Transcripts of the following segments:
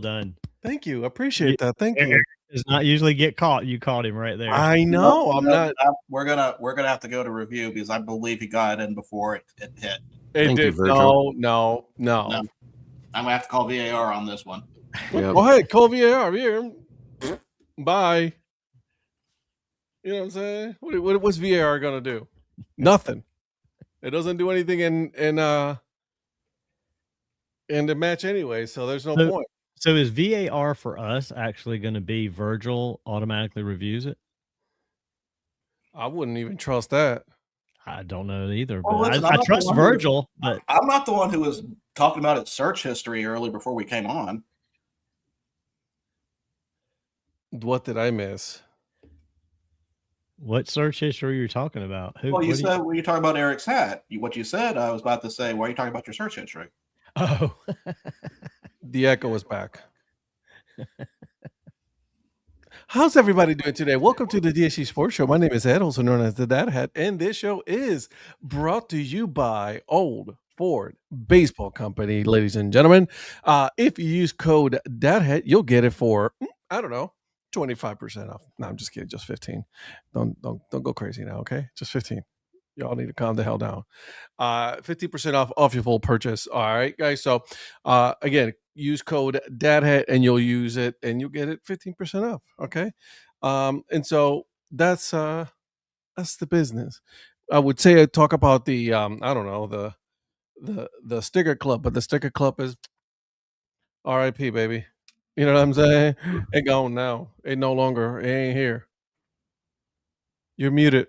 done. Thank you. Appreciate that. Thank you. Does not usually get caught. You caught him right there. I know. I'm not. We're gonna have to go to review because I believe he got it in before it hit. Thank you, Virgil. No. I'm gonna have to call VAR on this one. Yep. Go ahead, call VAR. Bye. You know what I'm saying? What's VAR gonna do? Nothing. It doesn't do anything in the match anyway, so there's no point. So is VAR for us actually going to be Virgil automatically reviews it? I wouldn't even trust that. I don't know either, but listen, I trust Virgil. But I'm not the one who was talking about its search history early before we came on. What did I miss? What search history are you talking about? You said when you talking about Eric's hat, what you said, I was about to say, why are you talking about your search history? Oh. The echo is back. How's everybody doing today? Welcome to the DHC Sports Show. My name is Ed, also known as the Dad Hat, and this show is brought to you by Old Ford Baseball Company, ladies and gentlemen. If you use code Dad Hat, you'll get it for 25% off. No, I'm just kidding. Just 15. Don't go crazy now, okay? Just 15. Y'all need to calm the hell down. 50% off your full purchase. All right, guys. So again, use code DADHAT and you'll use it and you'll get it 15% off. Okay. And so that's the business. I would say I talk about the the sticker club, but the sticker club is RIP, baby. You know what I'm saying? It gone now. It no longer. It ain't here. You're muted.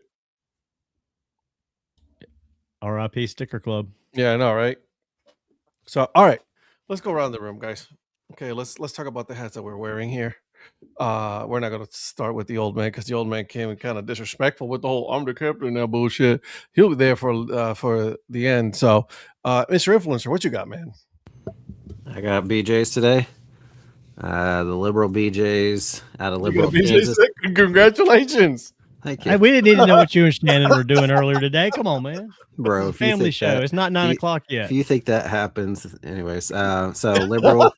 RIP Sticker Club. Yeah, I know, right? So, all right, let's go around the room, guys. Okay, let's talk about the hats that we're wearing here. We're not gonna start with the old man because the old man came kind of disrespectful with the whole "I'm the captain" now bullshit. He'll be there for the end. So, Mr. Influencer, what you got, man? I got BJ's today. The liberal BJ's out of liberal Kansas. Congratulations. Thank you. Hey, we didn't need to know what you and Shannon were doing earlier today. Come on, man. Bro, it's a family show. It's not 9 o'clock yet. If you think that happens, anyways. So liberal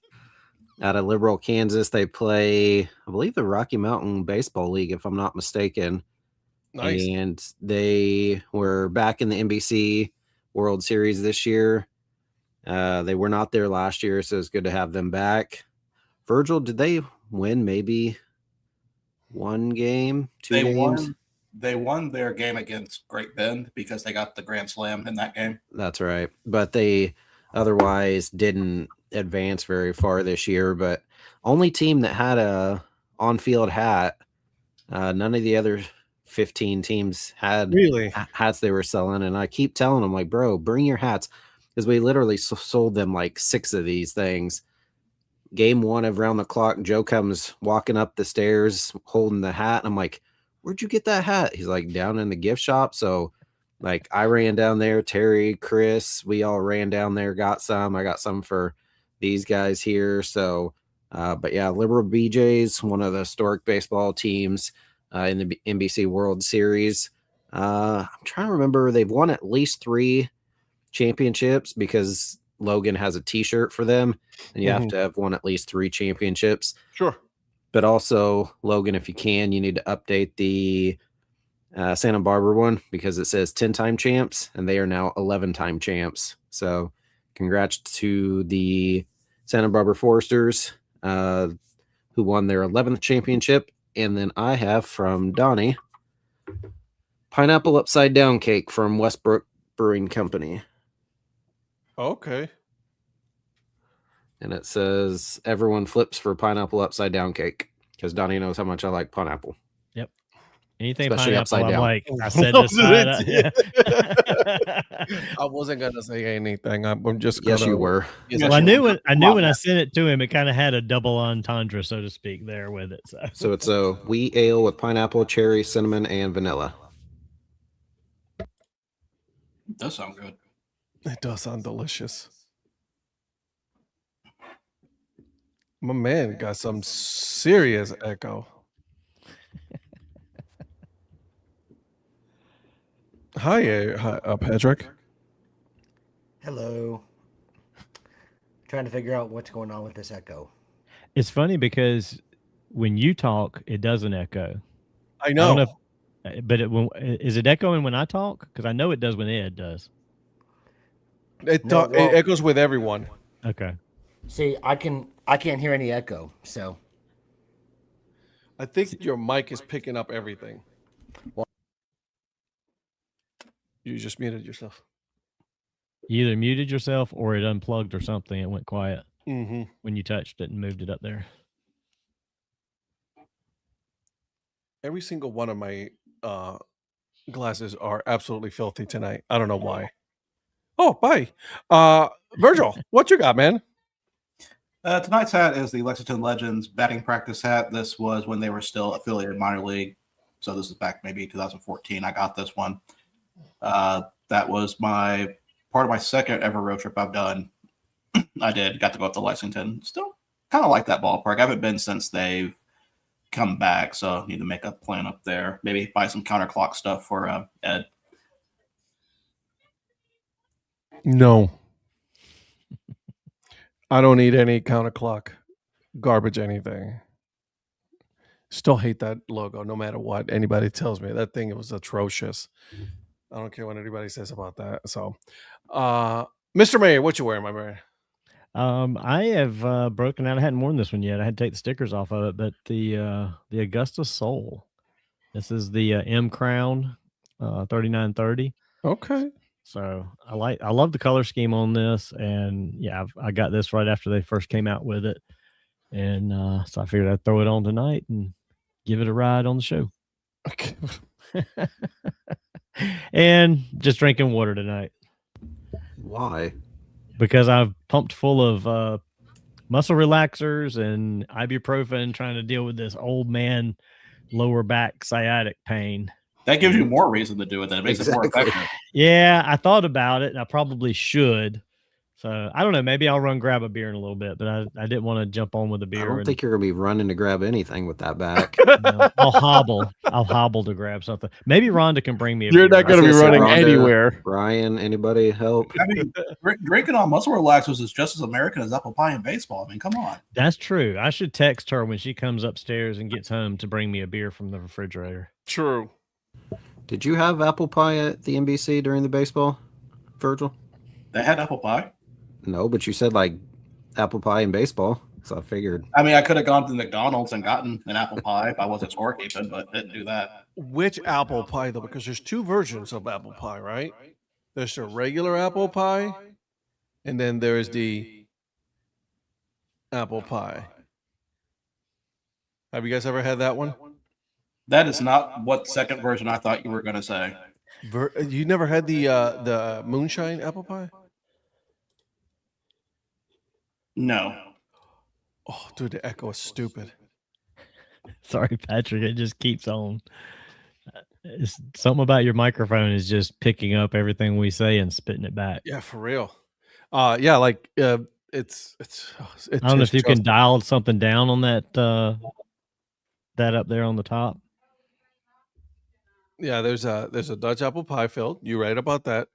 out of liberal Kansas, they play, I believe, the Rocky Mountain Baseball League, if I'm not mistaken. Nice. And they were back in the NBC World Series this year. They were not there last year, so it's good to have them back. Virgil, did they win maybe one game, two games? They won their game against Great Bend because they got the grand slam in that game. That's right. But they otherwise didn't advance very far this year. But only team that had a on-field hat, none of the other 15 teams had hats they were selling. And I keep telling them, like, bro, bring your hats. Because we literally sold them like 6 of these things. Game 1 of Round the Clock, Joe comes walking up the stairs holding the hat. And I'm like, where'd you get that hat? He's like, down in the gift shop. So like I ran down there, Terry, Chris, we all ran down there, got some. I got some for these guys here. So, but yeah, Liberal BJ's, one of the historic baseball teams in the NBC World Series. I'm trying to remember, they've won at least 3 championships because Logan has a t-shirt for them, and you have to have won at least 3 championships. Sure. But also, Logan, if you can, you need to update the Santa Barbara one because it says 10-time champs, and they are now 11-time champs. So congrats to the Santa Barbara Foresters who won their 11th championship. And then I have from Donnie, pineapple upside down cake from Westbrook Brewing Company. Okay. And it says everyone flips for pineapple upside down cake because Donnie knows how much I like pineapple. Yep. Anything especially pineapple, upside I'm down. like, I said this side up. Yeah. I wasn't gonna say anything. I'm just. Yes, you were. Well, I knew when I sent it to him, it kind of had a double entendre, so to speak, there with it. So it's a wheat ale with pineapple, cherry, cinnamon, and vanilla. It does sound good. It does sound delicious. My man got some serious echo. Hi, Patrick. Hello. Trying to figure out what's going on with this echo. It's funny because when you talk, it doesn't echo. I I don't know, know. but is it echoing when I talk? Because I know it does when Ed does. It No, it echoes with everyone. Okay. See, I can't hear any echo. So I think your mic is picking up everything. You just muted yourself. You either muted yourself or it unplugged or something. It went quiet Mm-hmm. when you touched it and moved it up there. Every single one of my glasses are absolutely filthy tonight. I don't know why. Oh, bye. Virgil, what you got, man? Tonight's hat is the Lexington Legends batting practice hat. This was when they were still affiliated minor league. So this is back maybe 2014. I got this one. That was part of my second ever road trip I've done. Got to go up to Lexington. Still kind of like that ballpark. I haven't been since they've come back, so I need to make a plan up there. Maybe buy some counterclock stuff for Ed. No. I don't need any counterclock garbage anything. Still hate that logo no matter what anybody tells me. That thing was atrocious. I don't care what anybody says about that. So, Mr. Mayor, what you wearing, my man? I have broken out. I hadn't worn this one yet. I had to take the stickers off of it, but the Augusta Soul. This is the M Crown 3930. Okay. So I love the color scheme on this, and yeah, I got this right after they first came out with it, and so I figured I'd throw it on tonight and give it a ride on the show. Okay. And just drinking water tonight. Why? Because I've pumped full of muscle relaxers and ibuprofen trying to deal with this old man lower back sciatic pain. That gives you more reason to do it. Then it makes it more Exactly. effective. Yeah, I thought about it, and I probably should. So I don't know. Maybe I'll run grab a beer in a little bit, but I didn't want to jump on with a I beer. don't think you're gonna be running to grab anything with that back. No, I'll hobble. I'll hobble to grab something. Maybe Rhonda can bring me a You're beer. not going to be I was gonna say, running Rhonda, anywhere. Ryan, anybody help? I mean, drinking on muscle relaxers is just as American as apple pie in baseball. I mean, come on. That's true. I should text her when she comes upstairs and gets home to bring me a beer from the refrigerator. True. Did you have apple pie at the NBC during the baseball, Virgil? They had apple pie. No, but you said like apple pie in baseball, so I figured. I mean, I could have gone to McDonald's and gotten an apple pie if I wasn't scorekeeping, but didn't do that. Which apple pie, though? Because there's two versions of apple pie, right? There's the regular apple pie, and then there's the apple pie. Have you guys ever had that one? That is not what second version I thought you were going to say. You never had the moonshine apple pie? No. Oh, dude, the echo is stupid. Sorry, Patrick. It just keeps on. It's something about your microphone is just picking up everything we say and spitting it back. Yeah, for real. Yeah, like it's I don't know if you can dial something down on that that up there on the top. Yeah, there's a Dutch apple pie filled. You're right about that.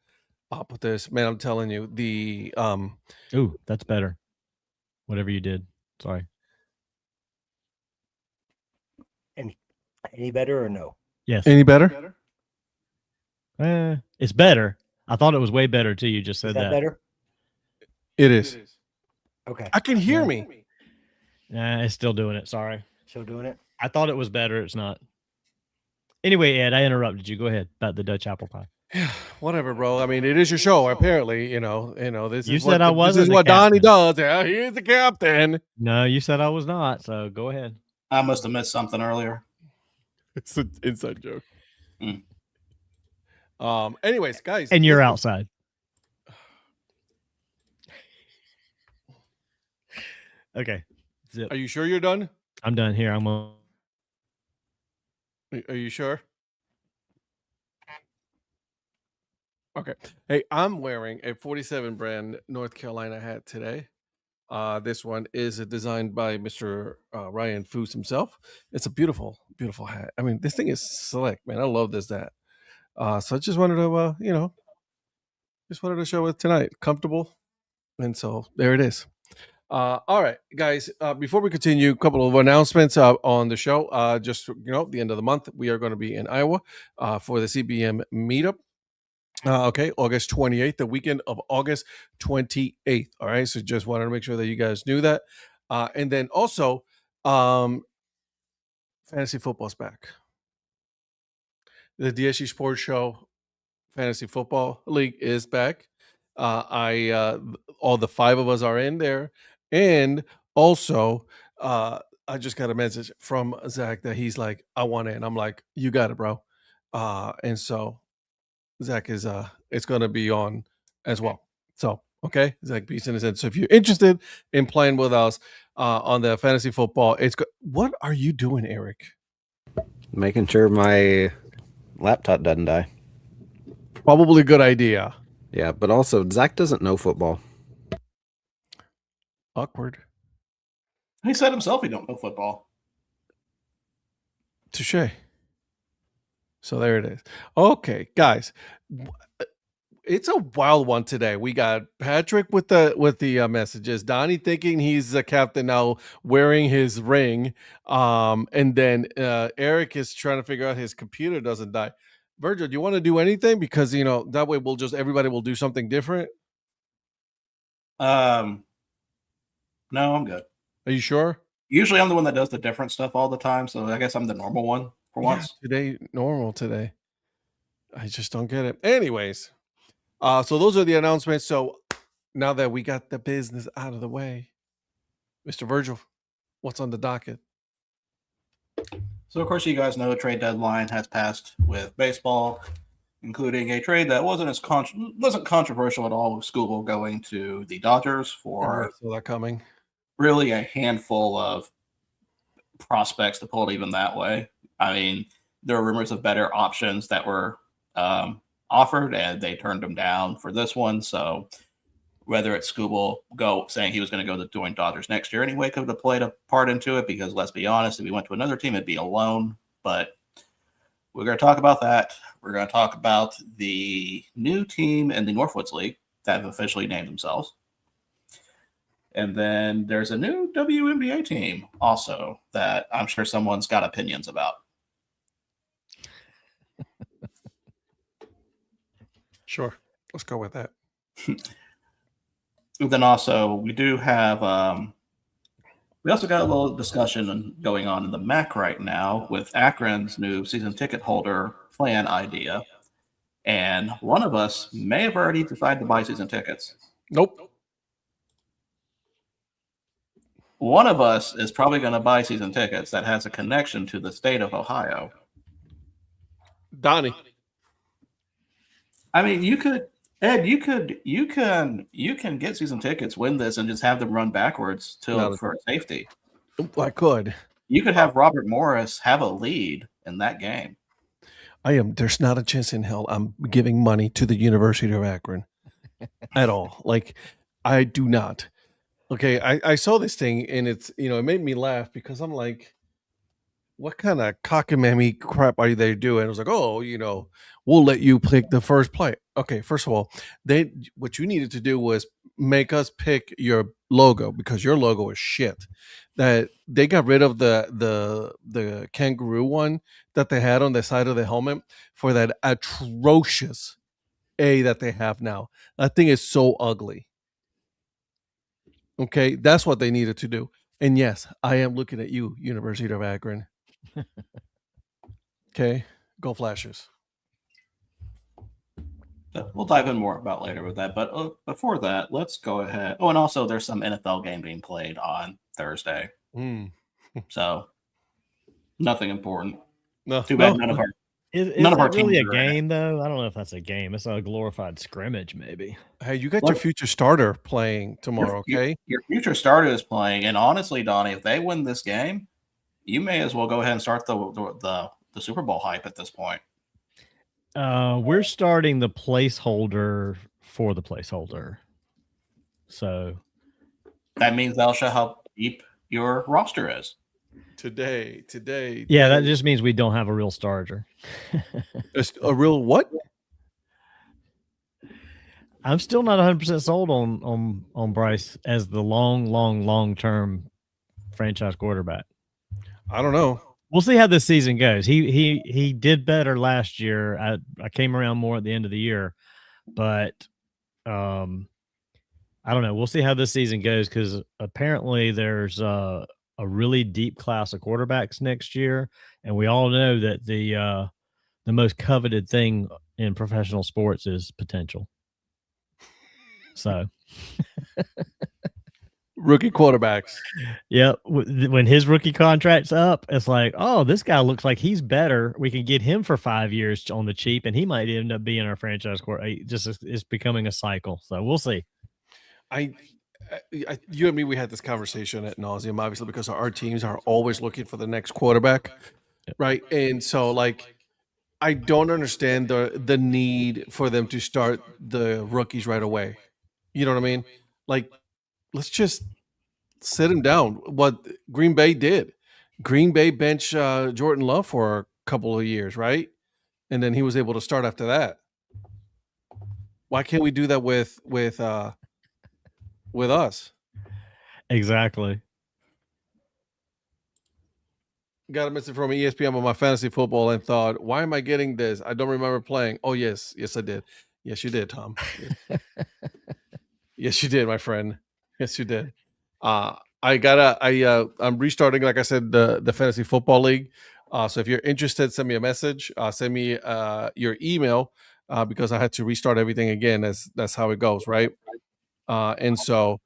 But this, man, I'm telling you, the Ooh, that's better. Whatever you did. Sorry. any better or no? Yes. any better? It's better. I thought it was way better too. You just said Is that better? It is. Okay. I can hear Yeah. me. Nah, it's still doing it. Sorry. Still doing it? I thought it was better. It's not. Anyway, Ed, I interrupted you. Go ahead about the Dutch apple pie. Yeah, whatever, bro. I mean, it is your show. Apparently, you know. This You is said I This wasn't is the what Donnie captain. does. Yeah, he's the captain. No, you said I was not. So go ahead. I must have missed something earlier. It's an inside joke. Mm. Anyways, guys, And you're listen. outside. Okay. Zip. Are you sure you're done? I'm done here. I'm on. Are you sure? Okay. Hey, I'm wearing a 47 brand North Carolina hat today. This one is designed by Mr. Ryan Foose himself. It's a beautiful, beautiful hat. I mean, this thing is slick, man. I love this hat. So I just wanted to, just wanted to show it tonight. Comfortable. And so there it is. All right, guys. Before we continue, a couple of announcements on the show. Just the end of the month, we are going to be in Iowa for the CBM meetup. Okay, August 28th, the weekend of August 28th. All right, so just wanted to make sure that you guys knew that. And then also, fantasy football's back. The DHC Sports Show Fantasy Football League is back. All the 5 of us are in there, and also, I just got a message from Zach that he's like, "I want it," and I'm like, "You got it, bro." And so Zach is it's going to be on as well. So okay, Zach Beeson is in. So if you're interested in playing with us on the fantasy football, what are you doing, Eric? Making sure my laptop doesn't die. Probably a good idea. Yeah, but also Zach doesn't know football. Awkward. He said himself he don't know football. Touche. So there it is. Okay, guys, it's a wild one today. We got Patrick with the messages. Donnie thinking he's the captain now, wearing his ring. And then Eric is trying to figure out his computer doesn't die. Virgil, do you want to do anything? Because that way everybody will do something different. No, I'm good. Are you sure? Usually I'm the one that does the different stuff all the time, so I guess I'm the normal one for once. Normal today. I just don't get it. Anyways, so those are the announcements. So now that we got the business out of the way, Mr. Virgil, what's on the docket? So of course you guys know the trade deadline has passed with baseball, including a trade that wasn't controversial at all, with Skubal going to the Dodgers for saw that coming. Really a handful of prospects, to pull it even that way. I mean, there were rumors of better options that were offered, and they turned them down for this one. So whether it's Skubal saying he was going to go to join Dodgers next year anyway could have played a part into it, because let's be honest, if he went to another team, it'd be a loan. But we're going to talk about that. We're going to talk about the new team in the Northwoods League that have officially named themselves. And then there's a new WNBA team also that I'm sure someone's got opinions about. Sure. Let's go with that. Then also we do have we also got a little discussion going on in the MAC right now with Akron's new season ticket holder plan idea. And one of us may have already decided to buy season tickets. Nope. One of us is probably going to buy season tickets that has a connection to the state of Ohio. Donnie. I mean, you can get season tickets, win this, and just have them run backwards for safety. I could. You could have Robert Morris have a lead in that game. There's not a chance in hell I'm giving money to the University of Akron at all. Like, I do not. Okay, I saw this thing, and it's, it made me laugh, because I'm like, what kind of cockamamie crap are they doing? I was like, we'll let you pick the first play. Okay, first of all, what you needed to do was make us pick your logo, because your logo is shit. That they got rid of the kangaroo one that they had on the side of the helmet for that atrocious A that they have now. That thing is so ugly. Okay, that's what they needed to do. And yes, I am looking at you, University of Akron. Okay, go Flashes. We'll dive in more about later with that. But before that, let's go ahead. Oh, and also there's some NFL game being played on Thursday. So nothing important. No, too bad. None of our None of our really a game, though? I don't know if that's a game. It's a glorified scrimmage, maybe. Hey, you got your future starter playing tomorrow, okay? Your future starter is playing, and honestly, Donnie, if they win this game, you may as well go ahead and start the Super Bowl hype at this point. We're starting the placeholder for the placeholder. So that means they'll show how deep your roster is. Today. Yeah, that just means we don't have a real starter. A real what? I'm still not 100% sold on Bryce as the long term franchise quarterback. I don't know. We'll see how this season goes. He did better last year. I came around more at the end of the year, but I don't know. We'll see how this season goes because apparently there's a really deep class of quarterbacks next year, and we all know that the most coveted thing in professional sports is potential. So, Rookie quarterbacks. yeah, when his rookie contract's up, it's like, oh, this guy looks like he's better. We can get him for 5 years on the cheap, and he might end up being our franchise quarterback. It's becoming a cycle. So we'll see. You and me, we had this conversation ad nauseum, obviously, because our teams are always looking for the next quarterback, right? And so, like, I don't understand the need for them to start the rookies right away. You know what I mean? Like, let's just sit him down. What Green Bay did. Green Bay benched Jordan Love for a couple of years, right? And then he was able to start after that. Why can't we do that with us? Exactly. Got a message from ESPN on my fantasy football and thought, why am I getting this? I don't remember playing. Oh, yes, I did. Yes, you did, Tom. Yes, you did, my friend. Yes, you did. I'm restarting, like I said, the fantasy football league. So if you're interested, send me a message. Send me your email because I had to restart everything again. That's how it goes, right? And so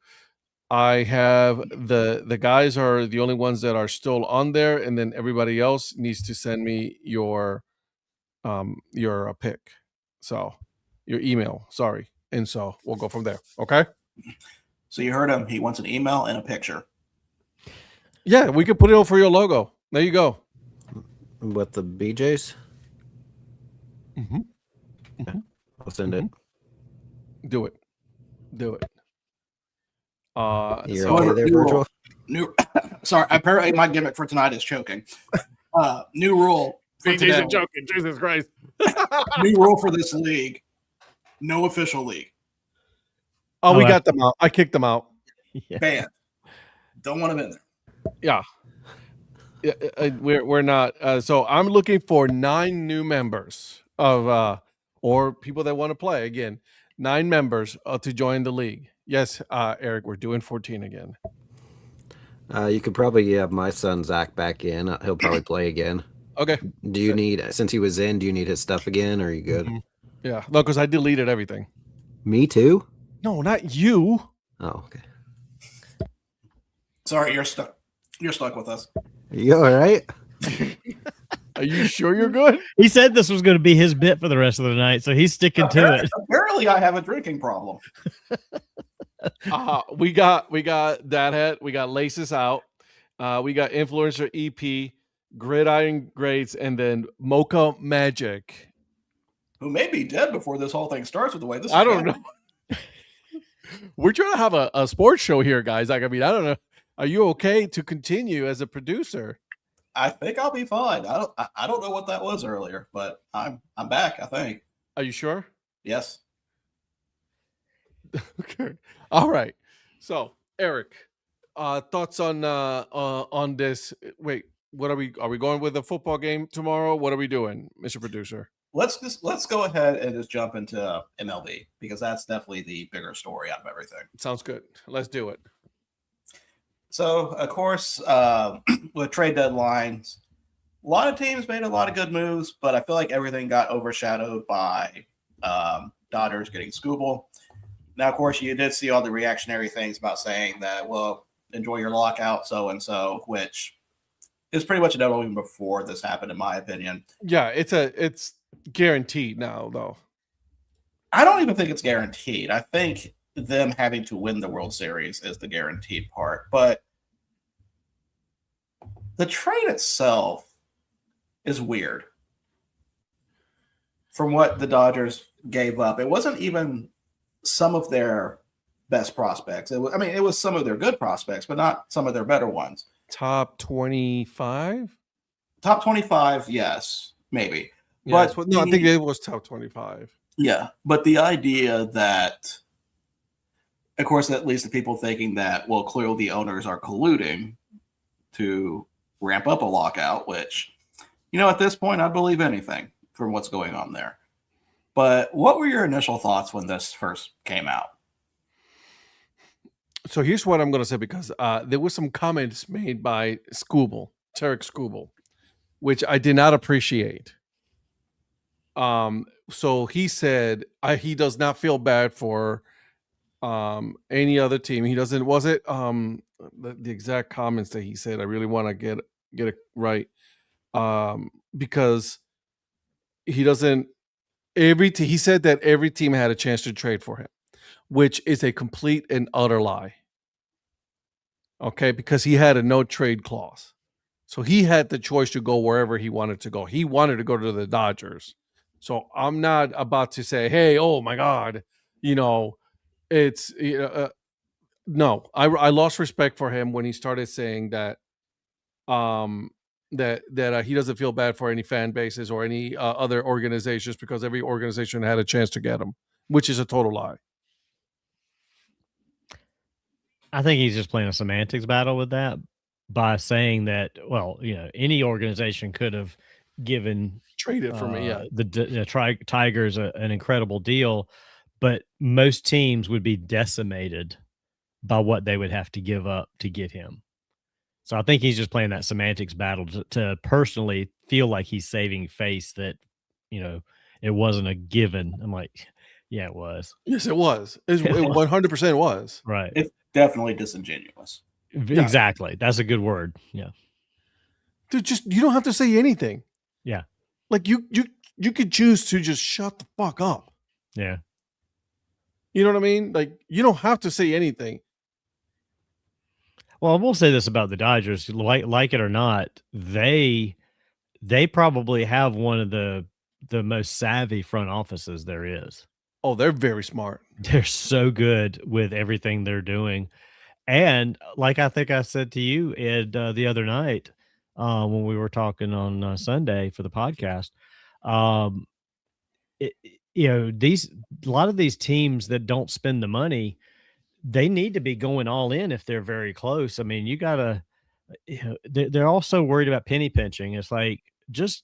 I have the guys are the only ones that are still on there, and then everybody else needs to send me your pick. So your email, sorry. And so we'll go from there. Okay. So you heard him. He wants an email and a picture. Yeah, we could put it on for your logo. There you go. With the BJs? Mm-hmm. Mm-hmm. I'll send it. Do it. You're so okay there, Virgil? Sorry, apparently my gimmick for tonight is choking. New rule. BJ's joking. Jesus Christ. New rule for this league. No official league. Oh, we got them out. I kicked them out. Yeah. Banned. Don't want them in there. Yeah. We're not. So I'm looking for 9 new members of or people that want to play again. 9 members to join the league. Yes, Eric, we're doing 14 again. You could probably have my son Zach back in. He'll probably play again. Okay. Do you need, since he was in, do you need his stuff again? Or are you good? Mm-hmm. Yeah. No, because I deleted everything. Me too? No, not you. Oh, okay. Sorry, you're stuck. You're stuck with us. Are you all right? Are you sure you're good? He said this was going to be his bit for the rest of the night, so he's sticking to it. Apparently, I have a drinking problem. We got Dad Hat. We got Laces Out. We got Influencer EP, Gridiron Grades, and then Mocha Magic. Who may be dead before this whole thing starts with the way this is I don't know. We're trying to have a sports show here, guys. Like, I mean, I don't know. Are you okay to continue as a producer? I think I'll be fine. I don't know what that was earlier, but I'm back, I think. Are you sure? Yes. Okay. All right. So, Eric, thoughts on this? Wait, what are we going with a football game tomorrow? What are we doing, Mr. Producer? Let's go ahead and just jump into MLB because that's definitely the bigger story out of everything. Sounds good. Let's do it. So, of course, with trade deadlines, a lot of teams made a lot of good moves, but I feel like everything got overshadowed by Dodgers getting Scooble. Now, of course, you did see all the reactionary things about saying that, well, enjoy your lockout, so-and-so, which is pretty much a no even before this happened, in my opinion. Yeah, it's guaranteed now, though. I don't even think it's guaranteed. I think them having to win the World Series is the guaranteed part. But the trade itself is weird. From what the Dodgers gave up, it wasn't even some of their best prospects. It was some of their good prospects, but not some of their better ones. Top 25? Top 25, yes, maybe. Yeah, But I think it was top 25. Yeah, but the idea that, of course, that leads to people thinking that, well, clearly the owners are colluding to ramp up a lockout, which, at this point, I believe anything from what's going on there. But what were your initial thoughts when this first came out? So here's what I'm going to say, because there was some comments made by Tarek Skubal, which I did not appreciate. So he said he does not feel bad for any other team. He doesn't. Was it the exact comments that he said? I really want to get it right, because he doesn't. He said that every team had a chance to trade for him, which is a complete and utter lie. Okay, because he had a no trade clause. So he had the choice to go wherever he wanted to go. He wanted to go to the Dodgers. So I'm not about to say, hey, oh my God, it's no. I lost respect for him when he started saying that that he doesn't feel bad for any fan bases or any other organizations, because every organization had a chance to get him, which is a total lie. I think he's just playing a semantics battle with that by saying that, well, any organization could have given Traded for me, yeah. the Tigers an incredible deal, but most teams would be decimated by what they would have to give up to get him. So I think he's just playing that semantics battle to personally feel like he's saving face, that, it wasn't a given. I'm like, yeah, it was. Yes, it was. It 100% was. Right. It's definitely disingenuous. Exactly. Yeah. That's a good word. Yeah. Dude, you don't have to say anything. Yeah. Like you could choose to just shut the fuck up. Yeah. You know what I mean? Like, you don't have to say anything. Well, I will say this about the Dodgers, like it or not, they probably have one of the most savvy front offices there is. Oh, they're very smart. They're so good with everything they're doing. And like I think I said to you, Ed, the other night when we were talking on Sunday for the podcast, a lot of these teams that don't spend the money, they need to be going all in if they're very close. I mean, you gotta, they're also worried about penny pinching. It's like, just,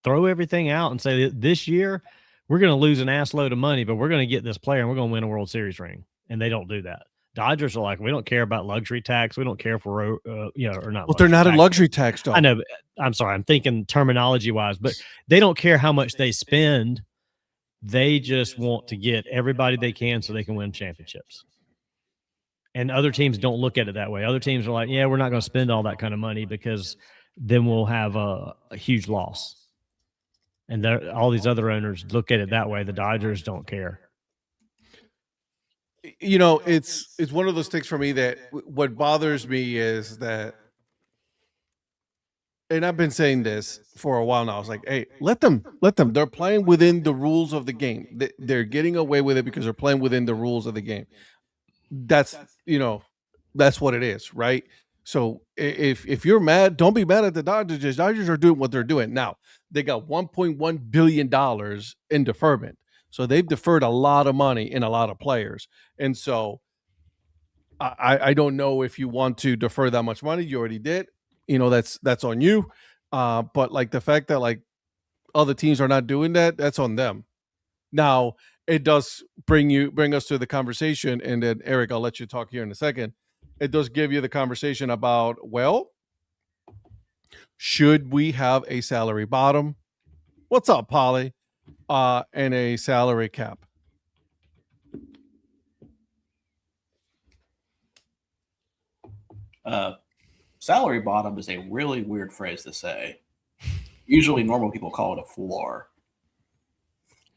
throw everything out and say, this year we're going to lose an ass load of money, but we're going to get this player and we're going to win a World Series ring. And they don't do that. Dodgers are like, we don't care about luxury tax. We don't care if we're, or not. Well, they're not a luxury tax, though. I know. But I'm sorry. I'm thinking terminology wise, but they don't care how much they spend. They just want to get everybody they can so they can win championships. And other teams don't look at it that way. Other teams are like, yeah, we're not going to spend all that kind of money because then we'll have a huge loss. And all these other owners look at it that way. The Dodgers don't care. It's one of those things for me that what bothers me is that, and I've been saying this for a while now. I was like, hey, let them. They're playing within the rules of the game. They're getting away with it because they're playing within the rules of the game. That's what it is, right? So if you're mad, don't be mad at the Dodgers. The Dodgers are doing what they're doing. Now, they got $1.1 billion in deferment. So they've deferred a lot of money in a lot of players. And so I don't know if you want to defer that much money. You already did. That's on you. But like the fact that like other teams are not doing that, that's on them. Now, it does bring us to the conversation. And then, Eric, I'll let you talk here in a second. It does give you the conversation about, well, should we have a salary bottom? What's up, Polly? And a salary cap. Salary bottom is a really weird phrase to say. Usually normal people call it a floor.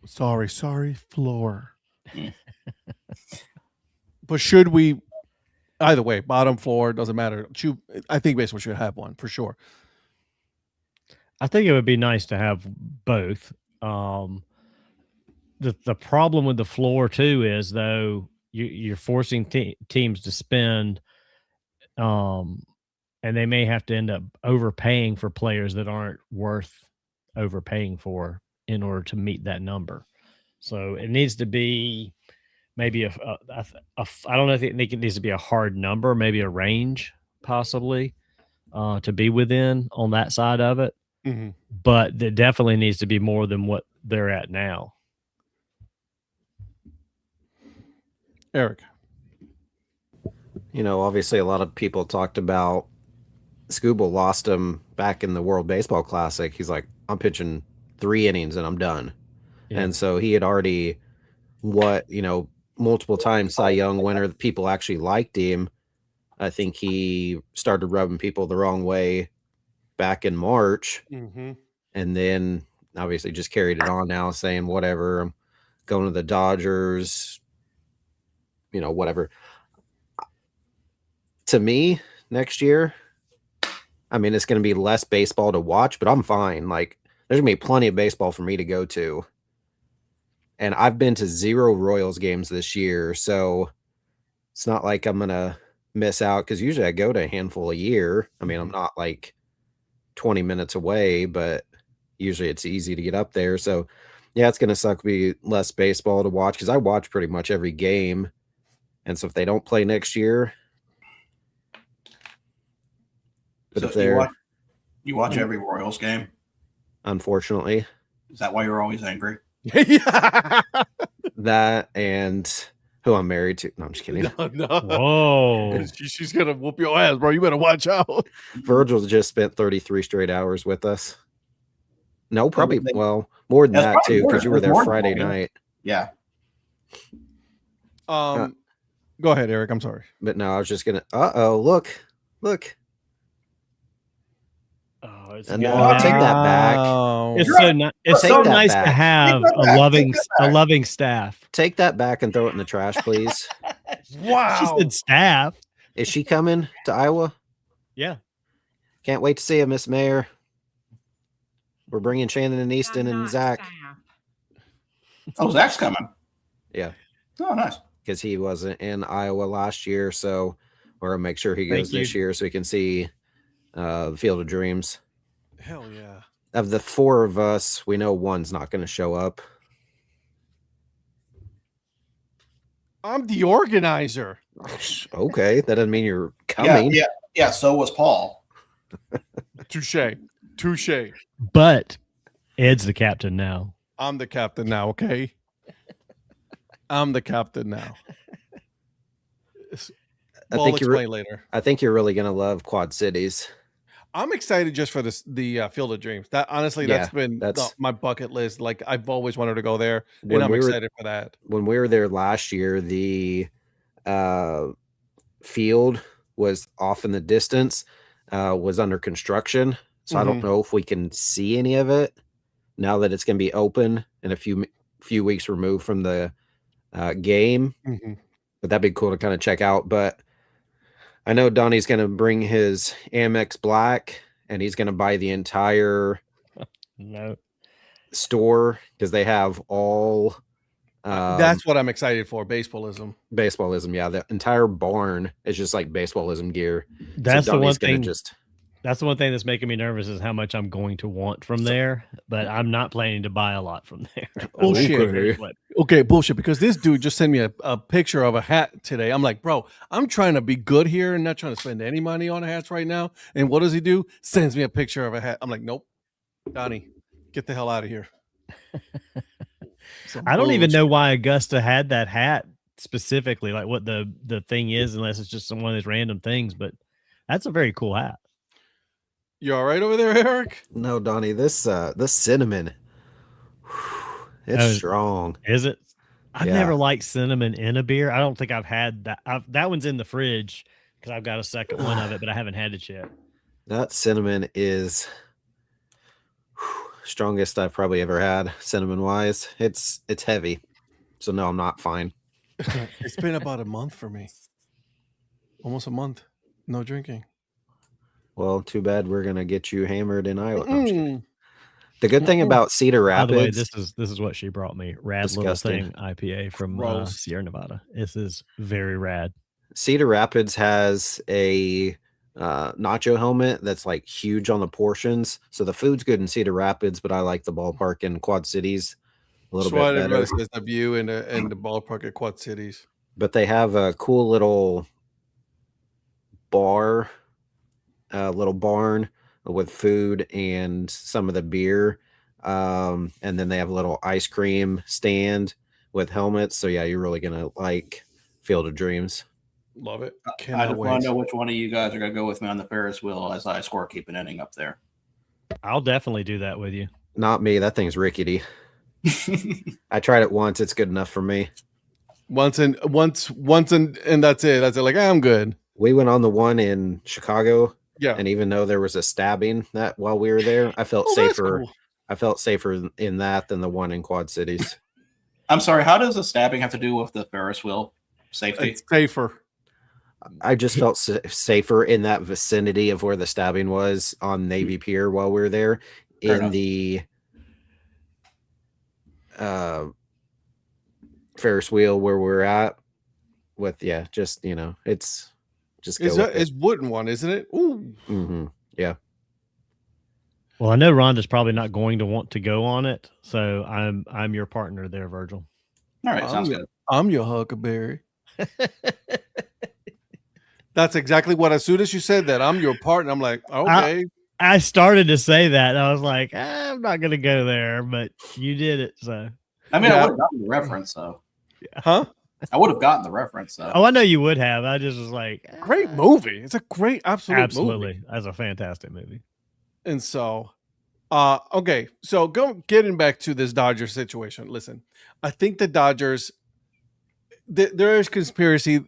Sorry, floor. But should we, either way, bottom, floor, doesn't matter. I think basically we should have one for sure. I think it would be nice to have both. The problem with the floor too is, though, you're forcing teams to spend, and they may have to end up overpaying for players that aren't worth overpaying for. in order to meet that number. So it needs to be maybe I don't know if it needs to be a hard number, maybe a range possibly to be within on that side of it. Mm-hmm. But it definitely needs to be more than what they're at now. Eric. Obviously a lot of people talked about Scooble lost him back in the World Baseball Classic. He's like, I'm pitching 3 innings and I'm done. Yeah. And so he had already multiple times Cy Young winner. The people actually liked him. I think he started rubbing people the wrong way back in March. Mm-hmm. And then obviously just carried it on now, saying whatever, I'm going to the Dodgers, whatever. To me, next year, I mean, it's going to be less baseball to watch, but I'm fine. Like, there's going to be plenty of baseball for me to go to. And I've been to 0 Royals games this year, so it's not like I'm going to miss out, because usually I go to a handful a year. I mean, I'm not like 20 minutes away, but usually it's easy to get up there. So, yeah, it's going to suck to be less baseball to watch, because I watch pretty much every game. And so if they don't play next year... But so if they're... You watch every Royals game? Unfortunately. Is that why you're always angry? That and who I'm married to. No, I'm just kidding. No. Whoa. She's going to whoop your ass, bro. You better watch out. Virgil just spent 33 straight hours with us. No, probably, well, more than that, too, because you were there Friday night. Yeah. Go ahead, Eric. I'm sorry. But no, I was just going to, look. Oh, No, I'll take that back. It's so nice to have a loving staff. Take that back and throw it in the trash, please. Wow. She said staff. Is she coming to Iowa? Yeah. Can't wait to see you, Miss Mayor. We're bringing Shannon and Easton and Zach. Oh, Zach's coming. Yeah. Oh, nice. Because he wasn't in Iowa last year, so we're going to make sure he goes this year so he can see the Field of Dreams. Hell yeah. Of the 4 of us, we know one's not going to show up. I'm the organizer. Okay, that doesn't mean you're coming. Yeah. So was Paul. Touche. But Ed's the captain now. I'm the captain now, okay? I'm the captain now. I'll explain later. I think you're really going to love Quad Cities. I'm excited just for the Field of Dreams. That honestly, that's been my bucket list. Like, I've always wanted to go there, and I'm excited for that. When we were there last year, the field was off in the distance, was under construction. So I don't know if we can see any of it now that it's going to be open and a few weeks removed from the game. But that'd be cool to kind of check out. But I know Donnie's going to bring his Amex Black, and he's going to buy the entire store, because they have all. That's what I'm excited for. Baseballism. Yeah. The entire barn is just like baseballism gear. That's the one thing. That's the one thing that's making me nervous, is how much I'm going to want from there, but I'm not planning to buy a lot from there. Bullshit. Okay, bullshit. Because this dude just sent me a picture of a hat today. I'm like, bro, I'm trying to be good here and not trying to spend any money on hats right now. And what does he do? Sends me a picture of a hat. I'm like, nope, Donnie, get the hell out of here. I don't even know why Augusta had that hat specifically, like what the thing is, unless it's just one of those random things. But that's a very cool hat. You all right over there, Eric? No, Donnie, this cinnamon, it's strong. Is it? I've never liked cinnamon in a beer. I don't think I've had that. That one's in the fridge because I've got a second one of it, but I haven't had it yet. That cinnamon is strongest I've probably ever had, cinnamon wise. It's heavy, so no, I'm not fine. It's been about a month for me. Almost a month. No drinking. Well, too bad we're gonna get you hammered in Iowa. No, the good thing about Cedar Rapids. By the way, this is what she brought me. Rad Little Thing IPA from Sierra Nevada. This is very rad. Cedar Rapids has a nacho helmet that's like huge on the portions. So the food's good in Cedar Rapids, but I like the ballpark in Quad Cities a little bit better. Says the view and the ballpark at Quad Cities. But they have a cool little bar, little barn with food and some of the beer. And then they have a little ice cream stand with helmets. So yeah, you're really gonna like Field of Dreams. Love it. I just want to know which one of you guys are going to go with me on the Ferris wheel as I keep an inning up there. I'll definitely do that with you. Not me. That thing's rickety. I tried it once. It's good enough for me. Once and that's it. That's it. Like, I'm good. We went on the one in Chicago. Yeah. And even though there was a stabbing that while we were there, I felt safer. Cool. I felt safer in that than the one in Quad Cities. I'm sorry. How does the stabbing have to do with the Ferris wheel safety? It's safer. I just felt safer in that vicinity of where the stabbing was on Navy Pier while we were there. In the Ferris wheel where we're at with, just, it's just it's wooden one, isn't it? Ooh. Mm-hmm. Yeah. Well, I know Rhonda's probably not going to want to go on it, so I'm your partner there, Virgil. All right, sounds good. I'm your Huckleberry. That's exactly what. As soon as you said that, I'm your partner. I'm like, okay. I started to say that. I was like, I'm not going to go there, but you did it. So I mean, I would have gotten the reference, though. Huh? I would have gotten the reference, though. Oh, I know you would have. I just was like, great movie. It's a great, absolutely movie. That's a fantastic movie. And so, okay. So getting back to this Dodgers situation. Listen, I think the Dodgers. There is conspiracy,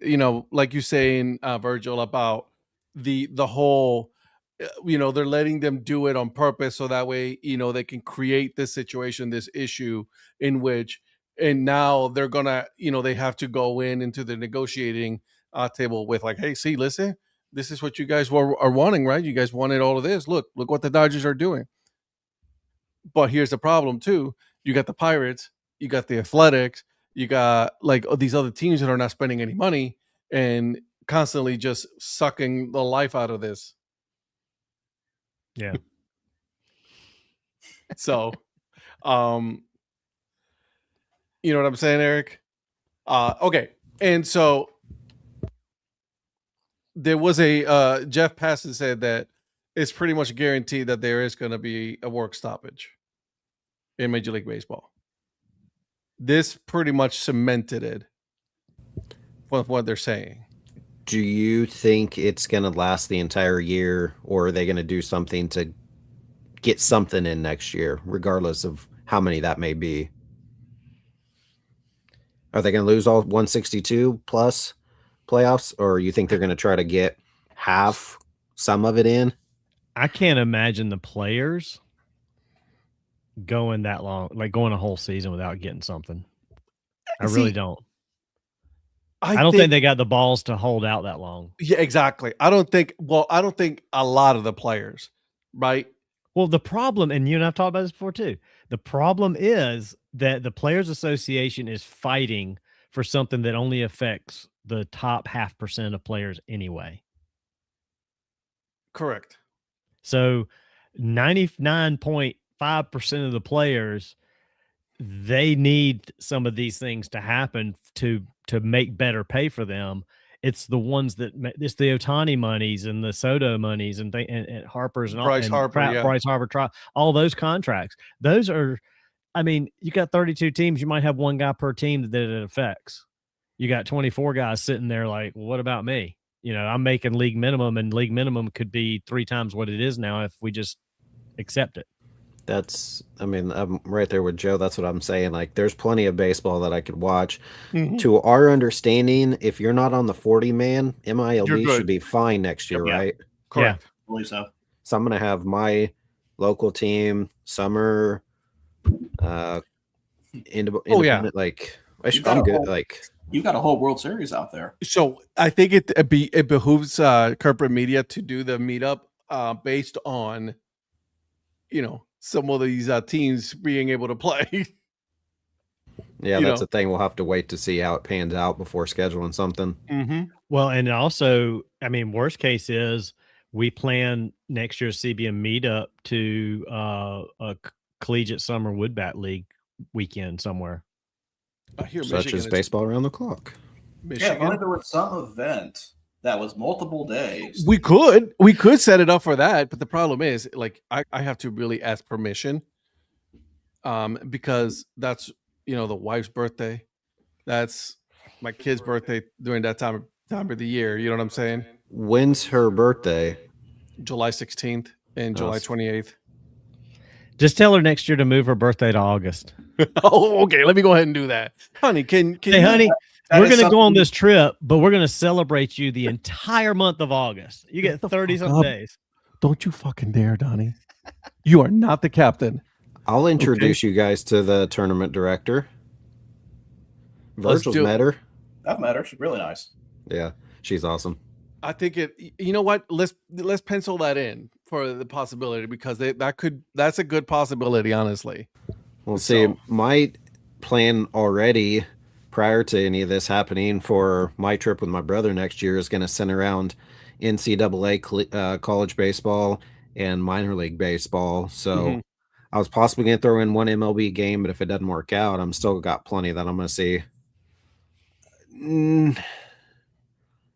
like you saying, Virgil, about the whole, they're letting them do it on purpose so that way, they can create this situation, this issue in which, and now they're gonna, they have to go into the negotiating table with like, hey, see, listen, this is what you guys are wanting, right? You guys wanted all of this. Look what the Dodgers are doing. But here's the problem too. You got the Pirates, you got the Athletics. You got like these other teams that are not spending any money and constantly just sucking the life out of this. Yeah. So, you know what I'm saying, Eric? Okay. And so there was a Jeff Passan said that it's pretty much guaranteed that there is going to be a work stoppage in Major League Baseball. This pretty much cemented it with what they're saying. Do you think it's going to last the entire year, or are they going to do something to get something in next year, regardless of how many that may be? Are they going to lose all 162 plus playoffs, or you think they're going to try to get some of it in? I can't imagine the players going that long, like going a whole season without getting something. I really don't. I don't think they got the balls to hold out that long. Yeah, exactly. I don't think a lot of the players, right? Well, the problem, and you and I've talked about this before too, the problem is that the Players Association is fighting for something that only affects the top 0.5% of players anyway. Correct. So 99.5% of the players, they need some of these things to happen to make better pay for them. It's the ones that it's the Ohtani monies and the Soto monies and Harper's and Bryce Harper, Bryce Harper, all those contracts. Those are, I mean, you got 32 teams. You might have one guy per team that it affects. You got 24 guys sitting there like, well, what about me? I'm making league minimum, and league minimum could be 3 times what it is now if we just accept it. I'm right there with Joe. That's what I'm saying. Like, there's plenty of baseball that I could watch. Mm-hmm. To our understanding, if you're not on the 40-man, MILB should be fine next year, right? Correct. Yeah, I believe so. So I'm going to have my local team, summer, independent, like, I'm good. You got a whole World Series out there. So I think it behooves corporate media to do the meetup based on, some of these teams being able to play. Yeah, that's a thing. We'll have to wait to see how it pans out before scheduling something. Mm-hmm. Well, and also, I mean, worst case is we plan next year's CBM meetup to a collegiate summer wood bat league weekend somewhere. I hear Such Michigan as is- baseball around the clock. Michigan. Yeah, if only there was some event that was multiple days. We could set it up for that, but the problem is, like, I have to really ask permission, because that's the wife's birthday, that's my kid's birthday during that time of the year. You know what I'm saying? When's her birthday? July 16th and July 28th. Just tell her next year to move her birthday to August. Oh, okay. Let me go ahead and do that, honey. Can Hey, you- honey, That we're is going to go on something- this trip, but we're going to celebrate you the entire month of August. You get Shut the 30 fuck some up. days. Don't you fucking dare, Donnie. You are not the captain. I'll introduce you guys to the tournament director. Let's Virgil's do it. met her. I've met her. She's really nice. Yeah, she's awesome. I think you know what? Let's pencil that in for the possibility, because that's a good possibility, honestly. Well, see, So- my plan already prior to any of this happening for my trip with my brother next year is going to center around NCAA college baseball and minor league baseball. So Mhm. I was possibly going to throw in one MLB game, but if it doesn't work out, I'm still got plenty that I'm going to see.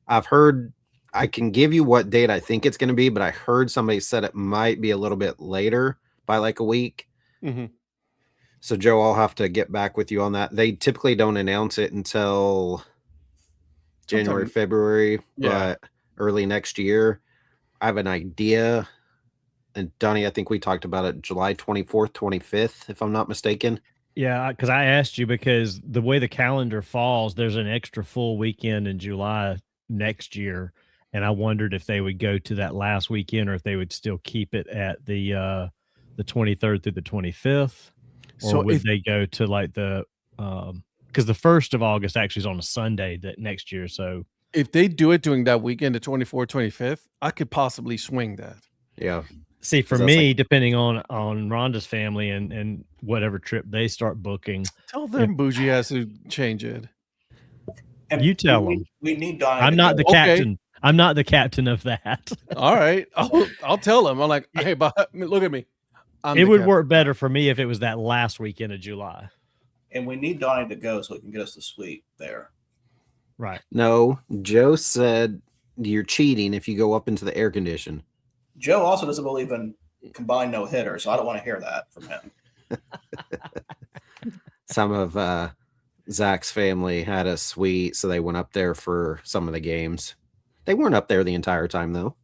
I've heard, I can give you what date I think it's going to be, but I heard somebody said it might be a little bit later by like a week. Mhm. So Joe, I'll have to get back with you on that. They typically don't announce it until January, Sometime- February, Yeah. but early next year. I have an idea. And Donnie, I think we talked about it July 24th, 25th, if I'm not mistaken. Yeah, because I asked you because the way the calendar falls, there's an extra full weekend in July next year, and I wondered if they would go to that last weekend or if they would still keep it at the 23rd through the 25th, or So would if- they go to like the because the 1st of August actually is on a Sunday that next year. So If they do it during that weekend, the 24th, 25th, I could possibly swing that. Yeah. see, for 'Cause that's me, depending on Rhonda's family and whatever trip they start booking, Tell them Bougie has to change it. And You tell we 'em. need- We need Donnie. I'm to not go. the Okay. captain. I'm not the captain of that. All right. I'll tell them. I'm like, hey, but look at me. I'm It the would captain. work better for me if it was that last weekend of July. And we need Donnie to go so he can get us the suite there. Right. No, Joe said you're cheating if you go up into the air condition. Joe also doesn't believe in combined no hitter, so I don't want to hear that from him. Some of Zach's family had a suite, so they went up there for some of the games. They weren't up there the entire time, though.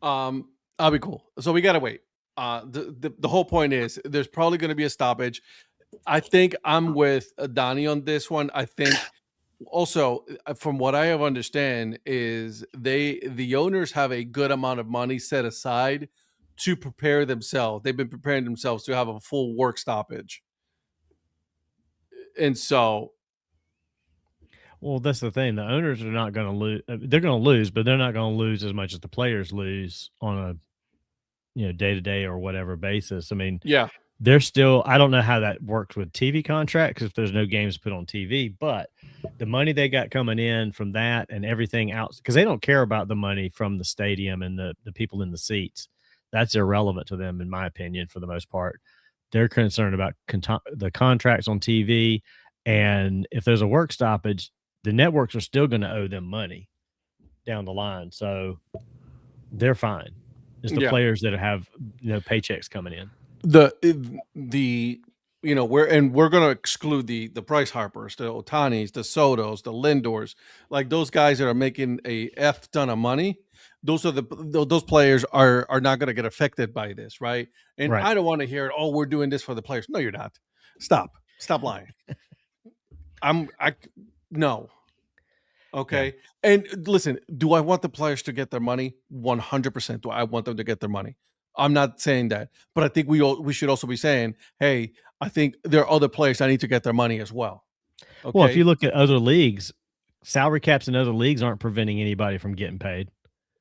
I'll be cool. So we gotta wait. The whole point is there's probably going to be a stoppage. I think I'm with Donnie on this one. I think also, from what I have understand, is the owners have a good amount of money set aside to prepare themselves. They've been preparing themselves to have a full work stoppage, and so Well, that's the thing. The owners are not going to lose. They're going to lose, but they're not going to lose as much as the players lose on a day-to-day or whatever basis. I mean, yeah, they're still, I don't know how that works with TV contracts if there's no games put on TV, but the money they got coming in from that and everything else, because they don't care about the money from the stadium and the people in the seats. That's irrelevant to them, in my opinion, for the most part. They're concerned about the contracts on TV. And if there's a work stoppage, the networks are still going to owe them money down the line. So they're fine. It's the Yeah. players that have paychecks coming in. the we're going to exclude the Bryce Harpers, the Otanis, the Sotos, the Lindors, like those guys that are making a F ton of money. Those players are not going to get affected by this, right? And Right. I don't want to hear it. Oh, we're doing this for the players. No, you're not. Stop lying. No. Okay. And listen, do I want the players to get their money? 100%. Do I want them to get their money? I'm not saying that, but I think we should also be saying, hey, I think there are other players that need to get their money as well. Okay? Well, if you look at other leagues, salary caps in other leagues aren't preventing anybody from getting paid.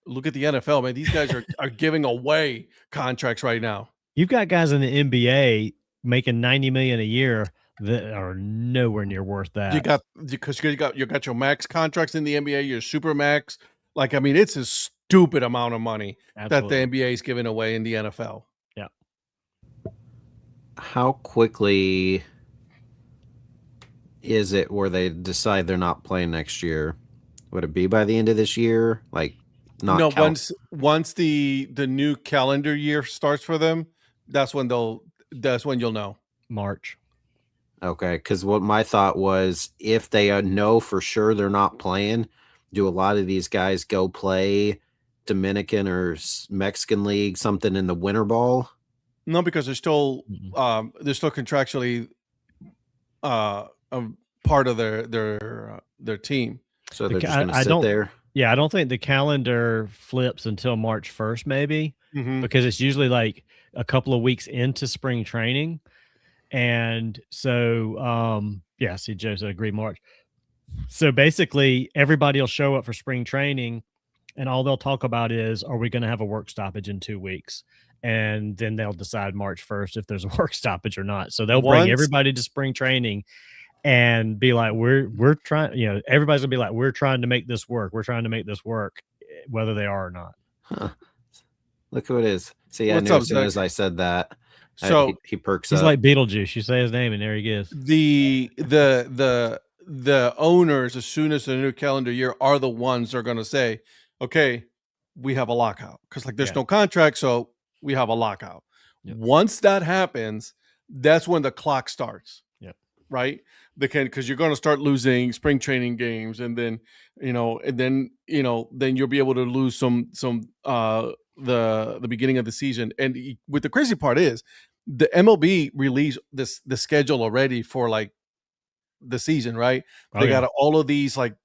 Look at the NFL, man. These guys are giving away contracts right now. You've got guys in the NBA making $90 million a year that are nowhere near worth that. You got your max contracts in the NBA, your super max. Like, I mean, it's a stupid amount of money Absolutely. that the NBA is giving away in the NFL. Yeah. How quickly is it where they decide they're not playing next year? Would it be by the end of this year? Like, not No, count? once the new calendar year starts for them, that's when you'll know. March. Okay, because what my thought was, if they know for sure they're not playing, do a lot of these guys go play Dominican or Mexican League, something in the winter ball? No, because they're still contractually a part of their team. So they're just going to sit there? Yeah, I don't think the calendar flips until March 1st, maybe, because it's usually like a couple of weeks into spring training. And so, see, Joe said agree March. So basically, everybody will show up for spring training, and all they'll talk about is, are we going to have a work stoppage in 2 weeks? And then they'll decide March 1st if there's a work stoppage or not. So they'll bring everybody to spring training and be like, we're trying, everybody's gonna be like, we're trying to make this work. We're trying to make this work, whether they are or not. Huh. Look who it is. See, I What's knew up, as soon Zach? as I said that. So he perks He's up. like Beetlejuice. You say his name and there he is. The owners, as soon as the new calendar year, are the ones that are going to say, okay, we have a lockout, because like there's no contract, so we have a lockout. Yep. Once that happens, that's when the clock starts. Yep. Right? Because you're going to start losing spring training games, and then then you'll be able to lose some the beginning of the season. And with the crazy part is, the MLB released the schedule already for like the season, right? They got all of these like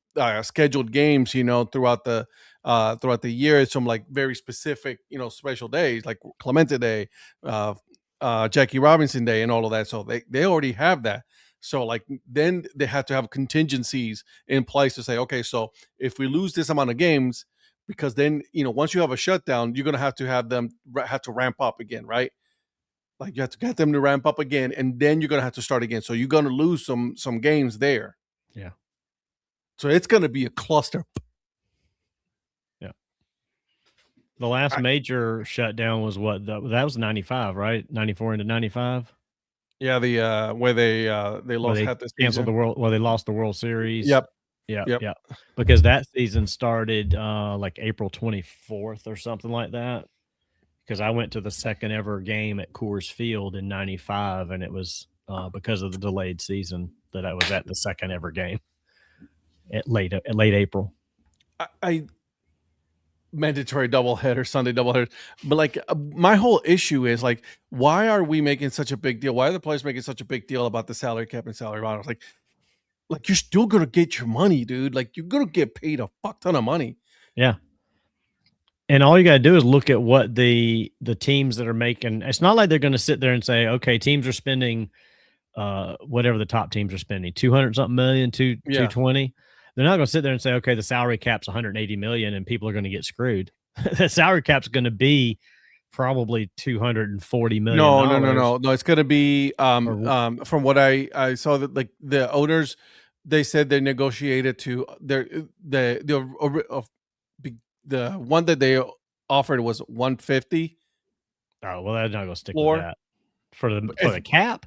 scheduled games, throughout the year. It's some like very specific, special days like Clemente Day, Jackie Robinson Day, and all of that. So they already have that. So like then they have to have contingencies in place to say, okay, so if we lose this amount of games, because then once you have a shutdown, you're gonna have them ramp up again, right? Like you have to get them to ramp up again, and then you're gonna have to start again. So you're gonna lose some games there. Yeah. So it's gonna be a cluster. Yeah. The last major shutdown was what? That was 95, right? 94 into 95. Yeah, the where they lost half the season. Canceled the world. Well, they lost the World Series. Yep. Yep. Because that season started like April 24th or something like that. Because I went to the second ever game at Coors Field in 95, and it was because of the delayed season that I was at the second ever game at late April. I mandatory doubleheader, Sunday doubleheader. But like my whole issue is like, why are we making such a big deal? Why are the players making such a big deal about the salary cap and salary bounds? Like you're still gonna get your money, dude. Like you're gonna get paid a fuck ton of money. Yeah. And all you got to do is look at what the teams that are making. It's not like they're going to sit there and say, okay, teams are spending whatever the top teams are spending, 200 something million, 220. They're not going to sit there and say, okay, the salary cap's 180 million and people are going to get screwed. The salary cap's going to be probably 240 million. No. It's going to be from what I saw, that like the owners, they said they negotiated to the one that they offered was 150. Oh, well, they're not going to stick with that for the cap.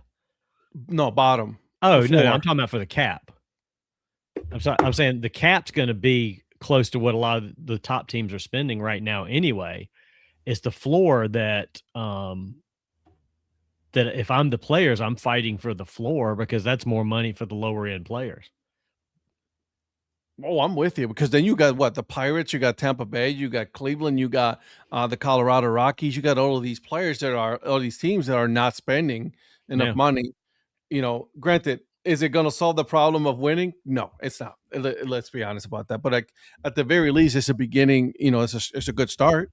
No, bottom. Oh no, I'm talking about for the cap. I'm saying the cap's going to be close to what a lot of the top teams are spending right now. Anyway, it's the floor that if I'm the players, I'm fighting for the floor, because that's more money for the lower end players. Oh, I'm with you, because then you got what? The Pirates, you got Tampa Bay, you got Cleveland, you got the Colorado Rockies, you got all of these players all these teams that are not spending enough money. Granted, is it going to solve the problem of winning? No, it's not. Let's be honest about that. But at the very least, it's a beginning. It's a good start.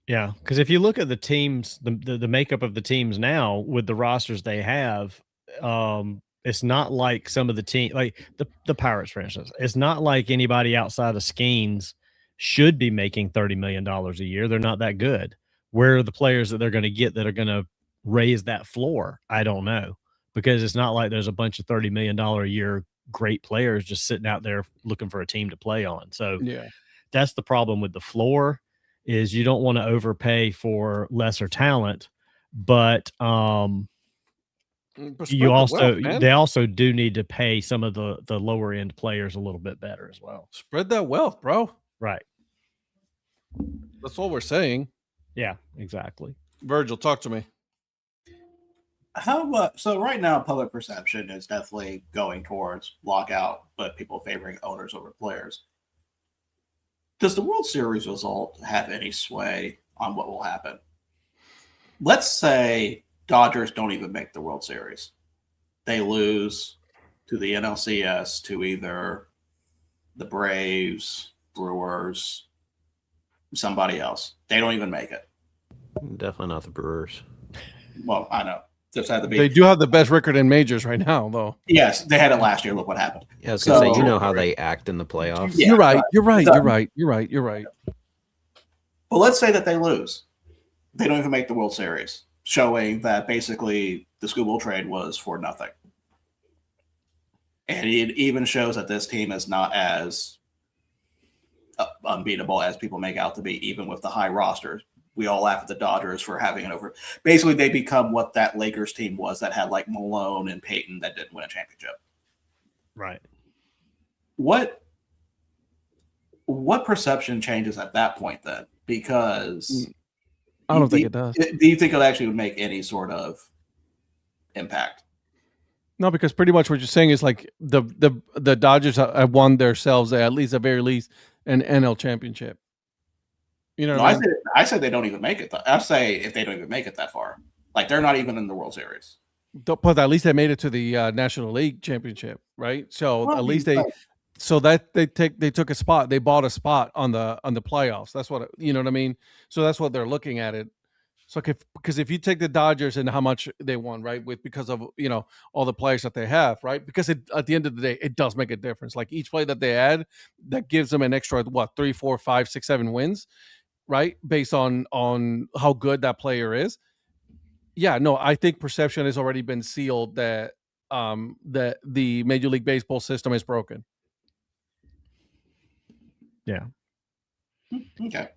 Yeah, because if you look at the teams, the makeup of the teams now with the rosters they have, it's not like some of the team, like the Pirates, for instance. It's not like anybody outside of Skeens should be making $30 million a year. They're not that good. Where are the players that they're going to get that are going to raise that floor? I don't know. because it's not like there's a bunch of $30 million a year great players just sitting out there looking for a team to play on. So Yeah. that's the problem with the floor, is you don't want to overpay for lesser talent, but you also they also do need to pay some of the lower end players a little bit better as well. Spread that wealth, bro. Right. That's what we're saying. Yeah, exactly. Virgil, talk to me. So right now, public perception is definitely going towards lockout, but people favoring owners over players. Does the World Series result have any sway on what will happen? Let's say Dodgers don't even make the World Series. They lose to the NLCS, to either the Braves, Brewers, somebody else. They don't even make it. Definitely not the Brewers. Well, I know. Just had to be. They do have the best record in majors right now, though. Yes, they had it last year. Look what happened. Yeah, I was going to say, you know how they act in the playoffs. Yeah, You're right. You're right. But let's say that they lose. They don't even make the World Series, showing that basically the Scooble trade was for nothing. And it even shows that this team is not as unbeatable as people make out to be, even with the high rosters. We all laugh at the Dodgers for having an over. Basically, they become what that Lakers team was that had like Malone and Peyton that didn't win a championship. Right. What perception changes at that point then? Because I don't think it does. Do you think it actually would make any sort of impact? No, because pretty much what you're saying is like the Dodgers have won themselves at least, at very least, an NL championship. You know, I said they don't even make it. I say if they don't even make it that far, like they're not even in the World Series. But at least they made it to the National League championship, right? So Well, at least right. they took a spot. They bought a spot on the playoffs. That's what you know what I mean. So that's what they're looking at it. So because if you take the Dodgers and how much they won, right, because of all the players that they have, right, because at the end of the day it does make a difference. Like each play that they add, that gives them an extra 3, 4, 5, 6, 7 wins. Right, based on how good that player is. Yeah, no, I think perception has already been sealed that the Major League Baseball system is broken. Yeah. Okay.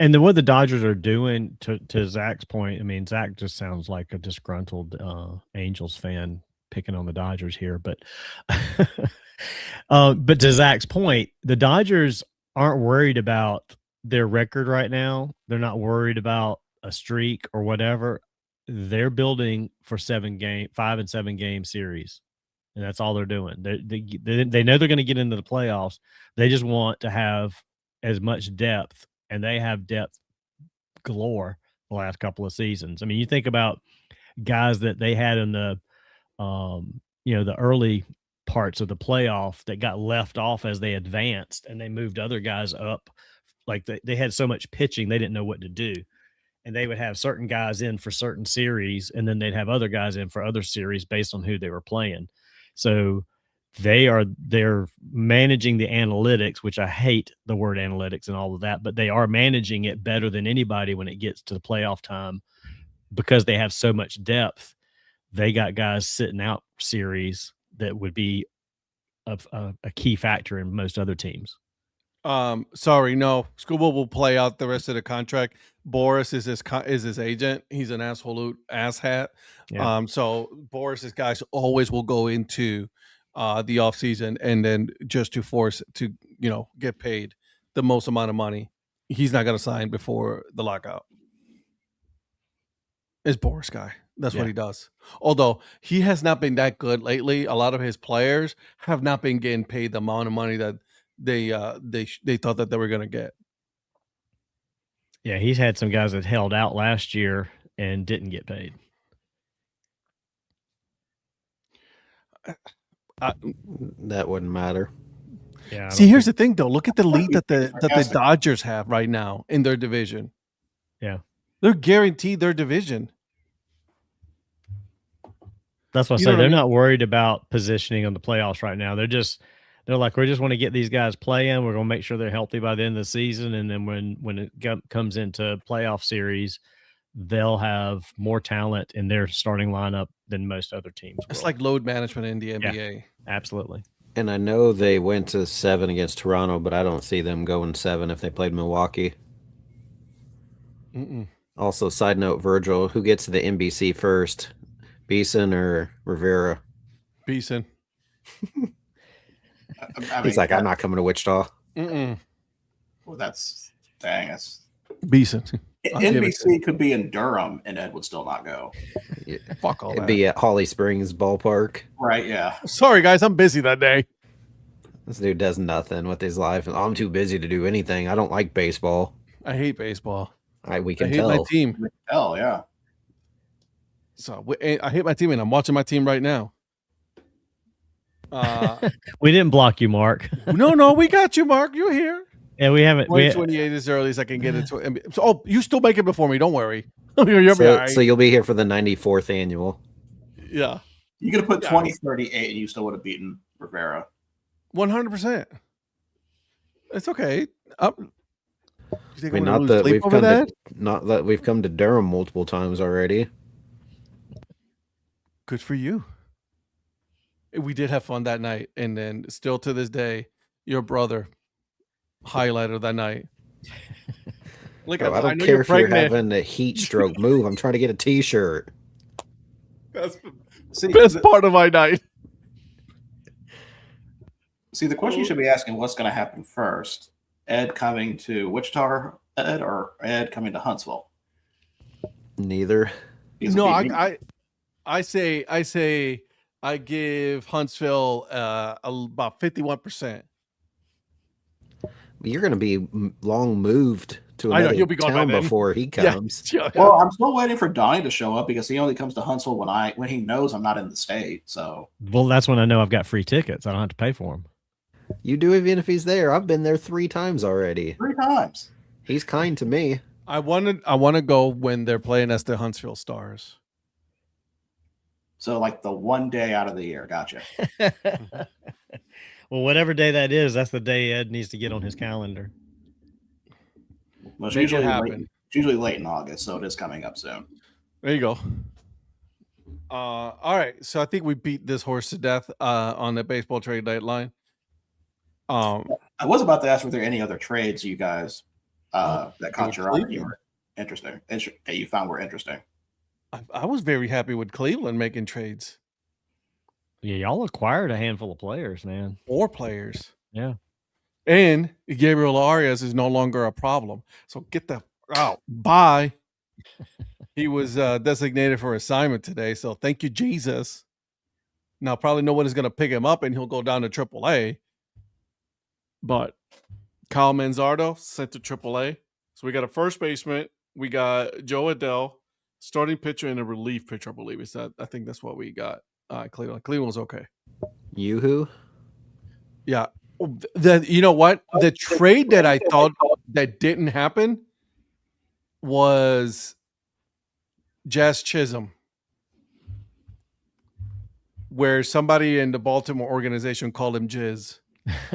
And what the Dodgers are doing, to Zach's point, I mean, Zach just sounds like a disgruntled Angels fan picking on the Dodgers here, but but to Zach's point, the Dodgers aren't worried about their record right now. They're not worried about a streak or whatever. They're building for 5 and 7 game series, and that's all they're doing. They know they're going to get into the playoffs. They just want to have as much depth, and they have depth galore the last couple of seasons. I mean, you think about guys that they had in the the early parts of the playoff that got left off as they advanced, and they moved other guys up. Like they had so much pitching, they didn't know what to do. And they would have certain guys in for certain series, and then they'd have other guys in for other series based on who they were playing. So they're managing the analytics, which I hate the word analytics and all of that, but they are managing it better than anybody when it gets to the playoff time, because they have so much depth. They got guys sitting out series that would be a key factor in most other teams. Sorry, no. Scuba will play out the rest of the contract. Boris is his agent. He's an asshat. Yeah. So Boris's guys always will go into the offseason and then just to force to get paid the most amount of money. He's not going to sign before the lockout. It's Boris guy. That's what he does. Although he has not been that good lately. A lot of his players have not been getting paid the amount of money that they thought that they were going to get. Yeah, he's had some guys that held out last year and didn't get paid. That wouldn't matter. Yeah. See, here's the thing, though. Look at the lead that the Dodgers have right now in their division. Yeah, they're guaranteed their division. That's what I say. They're not worried about positioning on the playoffs right now. They're like, we just want to get these guys playing. We're going to make sure they're healthy by the end of the season. And then when it comes into playoff series, they'll have more talent in their starting lineup than most other teams. It's will. like load management in the NBA. Absolutely. And I know they went to 7 against Toronto, but I don't see them going 7 if they played Milwaukee. Mm-mm. Also, side note, Virgil, who gets to the NBC first, Beeson or Rivera? Beeson. He's like, I'm not coming to Wichita. Mm-mm. Well, that's dang. That's Beeson. NBC could be in Durham, and Ed would still not go. Yeah. Fuck all It'd that. be at Holly Springs Ballpark. Right? Yeah. Sorry, guys. I'm busy that day. This dude does nothing with his life. I'm too busy to do anything. I don't like baseball. I hate baseball. We I can hate tell. my team. Hell yeah. So I hate my team, and I'm watching my team right now. We didn't block you, Mark. No, we got you, Mark. You're here. Yeah, we haven't. 2028 as early as I can get it to. So, you still make it before me. Don't worry. You'll be all right. So you'll be here for the 94th annual. Yeah. You could have put 2038, and you still would have beaten Rivera. 100%. It's okay. I mean, not that we've come to Durham multiple times already. Good for you. We did have fun that night, and then still to this day, your brother highlight of that night. Look, I don't care if you're having a heat stroke. Move. I'm trying to get a T-shirt. That's the best part of my night. See, the question you should be asking: what's going to happen first? Ed coming to Wichita, Ed, or Ed coming to Huntsville? Neither. No, I say I give Huntsville about 51%. You're going to be long moved to another he'll be gone town by then. before he comes. Yeah. Well, I'm still waiting for Donnie to show up because he only comes to Huntsville when he knows I'm not in the state. So, well, that's when I know I've got free tickets. I don't have to pay for them. You do even if he's there. I've been there 3 times already. 3 times. He's kind to me. I want to go when they're playing as the Huntsville Stars. So, like the one day out of the year. Gotcha. Well, whatever day that is, that's the day Ed needs to get on his calendar. Well, it's Make it happen. It's usually late in August, so it is coming up soon. There you go. All right. So I think we beat this horse to death on the baseball trade deadline. I was about to ask, were there any other trades you guys that caught your eye that you were interesting that you found were interesting? I was very happy with Cleveland making trades. Yeah, y'all acquired a handful of players, man. 4 players. Yeah. And Gabriel Arias is no longer a problem. So get the out. Bye. He was designated for assignment today. So thank you, Jesus. Now, probably no one is going to pick him up and he'll go down to AAA. But Kyle Manzardo sent to AAA. So we got a first baseman. We got Joe Adell, starting pitcher and a relief pitcher, I believe. I think that's what we got. Cleveland. Cleveland was okay. Yoo-hoo? Yeah. You know what? The trade that I thought that didn't happen was Jazz Chisholm, where somebody in the Baltimore organization called him Jizz.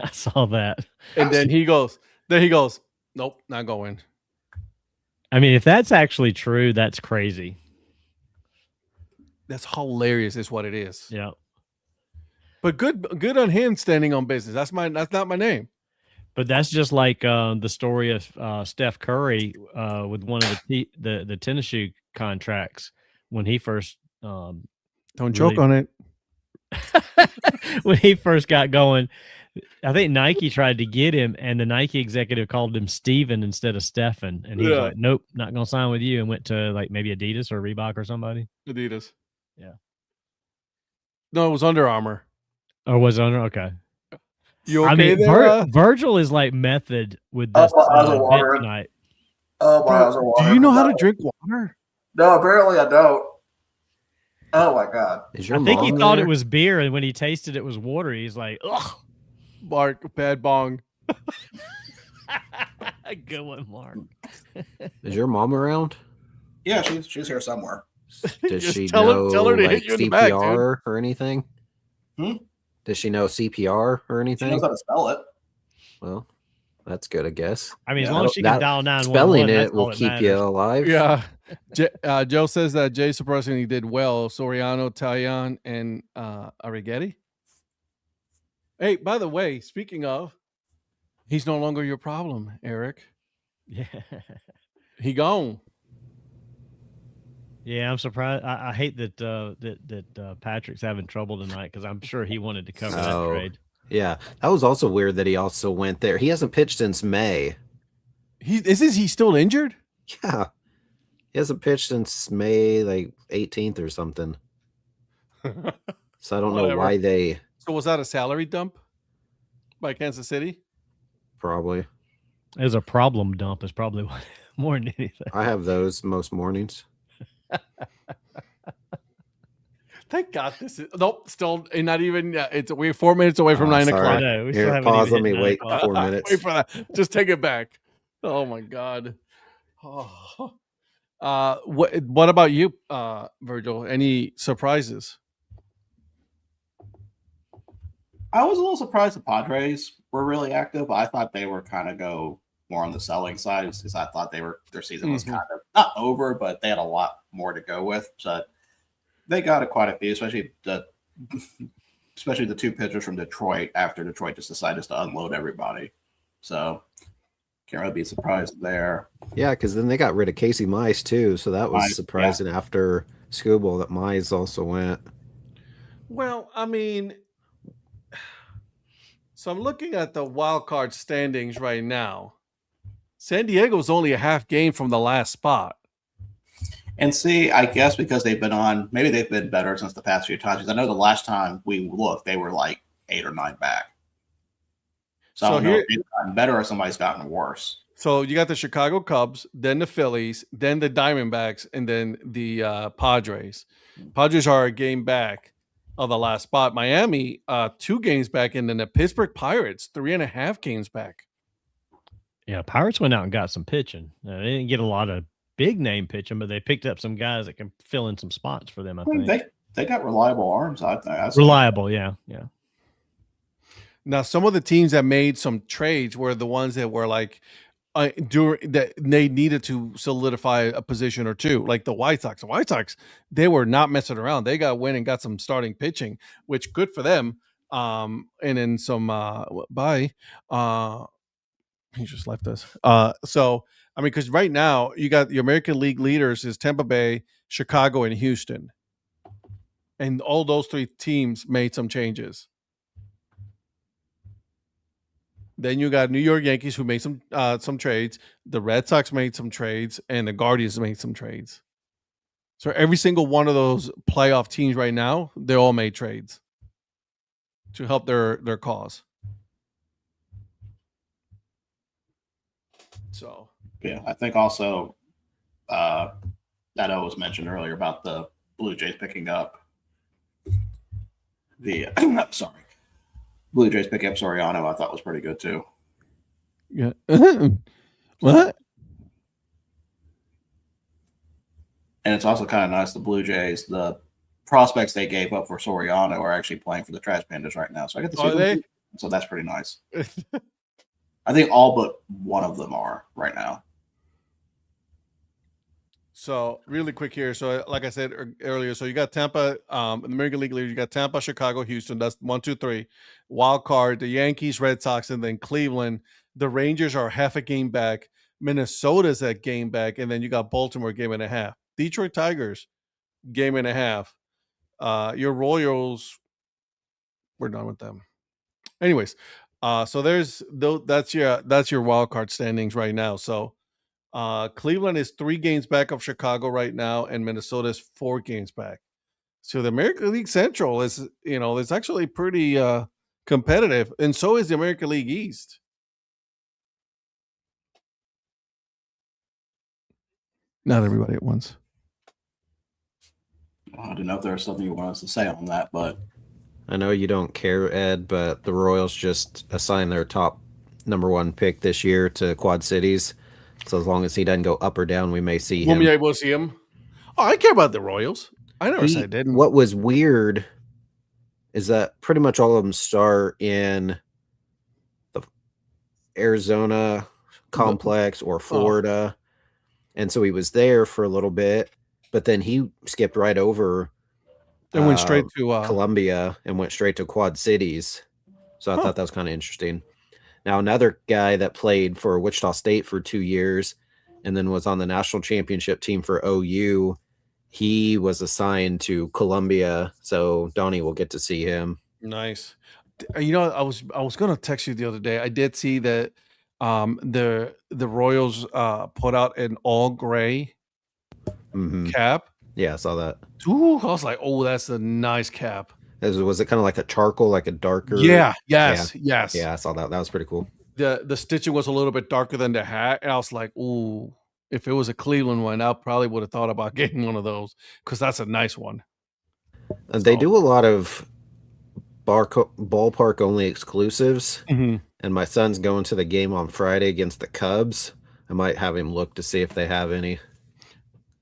I saw that. And then he goes, nope, not going. I mean, if that's actually true, that's crazy. That's hilarious is what it is. Yeah. But good on him standing on business. That's not my name. But that's just like the story of Steph Curry with one of the tennis shoe contracts when he first don't joke on it. when he first got going. I think Nike tried to get him, and the Nike executive called him Steven instead of Stephen, and he was like, "Nope, not gonna sign with you," and went to like maybe Adidas or Reebok or somebody. Adidas. Yeah. No, it was Under Armour. Or was it under? Okay. You okay I mean, there? Virgil is like method with this bit tonight. Oh, wow. Do you know how to drink water? No, apparently I don't. Oh, my God. I think he thought it was beer, and when he tasted it was water, he's like, ugh. Mark, bad bong. Good one, Mark. Is your mom around? Yeah, she's here somewhere. Does she tell know her to like hit you in the CPR back, dude. or anything? Hmm? Does she know CPR or She anything? knows how to spell it. Well, That's good, I guess. I mean, as Yeah, long as she can dial 911, Spelling that's it all will that keep matters. you alive. Yeah. Joe says that Jay surprisingly did well. Soriano, Talion, and Arrighetti. Hey, by the way, speaking of, he's no longer your problem, Eric. Yeah. He gone. Yeah, I'm surprised. I hate that Patrick's having trouble tonight because I'm sure he wanted to cover that trade. Yeah, that was also weird that he also went there. He hasn't pitched since May. He still injured? Yeah, he hasn't pitched since May like 18th or something. So I don't know why they. So was that a salary dump by Kansas City? Probably. It was a problem dump. Is probably what, more than anything. I have those most mornings. Thank God this is still not even. We're 4 minutes away from 9 o'clock. No, we Here, still pause. Let haven't me even hit 9 wait o'clock. 4 minutes. Wait for that. Just take it back. Oh my God. What about you, Virgil? Any surprises? I was a little surprised the Padres were really active. I thought they were kind of go more on the selling side because I thought their season was kind of not over, but they had a lot more to go with. So they got quite a few, especially the two pitchers from Detroit after Detroit just decided to unload everybody. So can't really be surprised there. Yeah, because then they got rid of Casey Mize too, so that was surprising after Scooble that Mize also went. Well, I mean, so I'm looking at the wild card standings right now. San Diego's only a half game from the last spot. And see, I guess because they've been better since the past few times. Because I know the last time we looked, they were like 8 or 9 back. So I don't know if they've gotten better or somebody's gotten worse. So you got the Chicago Cubs, then the Phillies, then the Diamondbacks, and then the Padres. Padres are a game back of the last spot. Miami, 2 games back, and then the Pittsburgh Pirates, 3.5 games back. Yeah, Pirates went out and got some pitching. They didn't get a lot of big name pitching, but they picked up some guys that can fill in some spots for them. I think they got reliable arms. Reliable, yeah. Now, some of the teams that made some trades were the ones that were like that they needed to solidify a position or two, like the White Sox. The White Sox, they were not messing around. They got got some starting pitching, which good for them. And then some he just left us. So I mean, because right now you got the American League leaders is Tampa Bay, Chicago, and Houston, and all those 3 teams made some changes. Then you got New York Yankees who made some trades. The Red Sox made some trades, and the Guardians made some trades. So every single one of those playoff teams right now, they all made trades to help their cause. So yeah, I think also that was mentioned earlier about the Blue Jays picking up the Blue Jays picking up Soriano. I thought was pretty good too. Yeah. What? And it's also kind of nice the Blue Jays, the prospects they gave up for Soriano are actually playing for the Trash Pandas right now. So I get to see them. So that's pretty nice. I think all but one of them are right now. So really quick here. So like I said earlier, so you got Tampa, in the American League League, you got Tampa, Chicago, Houston. That's 1, 2, 3. Wild card, the Yankees, Red Sox, and then Cleveland. The Rangers are half a game back. Minnesota's at game back, and then you got Baltimore game and a half. Detroit Tigers, game and a half. Your Royals, we're done with them. Anyways, so that's your wild card standings right now. So Cleveland is 3 games back of Chicago right now, and Minnesota is 4 games back. So the American League Central is, it's actually pretty competitive, and so is the American League East. Not everybody at once. I don't know if there's something you want us to say on that, but I know you don't care, Ed, but the Royals just assigned their top number 1 pick this year to Quad Cities. So as long as he doesn't go up or down, we may see him. We'll be able to see him. Oh, I care about the Royals. I never said I didn't. What was weird is that pretty much all of them start in Arizona complex or Florida. And so he was there for a little bit, but then he skipped right over and went straight to Columbia and went straight to Quad Cities. So I thought that was kind of interesting. Now, another guy that played for Wichita State for 2 years and then was on the national championship team for OU, he was assigned to Columbia. So Donnie will get to see him. Nice. You know, I was gonna text you the other day. I did see that the Royals put out an all gray cap. Yeah, I saw that. Ooh, I was like, oh, that's a nice cap. Was it kind of like a charcoal, like a darker? Yes. Yeah, I saw that. That was pretty cool. The stitching was a little bit darker than the hat, and I was like, ooh, if it was a Cleveland one, I probably would have thought about getting one of those because that's a nice one. And they do a lot of ballpark only exclusives. Mm-hmm. And my son's going to the game on Friday against the Cubs. I might have him look to see if they have any.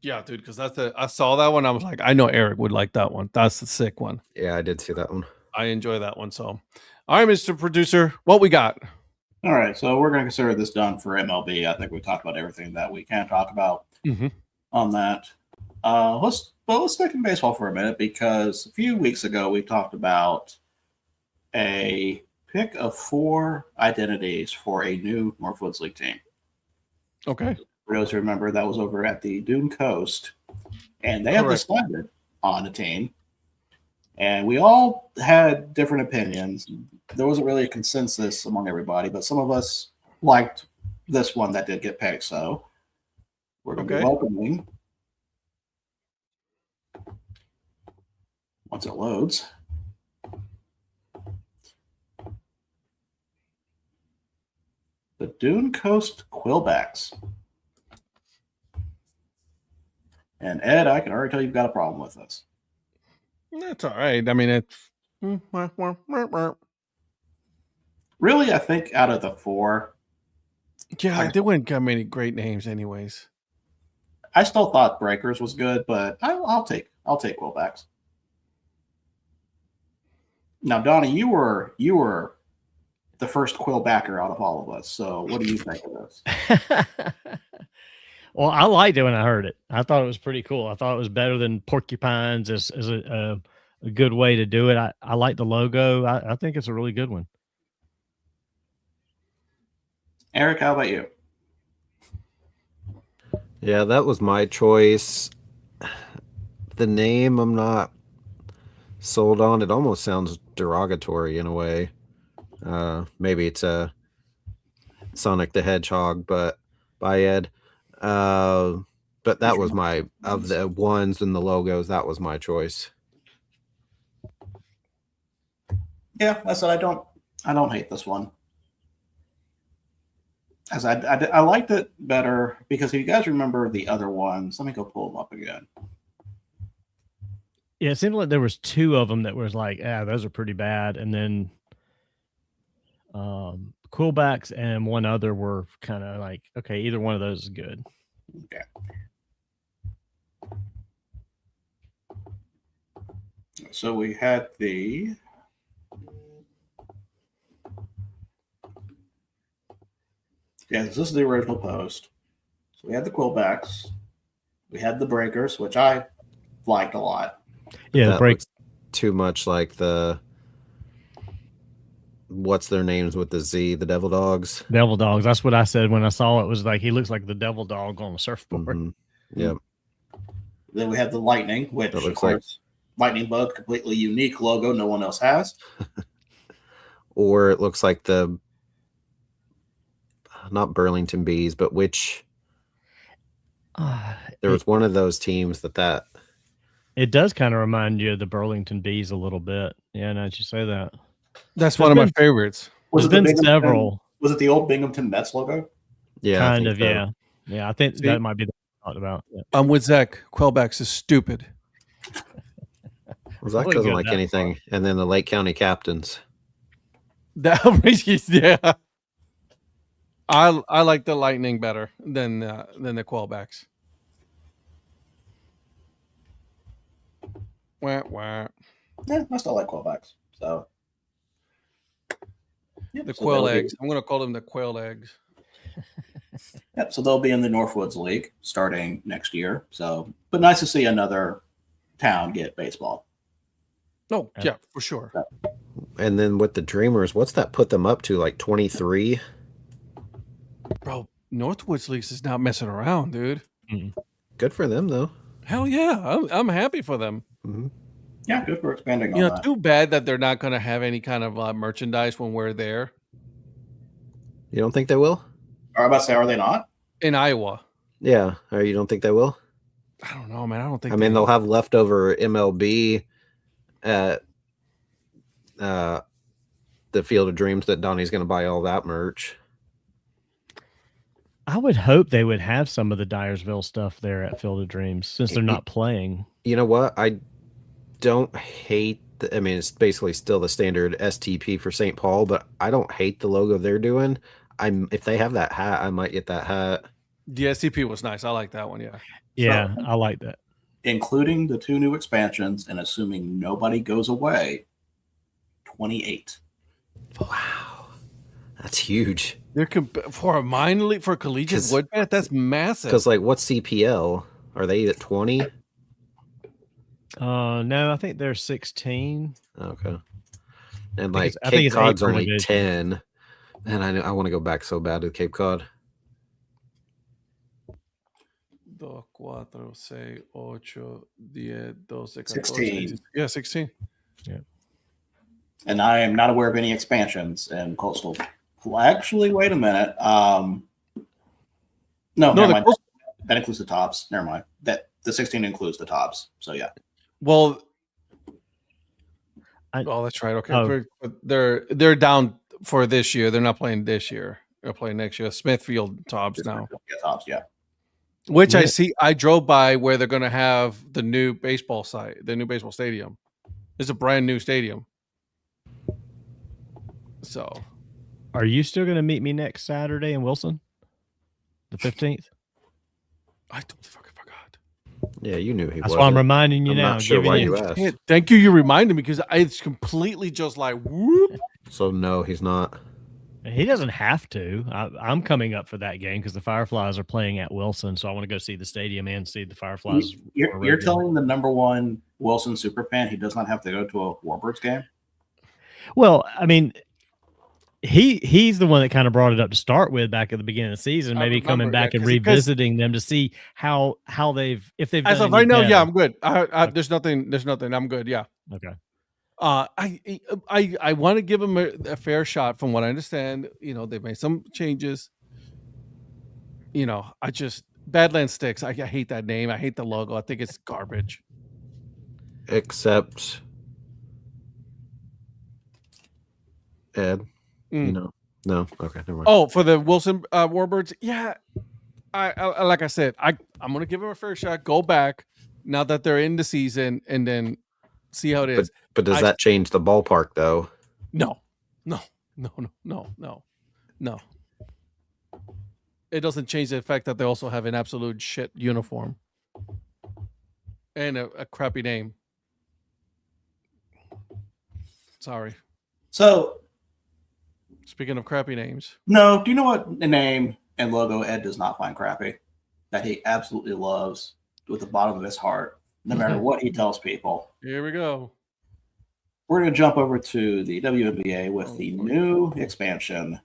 Yeah, dude, because I saw that one. I was like, I know Eric would like that one. That's the sick one. Yeah, I did see that one. I enjoy that one. So, all right, Mr. Producer, what we got? All right, so we're going to consider this done for MLB. I think we talked about everything that we can talk about on that. Let's stick in baseball for a minute because a few weeks ago we talked about a pick of 4 identities for a new Northwoods League team. Okay. For those who remember, that was over at the Dune Coast, and they have decided on a team. And we all had different opinions. There wasn't really a consensus among everybody, but some of us liked this one that did get picked. So we're going to be welcoming, once it loads, the Dune Coast Quillbacks. And Ed, I can already tell you've got a problem with this. That's all right. I mean, it's really, I think out of the 4, they wouldn't got many great names, anyways. I still thought Breakers was good, but I'll take Quillbacks. Now, Donnie, you were the first Quillbacker out of all of us. So, what do you think of this? Well, I liked it when I heard it. I thought it was pretty cool. I thought it was better than porcupines as a good way to do it. I like the logo. I think it's a really good one. Eric, how about you? Yeah, that was my choice. The name I'm not sold on. It almost sounds derogatory in a way. Maybe it's a Sonic the Hedgehog, but by Ed. But that was of the ones and the logos, that was my choice. Yeah, I said I don't hate this one. As I liked it better because if you guys remember the other ones, let me go pull them up again. Yeah, it seemed like there was 2 of them that was like, those are pretty bad, and then Quillbacks and one other were kind of like, okay, either one of those is good. Okay. So we had this is the original post. So we had the Quillbacks, we had the Breakers, which I liked a lot. Yeah, the break too much like the what's their names with the Z, the Devil Dogs. Devil Dogs. That's what I said when I saw it. Was like he looks like the Devil Dog on a surfboard. Yep. Then we have the Lightning, which of course Lightning Bug, completely unique logo, no one else has. Or it looks like the not Burlington Bees, but which there was one of those teams that it does kind of remind you of the Burlington Bees a little bit. Yeah, now that you say that. That's one of my favorites. Was There's it been several. Was it the old Binghamton Mets logo? Yeah, kind of. So. Yeah. I think that might be the thought about. Yeah. I'm with Zach. Quillbacks is stupid. Well, Zach doesn't like anything. And then the Lake County Captains. Yeah. I like the Lightning better than the Quillbacks. Wah, wah. Yeah, I still like Quillbacks. So Yep, The so quail they'll be- eggs. I'm going to call them the quail eggs. Yep, so they'll be in the Northwoods League starting next year. So, but nice to see another town get baseball. Oh, yeah, for sure. And then with the Dreamers, what's that put them up to? Like 23? Bro, Northwoods Leagues is not messing around, dude. Good for them, though. Hell yeah. I'm happy for them. Mm-hmm. Yeah, good for expanding You on know, that. too bad that they're not going to have any kind of merchandise when we're there You don't think they will? Or about to say, are they not? in Iowa. Yeah. Or you don't think they will? I don't know, man. I don't think. I mean, they'll have leftover MLB at the Field of Dreams that Donnie's going to buy all that merch. I would hope they would have some of the Dyersville stuff there at Field of Dreams since they're not playing. You know what? I don't hate I mean, it's basically still the standard STP for St. Paul, but I don't hate the logo they're doing. If they have that hat, I might get that hat. The SCP was nice. I like that one. Yeah. Yeah, I like that. Including the 2 new expansions and assuming nobody goes away, 28. Wow. That's huge. They're for a minor league, for a collegiate wood bat, that's massive. Because, like, what's CPL? Are they at 20? No, I think they're 16. Okay. And like I think Cape it's Cod's eight per only division. 10. And I want to go back so bad to Cape Cod. 2, 4, 6, 8, 10, 12, 16. Yeah, 16. Yeah. And I am not aware of any expansions in Coastal. Well, actually, wait a minute. No, never mind. That includes the tops. Never mind. That the 16 includes the tops. So yeah. Well, that's right. Okay, Oh. they're down for this year. They're not playing this year. They're playing next year. Smithfield tops now. Yeah, tops. Yeah. Which I see. I drove by where they're going to have the new baseball site, the new baseball stadium. It's a brand new stadium. So, Are you still going to meet me next Saturday in Wilson, the 15th? I totally fucking forgot. Yeah, you knew he was. That's why I'm reminding you I'm now. not sure why you asked. Shit, thank you. You reminded me because it's completely just like whoop. So no, he's not. He doesn't have to. I'm coming up for that game because the Fireflies are playing at Wilson, so I want to go see the stadium and see the Fireflies. You're telling the #1 Wilson superfan he does not have to go to a Warbirds game? Well, I mean, he's the one that kind of brought it up to start with back at the beginning of the season. Maybe coming back and revisiting them to see how if they've as done of right now. better. Yeah, I'm good. There's nothing. I'm good. Yeah. Okay. I want to give them a fair shot. From what I understand, they've made some changes. I just Badlands Sticks. I hate that name. I hate the logo. I think it's garbage. Except Ed. No. Okay, never mind. Oh, for the Wilson Warbirds, yeah. I like I said, I'm gonna give them a fair shot. Go back now that they're in the season, and then see how it is. But does that change the ballpark though? No. It doesn't change the fact that they also have an absolute shit uniform and a crappy name. Sorry. So, speaking of crappy names, no. Do you know what name and logo Ed does not find crappy? That he absolutely loves with the bottom of his heart, no matter what he tells people. Here we go. We're going to jump over to the WNBA with the new expansion,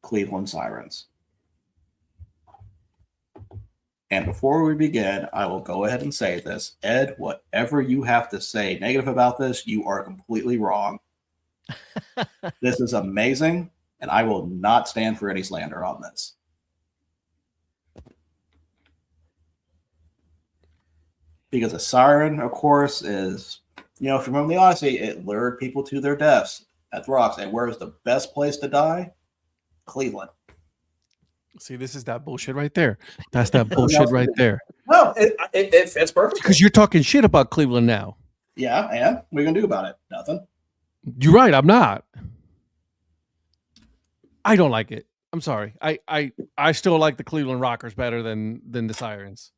Cleveland Sirens. And before we begin, I will go ahead and say this. Ed, whatever you have to say negative about this, you are completely wrong. This is amazing, and I will not stand for any slander on this. Because a siren, of course, is, if you remember the Odyssey, it lured people to their deaths at the rocks. And where is the best place to die? Cleveland. See, this is that bullshit right there. That's that bullshit right there. No, it's perfect. Because you're talking shit about Cleveland now. Yeah, and what are you going to do about it? Nothing. You're right. I'm not. I don't like it. I'm sorry. I still like the Cleveland Rockers better than the Sirens.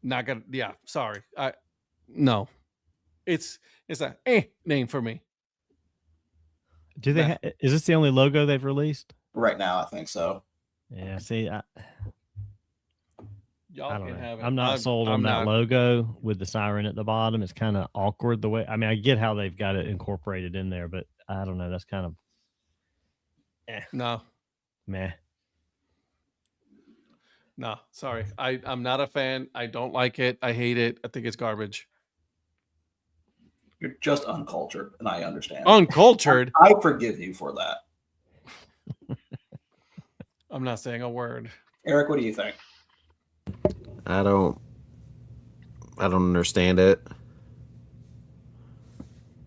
Not gonna. Yeah. Sorry. No. It's a name for me. Do they? Is this the only logo they've released? Right now, I think so. Yeah. See, I Y'all don't can know. have it. I'm not sold on that logo with the siren at the bottom. It's kind of awkward the way. I mean, I get how they've got it incorporated in there, but I don't know. That's kind of No. meh. No, sorry. I'm not a fan. I don't like it. I hate it. I think it's garbage. You're just uncultured, and I understand. Uncultured? I forgive you for that. I'm not saying a word. Eric, what do you think? I don't understand it.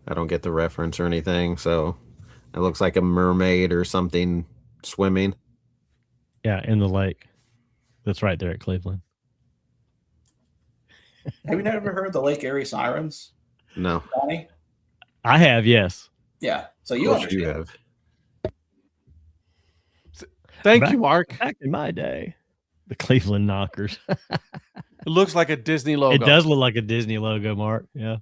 I don't get the reference or anything, so it looks like a mermaid or something swimming. Yeah, in the lake. That's right there at Cleveland. Have you never heard the Lake Erie Sirens? No. Donnie? I have, yes. Yeah. So you understand. You have. Thank you, Mark. Back in my day, the Cleveland Knockers. It looks like a Disney logo. It does look like a Disney logo, Mark. Yeah.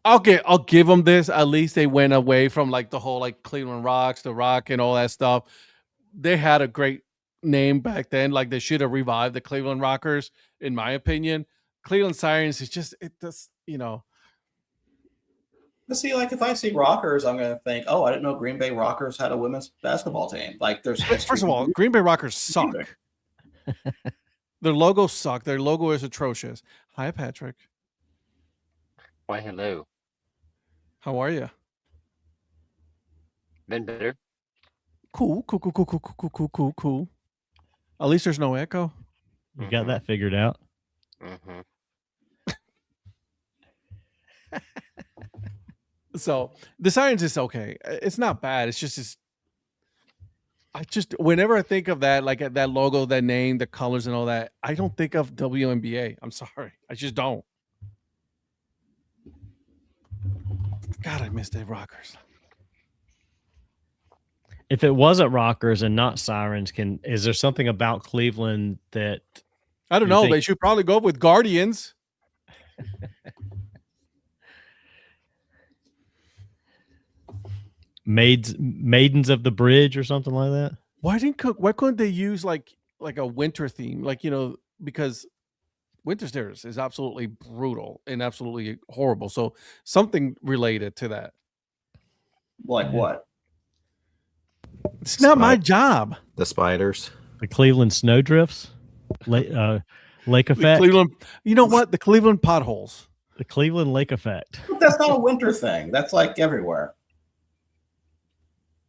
I'll give them this. At least they went away from like the whole like Cleveland Rocks, the Rock, and all that stuff. They had a great name back then. Like they should have revived the Cleveland Rockers, in my opinion. Cleveland Sirens is just it does, But see, like if I see Rockers, I'm gonna think, oh, I didn't know Green Bay Rockers had a women's basketball team. Like there's First of all, Green Bay Rockers suck. Their logo suck. Their logo is atrocious. Hi, Patrick. Why, hello. How are you? Been better. Cool. At least there's no echo. You got that figured out. Mm-hmm. So the Sirens is okay. It's not bad. It's just whenever I think of that, like that logo, that name, the colors and all that, I don't think of WNBA. I'm sorry. I just don't. God, I miss the Rockers. If it wasn't Rockers and not Sirens, is there something about Cleveland that I don't know? They should probably go with Guardians. Maidens of the Bridge or something like that? Why couldn't they use like a winter theme? Because winter stairs is absolutely brutal and absolutely horrible. So something related to that. Like what? It's not my job. The spiders. The Cleveland Snowdrifts? Lake Effect? Cleveland. You know what? The Cleveland potholes. The Cleveland Lake Effect. But that's not a winter thing. That's like everywhere.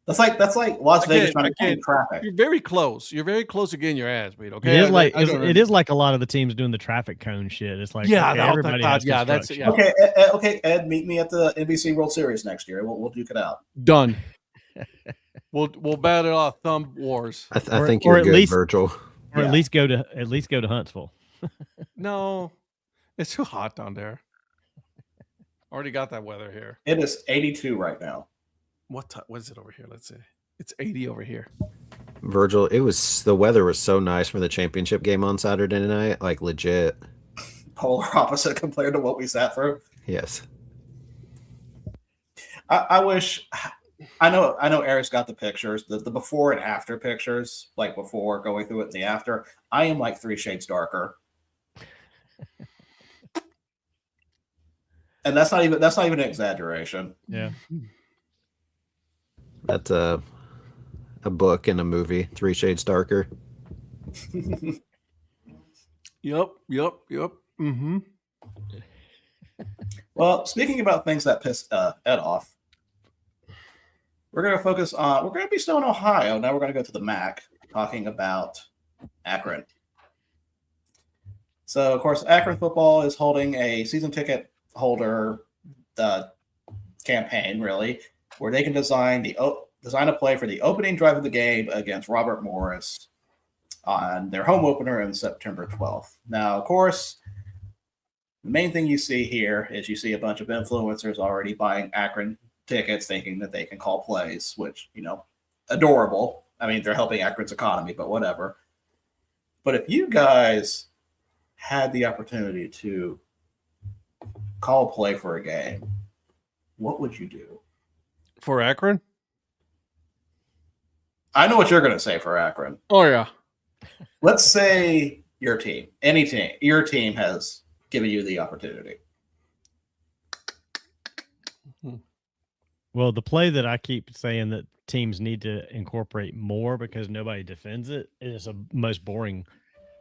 That's like Las Vegas trying to keep traffic. You're very close. You're very close to getting your ass beat. Okay, it is like a lot of the teams doing the traffic cone shit. It's like everybody has construction. Okay, Ed, meet me at the NBC World Series next year. We'll duke it out. Done. We'll battle off thumb wars. I think you're good, Virgil. Or at least go to Huntsville. No, it's too hot down there. Already got that weather here. It is 82 right now. What is it over here? Let's see. It's 80 over here. Virgil, the weather was so nice for the championship game on Saturday night, like legit. Polar opposite compared to what we sat through. Yes. I wish. I know Eric's got the pictures, the before and after pictures, like before going through it and the after. I am like 3 shades darker. And that's not even an exaggeration. Yeah. That's a book and a movie, 3 Shades Darker. Yep. Mm-hmm. Well, speaking about things that piss Ed off, we're going to be still in Ohio. Now we're going to go to the MAC, talking about Akron. So, of course, Akron football is holding a season ticket holder campaign, really, where they can design a play for the opening drive of the game against Robert Morris on their home opener on September 12th. Now, of course, the main thing you see here is you see a bunch of influencers already buying Akron tickets, thinking that they can call plays, which, adorable. I mean, they're helping Akron's economy, but whatever. But if you guys had the opportunity to call a play for a game, what would you do? For Akron? I know what you're going to say for Akron. Oh, yeah. Let's say your team, any team, your team has given you the opportunity. Well, the play that I keep saying that teams need to incorporate more because nobody defends it is a most boring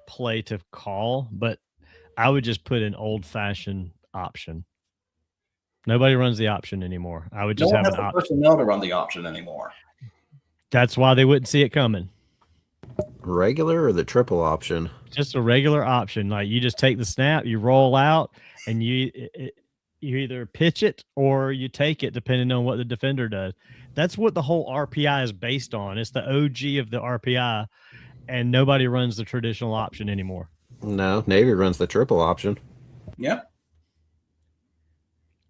play to call, but I would just put an old-fashioned option. Nobody runs the option anymore. I would just No one have has an the option. personnel to run the option anymore. That's why they wouldn't see it coming. Regular or the triple option? Just a regular option. Like you just take the snap, you roll out, and you either pitch it or you take it, depending on what the defender does. That's what the whole RPI is based on. It's the OG of the RPI, and nobody runs the traditional option anymore. No, Navy runs the triple option. Yep.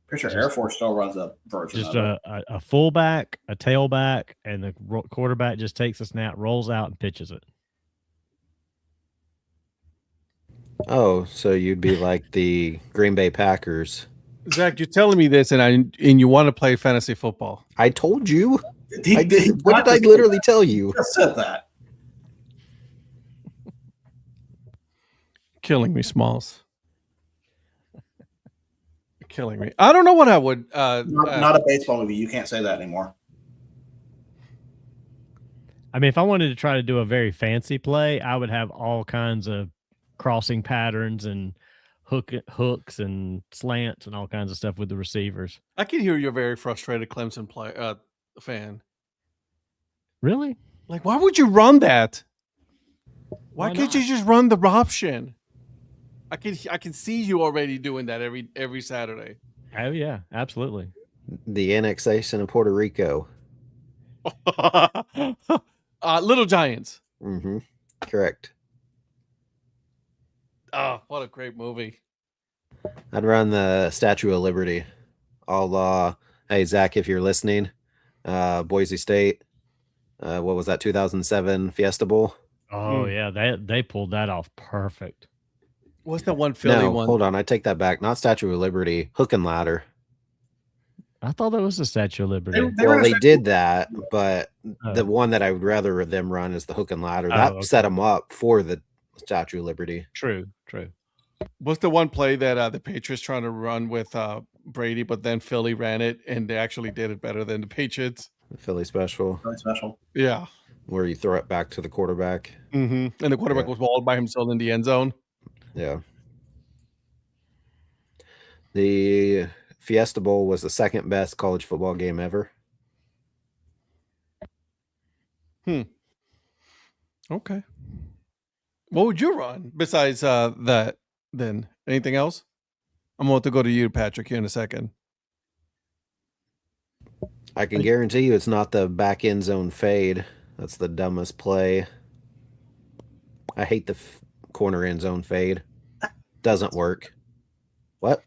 Pretty sure Air Force still runs a version Just of a fullback, a tailback, and the quarterback just takes the snap, rolls out, and pitches it. Oh, so you'd be like the Green Bay Packers. Zach, you're telling me this, and you want to play fantasy football. I told you. it. What did I literally tell you? Just said that. Killing me, Smalls. Killing me. I don't know what I would. Not a baseball movie. You can't say that anymore. I mean, if I wanted to try to do a very fancy play, I would have all kinds of crossing patterns and hooks and slants and all kinds of stuff with the receivers. I can hear you're a very frustrated Clemson fan. Really? Like, why would you run that? Why Why can't not? you just run the option? I can see you already doing that every Saturday. Oh yeah, absolutely. The annexation of Puerto Rico. Little Giants. Mm-hmm. Correct. Oh, what a great movie. I'd run the Statue of Liberty. Hey, Zach, if you're listening, Boise State, what was that, 2007 Fiesta Bowl? Oh yeah, they pulled that off perfect. What's that one Philly one? Hold on, I take that back. Not Statue of Liberty, Hook and Ladder. I thought that was the Statue of Liberty. They did that, but the one that I would rather them run is the Hook and Ladder. That set them up for the Statue of Liberty. True. What's the one play that the Patriots trying to run with Brady, but then Philly ran it and they actually did it better than the Patriots? The Philly special. Really special. Yeah. Where you throw it back to the quarterback. Mm-hmm. And the quarterback was walled by himself in the end zone. Yeah. The Fiesta Bowl was the second best college football game ever. Okay. What would you run besides that then? Anything else? I'm going to go to you, Patrick, here in a second. I can guarantee you it's not the back end zone fade. That's the dumbest play. I hate the corner end zone fade. Doesn't work. What?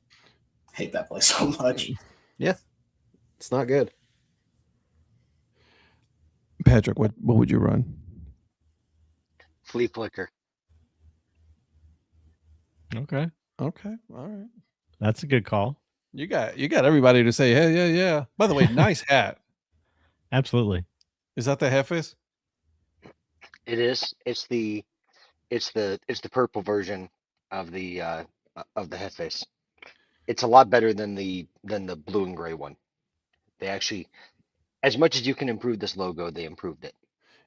Hate that play so much. Yeah. It's not good. Patrick, what would you run? Flea flicker. Okay, Okay. All right. that's a good call. You got everybody to say, hey, yeah. By the way, nice hat. Absolutely. Is that the Jefes? It is. It's the purple version of the Hefes. It's a lot better than the blue and gray one. They actually, as much as you can improve this logo, they improved it.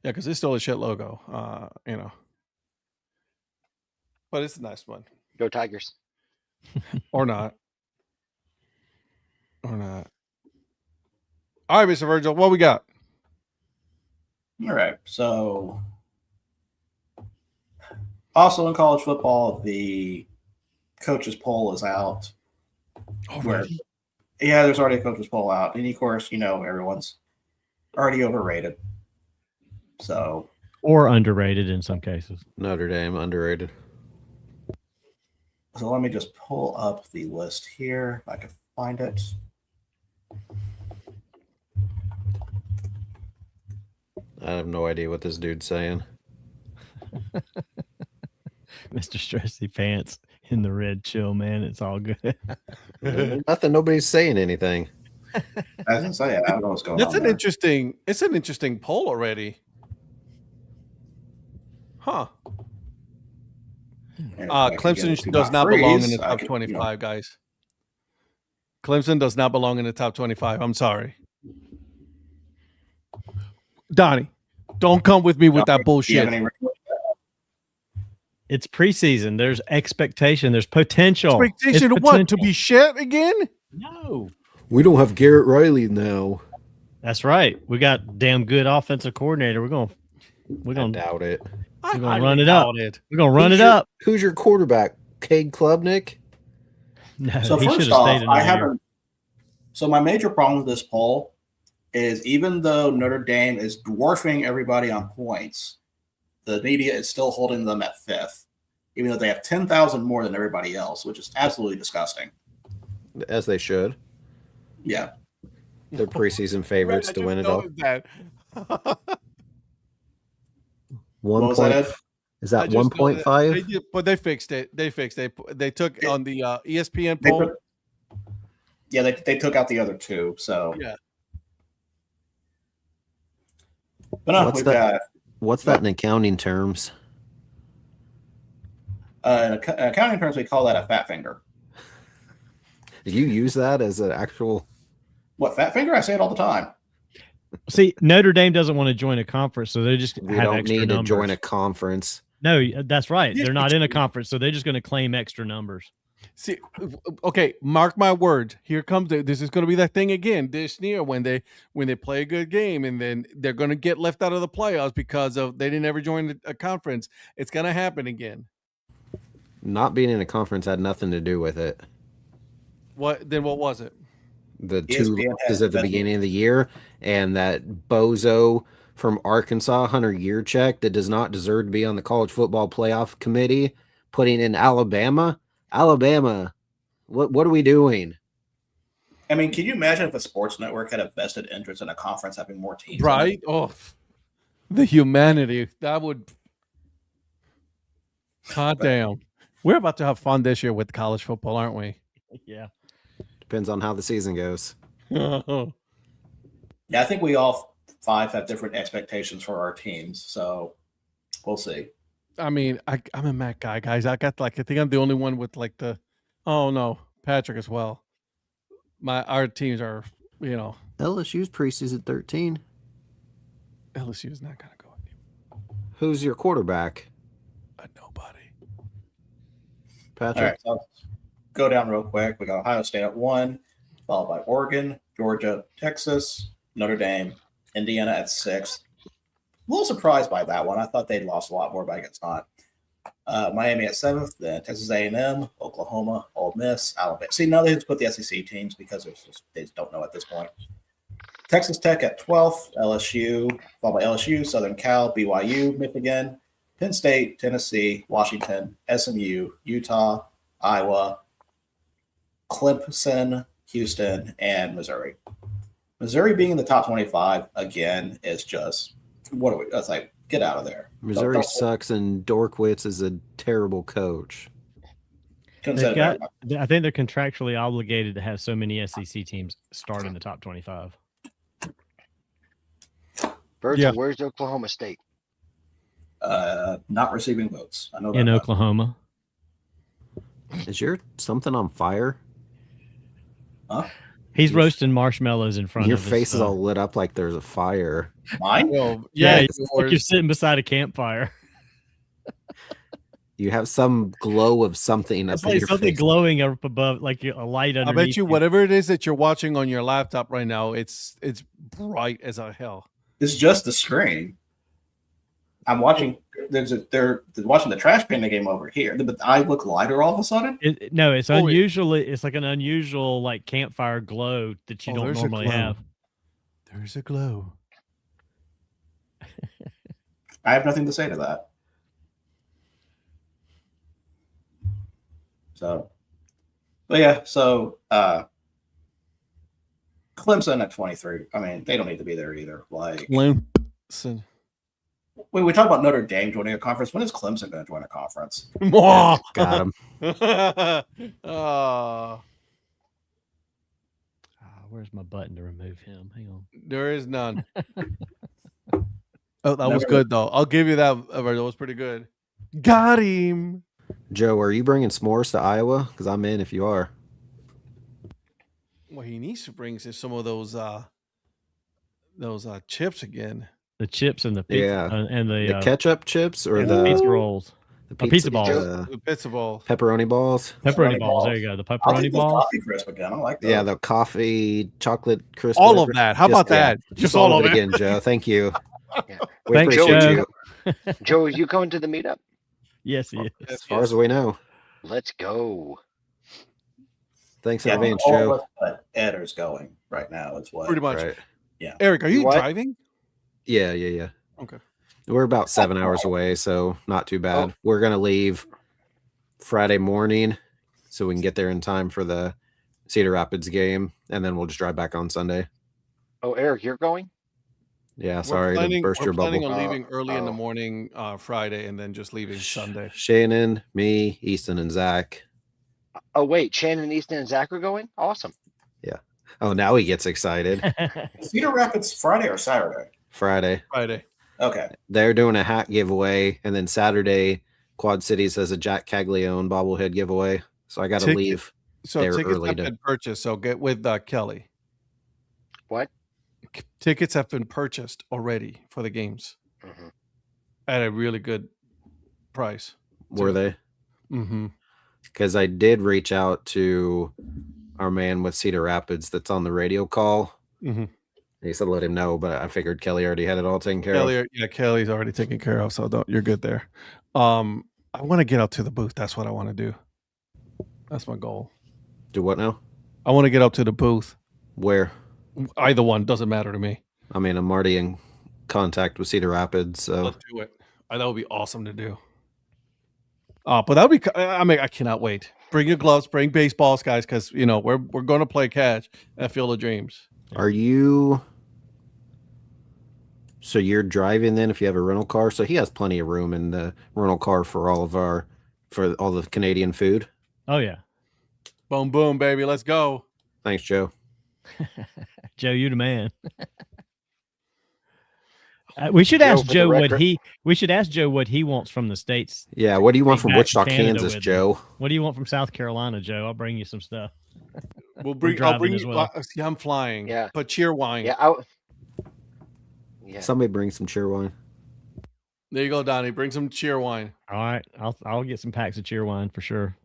Yeah, because it's still a shit logo, But it's a nice one. Go Tigers. Or not. All right, Mr. Virgil, what we got? All right. So, also in college football, the coaches poll is out. Already? Yeah, there's already a coaches poll out. And of course, everyone's already overrated. So, Or underrated in some cases. Notre Dame, underrated. so let me just pull up the list here if I can find it. I have no idea what this dude's saying. Mr. Stressy Pants in the red chill, man. It's all good. Nothing. Nobody's saying anything. I was gonna say, I don't know what's going That's on an there. interesting. It's an interesting poll already. Huh. And if I can get it Clemson to does not not belong in freeze, the I top could, 25, guys. Clemson does not belong in the top 25. I'm sorry. Donnie, don't come with me with that Do you have bullshit. any? It's preseason. There's expectation. There's potential. Expectation It's of what? To potential. be shit again? No. We don't have Garrett Riley now. That's right. We got damn good offensive coordinator. We're I gonna doubt it. We're gonna highly run it up. doubt it. We're gonna run Who's it your- up. Who's your quarterback? Cade Klubnik? No, So he should first have off, stayed I another year. haven't. So my major problem with this poll is even though Notre Dame is dwarfing everybody on points, the media is still holding them at fifth, even though they have 10,000 more than everybody else, which is absolutely disgusting. As they should. Yeah. They're preseason favorites to win it all. What was that, Ed? Is that 1.5? But they fixed it. They took on the ESPN They poll. took- yeah, they took out the other two. So Yeah. But no, What's we've that? got What's that in accounting terms? in accounting terms, we call that a fat finger. Do you use that as an actual? What, fat finger? I say it all the time. See, Notre Dame doesn't want to join a conference, so they just We have don't extra need numbers. to join a conference. No, that's right. Yes, They're we not in a do. conference, so they're just going to claim extra numbers. See, okay, mark my words. Here comes this is going to be that thing again this year when they play a good game and then they're going to get left out of the playoffs because of they didn't ever join a conference. It's going to happen again. Not being in a conference had nothing to do with it. What was it? The ESPN two has losses at the been- beginning of the year and that bozo from Arkansas, Hunter Yurchek, that does not deserve to be on the college football playoff committee, putting in Alabama. Alabama, what are we doing? I mean, can you imagine if a sports network had a vested interest in a conference having more teams? in it? Right? Oh, the humanity that would. God damn, we're about to have fun this year with college football, aren't we? Yeah. Depends on how the season goes. Yeah, I think we all five have different expectations for our teams, so we'll see. I mean, I'm a Mac guy, guys. I think I'm the only one with like the. Oh no, Patrick as well. Our teams are, LSU's preseason 13. LSU is not gonna go anywhere. Who's your quarterback? Nobody. Patrick. All right, so let's go down real quick. We got Ohio State at 1, followed by Oregon, Georgia, Texas, Notre Dame, Indiana at 6. A little surprised by that one. I thought they'd lost a lot more, but I guess not. Miami at 7th, then Texas A&M, Oklahoma, Ole Miss, Alabama. See, now they just put the SEC teams because they just don't know at this point. Texas Tech at 12th, LSU, followed by LSU, Southern Cal, BYU, Michigan, Penn State, Tennessee, Washington, SMU, Utah, Iowa, Clemson, Houston, and Missouri. Missouri being in the top 25 again is just that's like, get out of there. Missouri Don't- sucks, and Dorkwitz is a terrible coach. couldn't say They've it better. got, I think they're contractually obligated to have so many SEC teams start in the top 25. Virgil, Yeah. where's Oklahoma State? Not receiving votes. I know that In much. Oklahoma. Is your something on fire? Huh? He's roasting marshmallows in front Your of his face is stuff. all lit up like there's a fire. Mine? Well, Yeah, yeah, it's like you're sitting beside a campfire. You have some glow of something up It's in like your something face. glowing up above, like a light I underneath. bet you whatever it is that you're watching on your laptop right now, it's bright as a hell. It's just the screen. I'm watching. They're watching the trash panda game over here, but I look lighter all of a sudden. No, it's Oh, it- unusually. It's like an unusual, like campfire glow that you Oh, don't there's a normally glow. have. There's a glow. I have nothing to say to that. So, but yeah. So Clemson at 23. I mean, they don't need to be there either. Like Clemson. when we talk about Notre Dame joining a conference, when is Clemson going to join a conference? Mwah! Got him. where's my button to remove him? Hang on. There is none. Oh, that was good though. I'll give you that. That was pretty good. Got him. Joe, are you bringing s'mores to Iowa? Because I'm in if you are. What he needs to bring is some of those chips again. The chips and the pizza and the ketchup chips or the pizza rolls. The pizza balls. The pizza balls. Pepperoni balls. Pepperoni balls. There you go. The pepperoni balls. Coffee crisp again. I like that. Yeah, the coffee chocolate crisp. All of that. How about that? Just all of it again, Joe. Thank you. Yeah. Thanks, Joe. Joe, are you coming to the meetup? Yes, he is. As far as we know. Let's go. Thanks in advance, Joe. But Ed is going right now. It's what pretty much. Right. Yeah. Eric, are you driving? Yeah. Okay. We're about 7 hours away, so not too bad. Oh. We're gonna leave Friday morning so we can get there in time for the Cedar Rapids game, and then we'll just drive back on Sunday. Oh, Eric, you're going? Yeah, sorry to burst your bubble. We're planning on leaving early in the morning Friday and then just leaving Sunday. Shannon, me, Easton, and Zach. Oh, wait. Shannon, Easton, and Zach are going? Awesome. Yeah. Oh, now he gets excited. Cedar Rapids Friday or Saturday? Friday. Okay. They're doing a hat giveaway, and then Saturday, Quad Cities has a Jack Caglione bobblehead giveaway. So I got to leave there tickets early. have been purchased, so get with Kelly. What? Tickets have been purchased already for the games at a really good price. Were they? Mm-hmm. Because I did reach out to our man with Cedar Rapids that's on the radio call. Mm-hmm. He said let him know, but I figured Kelly already had it all taken care of. Yeah, Kelly's already taken care of, so you're good there. I want to get up to the booth. That's what I want to do. That's my goal. Do what now? I want to get up to the booth. Where? Either one doesn't matter to me. I mean, I'm already in contact with Cedar Rapids, so let's do it. That would be awesome to do. But that would be. I mean, I cannot wait. Bring your gloves. Bring baseballs, guys, because we're going to play catch at Field of Dreams. Are you? So you're driving then? If you have a rental car, so he has plenty of room in the rental car for all the Canadian food. Oh yeah. Boom, boom, baby. Let's go. Thanks, Joe. Joe, you the man. We should ask Joe what he wants from the States. Yeah, what do you want from Wichita, Kansas, Joe? What do you want from South Carolina, Joe? I'll bring you some stuff. I'll bring you. Well. See, I'm flying. Yeah, but cheer wine. Yeah. Somebody bring some cheer wine. There you go, Donnie. Bring some cheer wine. All right, I'll get some packs of cheer wine for sure.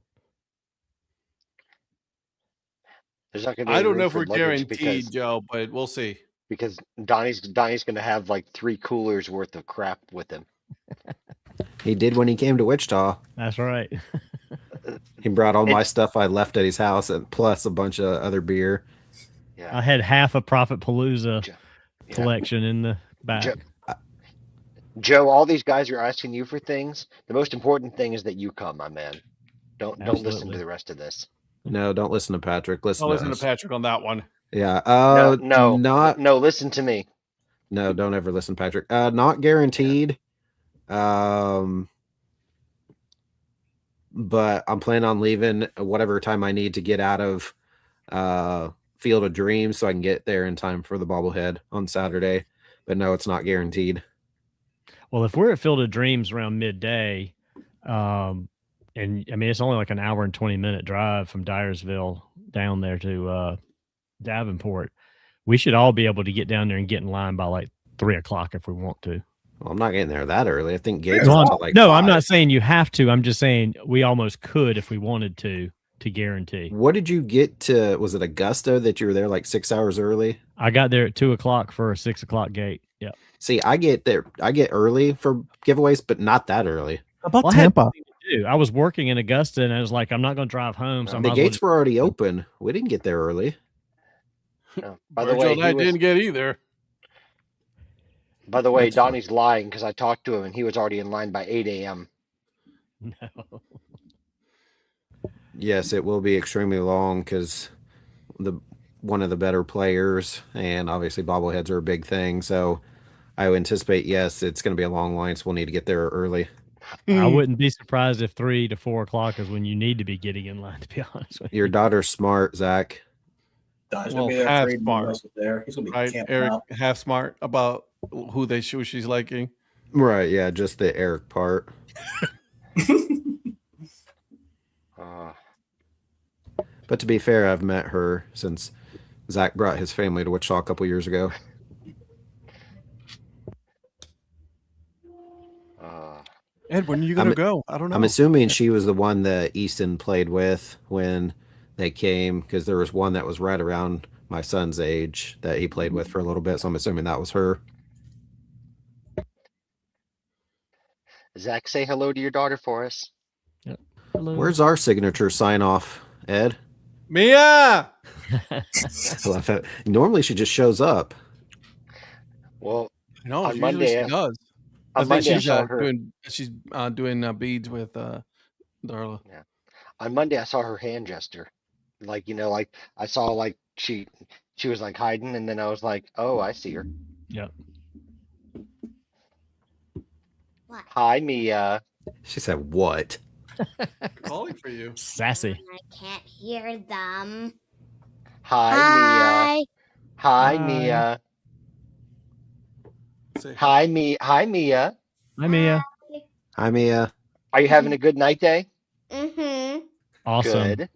There's not going to be. I don't know if we're guaranteed, Joe, but we'll see. Because Donnie's going to have like 3 coolers worth of crap with him. He did when he came to Wichita. That's right. He brought all my stuff I left at his house, and plus a bunch of other beer. Yeah, I had half a Prophet Palooza collection in the back. Joe, all these guys are asking you for things. The most important thing is that you come, my man. Don't listen to the rest of this. No, don't listen to Patrick. Listen to Patrick on that one. Yeah. No, listen to me. No, don't ever listen, Patrick. Not guaranteed. But I'm planning on leaving whatever time I need to get out of Field of Dreams so I can get there in time for the bobblehead on Saturday. But no, it's not guaranteed. Well, if we're at Field of Dreams around midday, and I mean, it's only like an hour and 20-minute drive from Dyersville down there to Davenport, we should all be able to get down there and get in line by like 3:00 if we want to. Well, I'm not getting there that early. I think gates like no, 5. I'm not saying you have to. I'm just saying we almost could if we wanted to guarantee. What did you get to? Was it Augusta that you were there like 6 hours early? I got there at 2:00 for a 6:00 gate. Yeah. See, I get early for giveaways, but not that early. How about Tampa? I was working in Augusta, and I was like, I'm not going to drive home. So the gates were already open. We didn't get there early. No. By the way, I didn't get either. By the way, Donnie's lying because I talked to him and he was already in line by 8 a.m. No. Yes, it will be extremely long because one of the better players, and obviously bobbleheads are a big thing. So I would anticipate, yes, it's going to be a long line, so we'll need to get there early. I wouldn't be surprised if 3 to 4 o'clock is when you need to be getting in line, to be honest with you. Your daughter's smart, Zach. Donnie's Well, gonna be there half trading. smart, Russell there. He's gonna be right? camping Eric out. half smart about who she's liking. Right, yeah, just the Eric part. But to be fair, I've met her since Zach brought his family to Wichita a couple years ago. Ed, when are you gonna go? I don't know. I'm assuming she was the one that Easton played with when they came, because there was one that was right around my son's age that he played with for a little bit. So I'm assuming that was her. Zach, say hello to your daughter for us. Yep. Hello. Where's our signature sign off, Ed? Mia. I love it. Normally she just shows up. Well, No, on usually Monday, she does. I on think Monday I she's saw her. doing beads with Darla. On Monday I saw her hand gesture, like like I saw like she was like hiding, and then I was like, oh, I see her. Yep. What? Hi, Mia. She said, "What?" Calling for you. Sassy. I can't hear them. Hi, Mia. Hi, Hi. Mia. Say Hi, Mia. Hi, Mia. Hi, Mia. Hi, Mia. Are you having a good night day? Mm-hmm. Awesome. Good.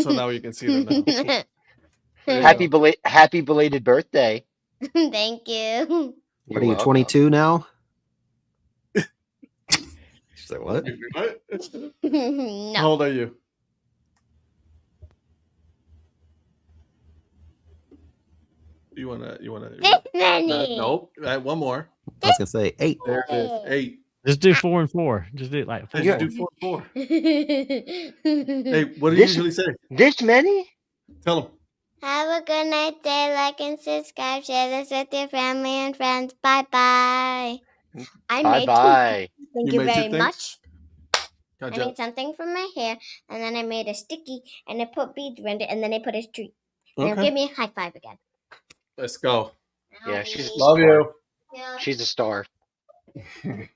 So now you can see them now. There you Happy go. belated birthday. Thank you. What are you, 22 now? She's like, what? What? No. How old are you? You wanna? This many. Nope. One more. I was gonna say 8. There it is. 8. Just do 4 and 4. Just do it like 4. Let's do 4 and 4. Hey, what do you usually say? This many? Tell them. Have a good night day. Like and subscribe. Share this with your family and friends. Bye-bye. I Bye made bye. Thank You you made two very things? much. Good I job. made something for my hair, and then I made a sticky, and I put beads around it, and then I put a tree. Now Okay. give me a high five again. Let's go. Yeah, she's a Love star. you. Yeah. She's a star. Can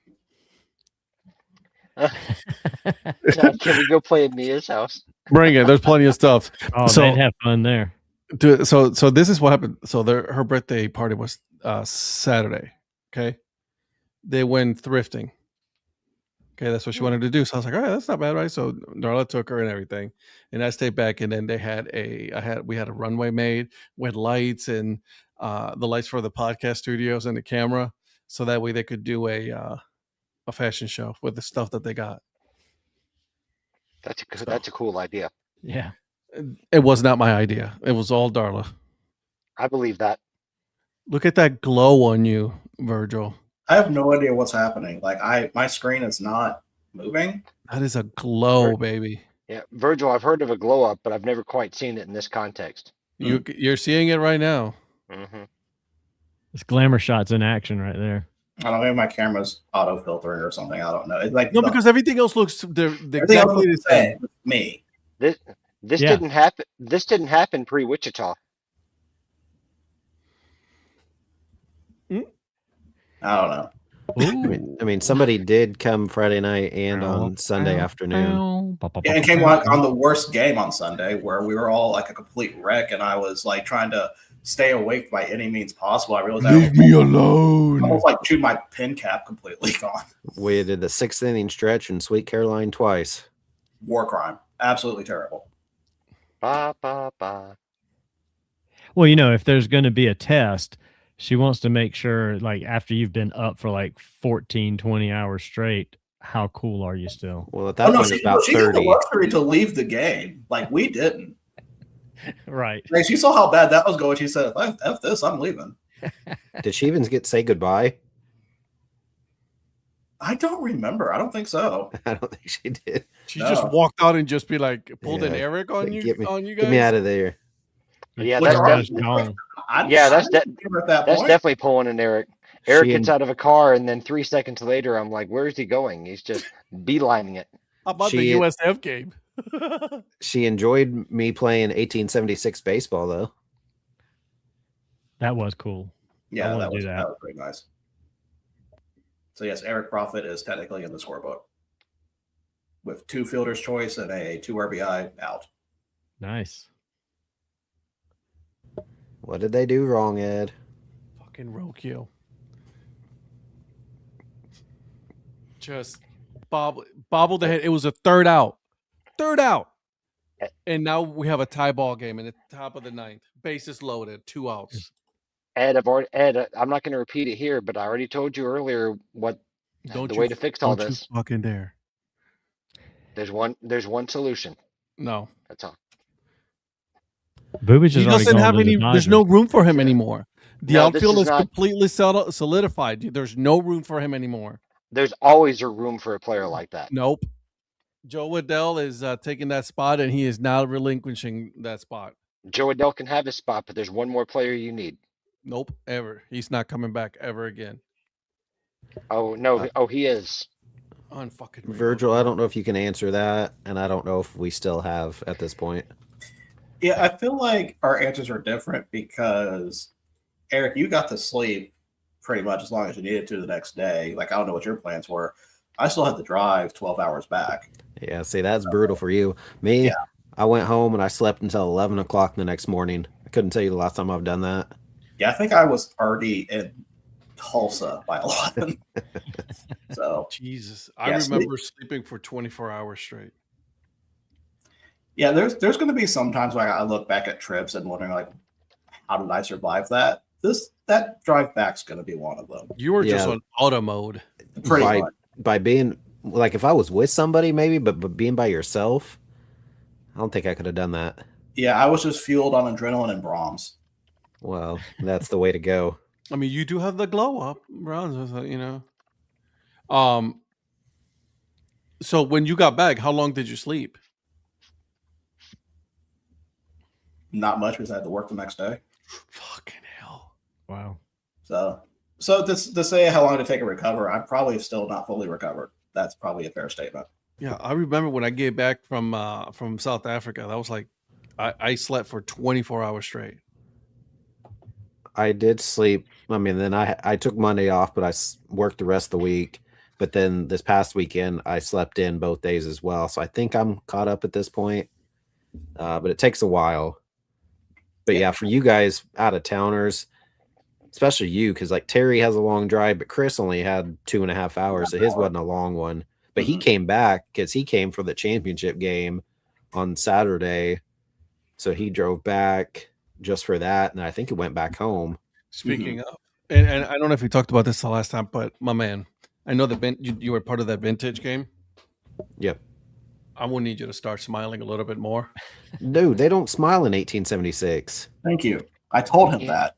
we go play at Mia's house? Bring it. There's plenty of stuff. Oh, So- they'd have fun there. So this is what happened. So her birthday party was Saturday. Okay. They went thrifting. Okay, that's what she wanted to do. So I was like, all right, that's not bad, right? So Darla took her and everything, and I stayed back. And then they had we had a runway made with lights and the lights for the podcast studios and the camera, so that way they could do a fashion show with the stuff that they got. That's a cool idea. Yeah. It was not my idea. It was all Darla. I believe that. Look at that glow on you, Virgil. I have no idea what's happening. Like my screen is not moving. That is a glow, baby. Yeah, Virgil, I've heard of a glow up, but I've never quite seen it in this context. You're seeing it right now. Mm-hmm. It's glamour shots in action right there. I don't know. Maybe my camera's auto filtering or something. I don't know. It's like No, because everything else looks everything else exactly the looks the same. same with me. This Yeah. didn't happen. This didn't happen pre-Wichita. I don't know. I mean, somebody did come Friday night and on Sunday afternoon. Yeah, and came on the worst game on Sunday where we were all like a complete wreck, and I was like trying to stay awake by any means possible. I realized Leave me alone. I almost like chewed my pin cap completely gone. We did the 6th inning stretch in Sweet Caroline twice. War crime. Absolutely terrible. Ba ba ba. Well, if there's going to be a test, she wants to make sure, like, after you've been up for like 14, 20 hours straight, how cool are you still? Well, at that point, it's about she had the 30. luxury to leave the game. Like we didn't. Right. Like she saw how bad that was going. She said, "F this, I'm leaving." Did she even say goodbye? I don't remember. I don't think so. I don't think she did. She just walked out and just be like, pulled an Yeah. Eric on you, Get me- on you guys. Get me out of there. Yeah, Which that's are- definitely gone. That's at that that's point. definitely pulling an Eric. Eric She gets out of a car, and then 3 seconds later, I'm like, "Where's he going?" He's just beelining it. How about She- the USF game? She enjoyed me playing 1876 baseball, though. That was cool. Yeah, wanna that do was that. pretty nice. So yes, Eric Profit is technically in the scorebook with 2 fielders choice and a 2 RBI out. Nice. What did they do wrong, Ed? Fucking roadkill. Just bobbled the head. It was a third out. And now we have a tie ball game in the top of the ninth. Bases loaded, 2 outs. Ed, I'm not going to repeat it here, but I already told you earlier what the way to fix all this. Don't you fucking dare. There's one solution. No. That's all. Boobage He is already doesn't going have to the any. There's Dodgers. no room for him anymore. The No, this outfield is is not- completely solidified. There's no room for him anymore. There's always a room for a player like that. Nope. Joe Waddell is taking that spot, and he is now relinquishing that spot. Joe Adele can have his spot, but there's one more player you need. Nope, ever. He's not coming back ever again. Oh no! He is. Unfucking Virgil, I don't know if you can answer that, and I don't know if we still have at this point. Yeah, I feel like our answers are different because Eric, you got to sleep pretty much as long as you needed to the next day. Like, I don't know what your plans were. I still had to drive 12 hours back. Yeah, see, that's brutal for you. Me, Yeah. I went home and I slept until 11 o'clock the next morning. I couldn't tell you the last time I've done that. Yeah, I think I was already in Tulsa by 11. So, Jesus, I Yeah, remember sleeping for 24 hours straight. yeah, there's going to be some times where I look back at trips and wondering, like, how did I survive that? That drive back's going to be one of them. You were just Yeah. on auto mode. Pretty by, much. by being like, if I was with somebody, maybe, but being by yourself, I don't think I could have done that. Yeah, I was just fueled on adrenaline and Brahms. Well, that's the way to go. I mean, you do have the glow up, bronze, you know. So when you got back, how long did you sleep? Not much because I had to work the next day. Fucking hell. Wow. So to say how long to take a recover, I'm probably still not fully recovered. That's probably a fair statement. Yeah, I remember when I get back from South Africa, that was like I slept for 24 hours straight. I did sleep. I mean, then I took Monday off, but I worked the rest of the week. But then this past weekend, I slept in both days as well. So I think I'm caught up at this point. But it takes a while. But yeah, for you guys out of towners, especially you, because like Terry has a long drive, but Chris only had 2.5 hours, so his wasn't a long one. But he came back because he came for the championship game on Saturday. So he drove back just for that, and I think he went back home. Speaking of, and I don't know if we talked about this the last time, but my man, I know that you were part of that vintage game. Yep. I will need you to start smiling a little bit more. No, they don't smile in 1876. Thank you. I told him Yeah. that.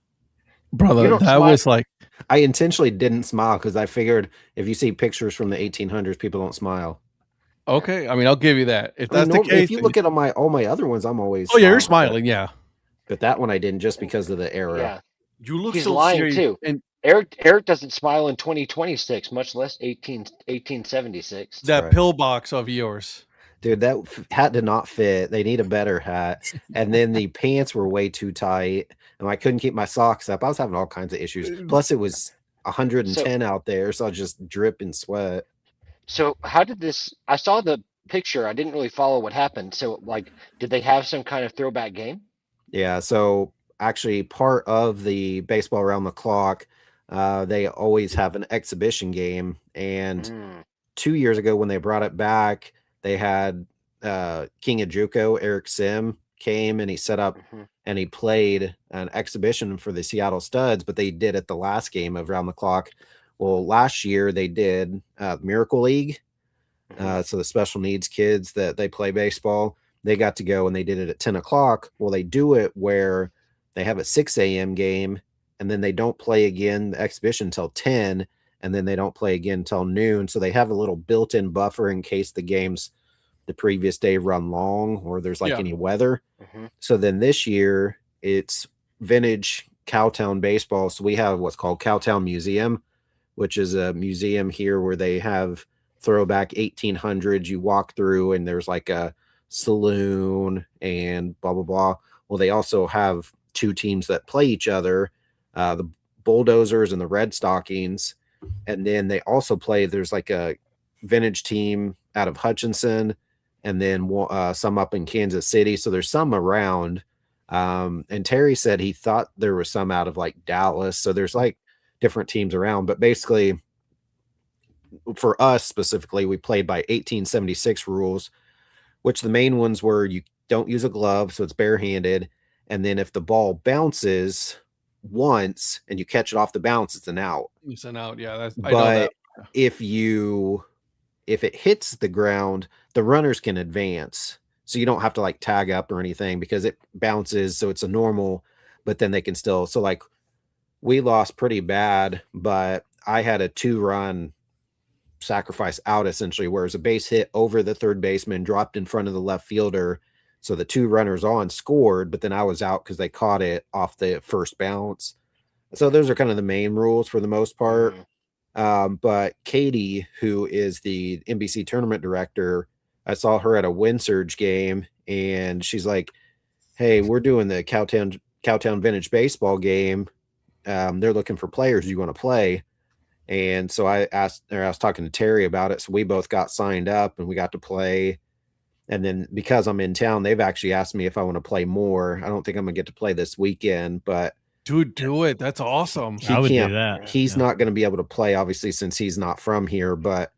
Brother, You don't that smile. was like, I intentionally didn't smile because I figured if you see pictures from the 1800s, people don't smile. okay. I mean, I'll give you that. If I mean, that's the case, if you look at all my other ones, I'm always oh yeah, you're smiling. smiling. Yeah, But that one I didn't just because of the era. Yeah. you look He's so lying, serious. too. And Eric doesn't smile in 2026, much less 1876. that right. pillbox of yours. Dude, that hat did not fit. They need a better hat. And then the pants were way too tight. And I couldn't keep my socks up. I was having all kinds of issues. Plus, it was 110 out there. So I was just dripping sweat. So how did this? I saw the picture. I didn't really follow what happened. So like, did they have some kind of throwback game? Yeah. So actually, part of the baseball around the clock, they always have an exhibition game. And 2 years ago, when they brought it back, they had King of Juco, Eric Sim, came and he set up and he played an exhibition for the Seattle Studs, but they did it the last game of Round the Clock. Well, last year they did Miracle League. So the special needs kids that they play baseball, they got to go and they did it at 10 o'clock. Well, they do it where they have a 6 a.m. game and then they don't play again the exhibition until 10, and then they don't play again until noon. So they have a little built-in buffer in case the games the previous day run long or there's like any weather. So then this year it's vintage Cowtown baseball. So we have what's called Cowtown Museum, which is a museum here where they have throwback 1800s. You walk through and there's like a saloon and blah, blah, blah. Well, they also have two teams that play each other, the Bulldozers and the Red Stockings. And then they also play, there's like a vintage team out of Hutchinson and then some up in Kansas City. So there's some around. And Terry said he thought there was some out of like Dallas. So there's like different teams around, but basically for us specifically, we played by 1876 rules, which the main ones were you don't use a glove, so it's barehanded. And then if the ball bounces once and you catch it off the bounce, it's an out. It's an out. Yeah. That's, I But know that. if it hits the ground, the runners can advance. So you don't have to like tag up or anything because it bounces. So it's a normal, but then they can still, so like we lost pretty bad, but I had a 2-run sacrifice out essentially, whereas a base hit over the third baseman, dropped in front of the left fielder. So the 2 runners on scored, but then I was out because they caught it off the first bounce. So those are kind of the main rules for the most part. But Katie, who is the NBC tournament director, I saw her at a Wind Surge game, and she's like, "Hey, we're doing the Cowtown Vintage Baseball game. They're looking for players. Do you want to play?" And so I was talking to Terry about it. So we both got signed up and we got to play. And then because I'm in town, they've actually asked me if I want to play more. I don't think I'm gonna get to play this weekend, but Dude, do it. That's awesome. I would do that. He's not going to be able to play, obviously, since he's not from here. But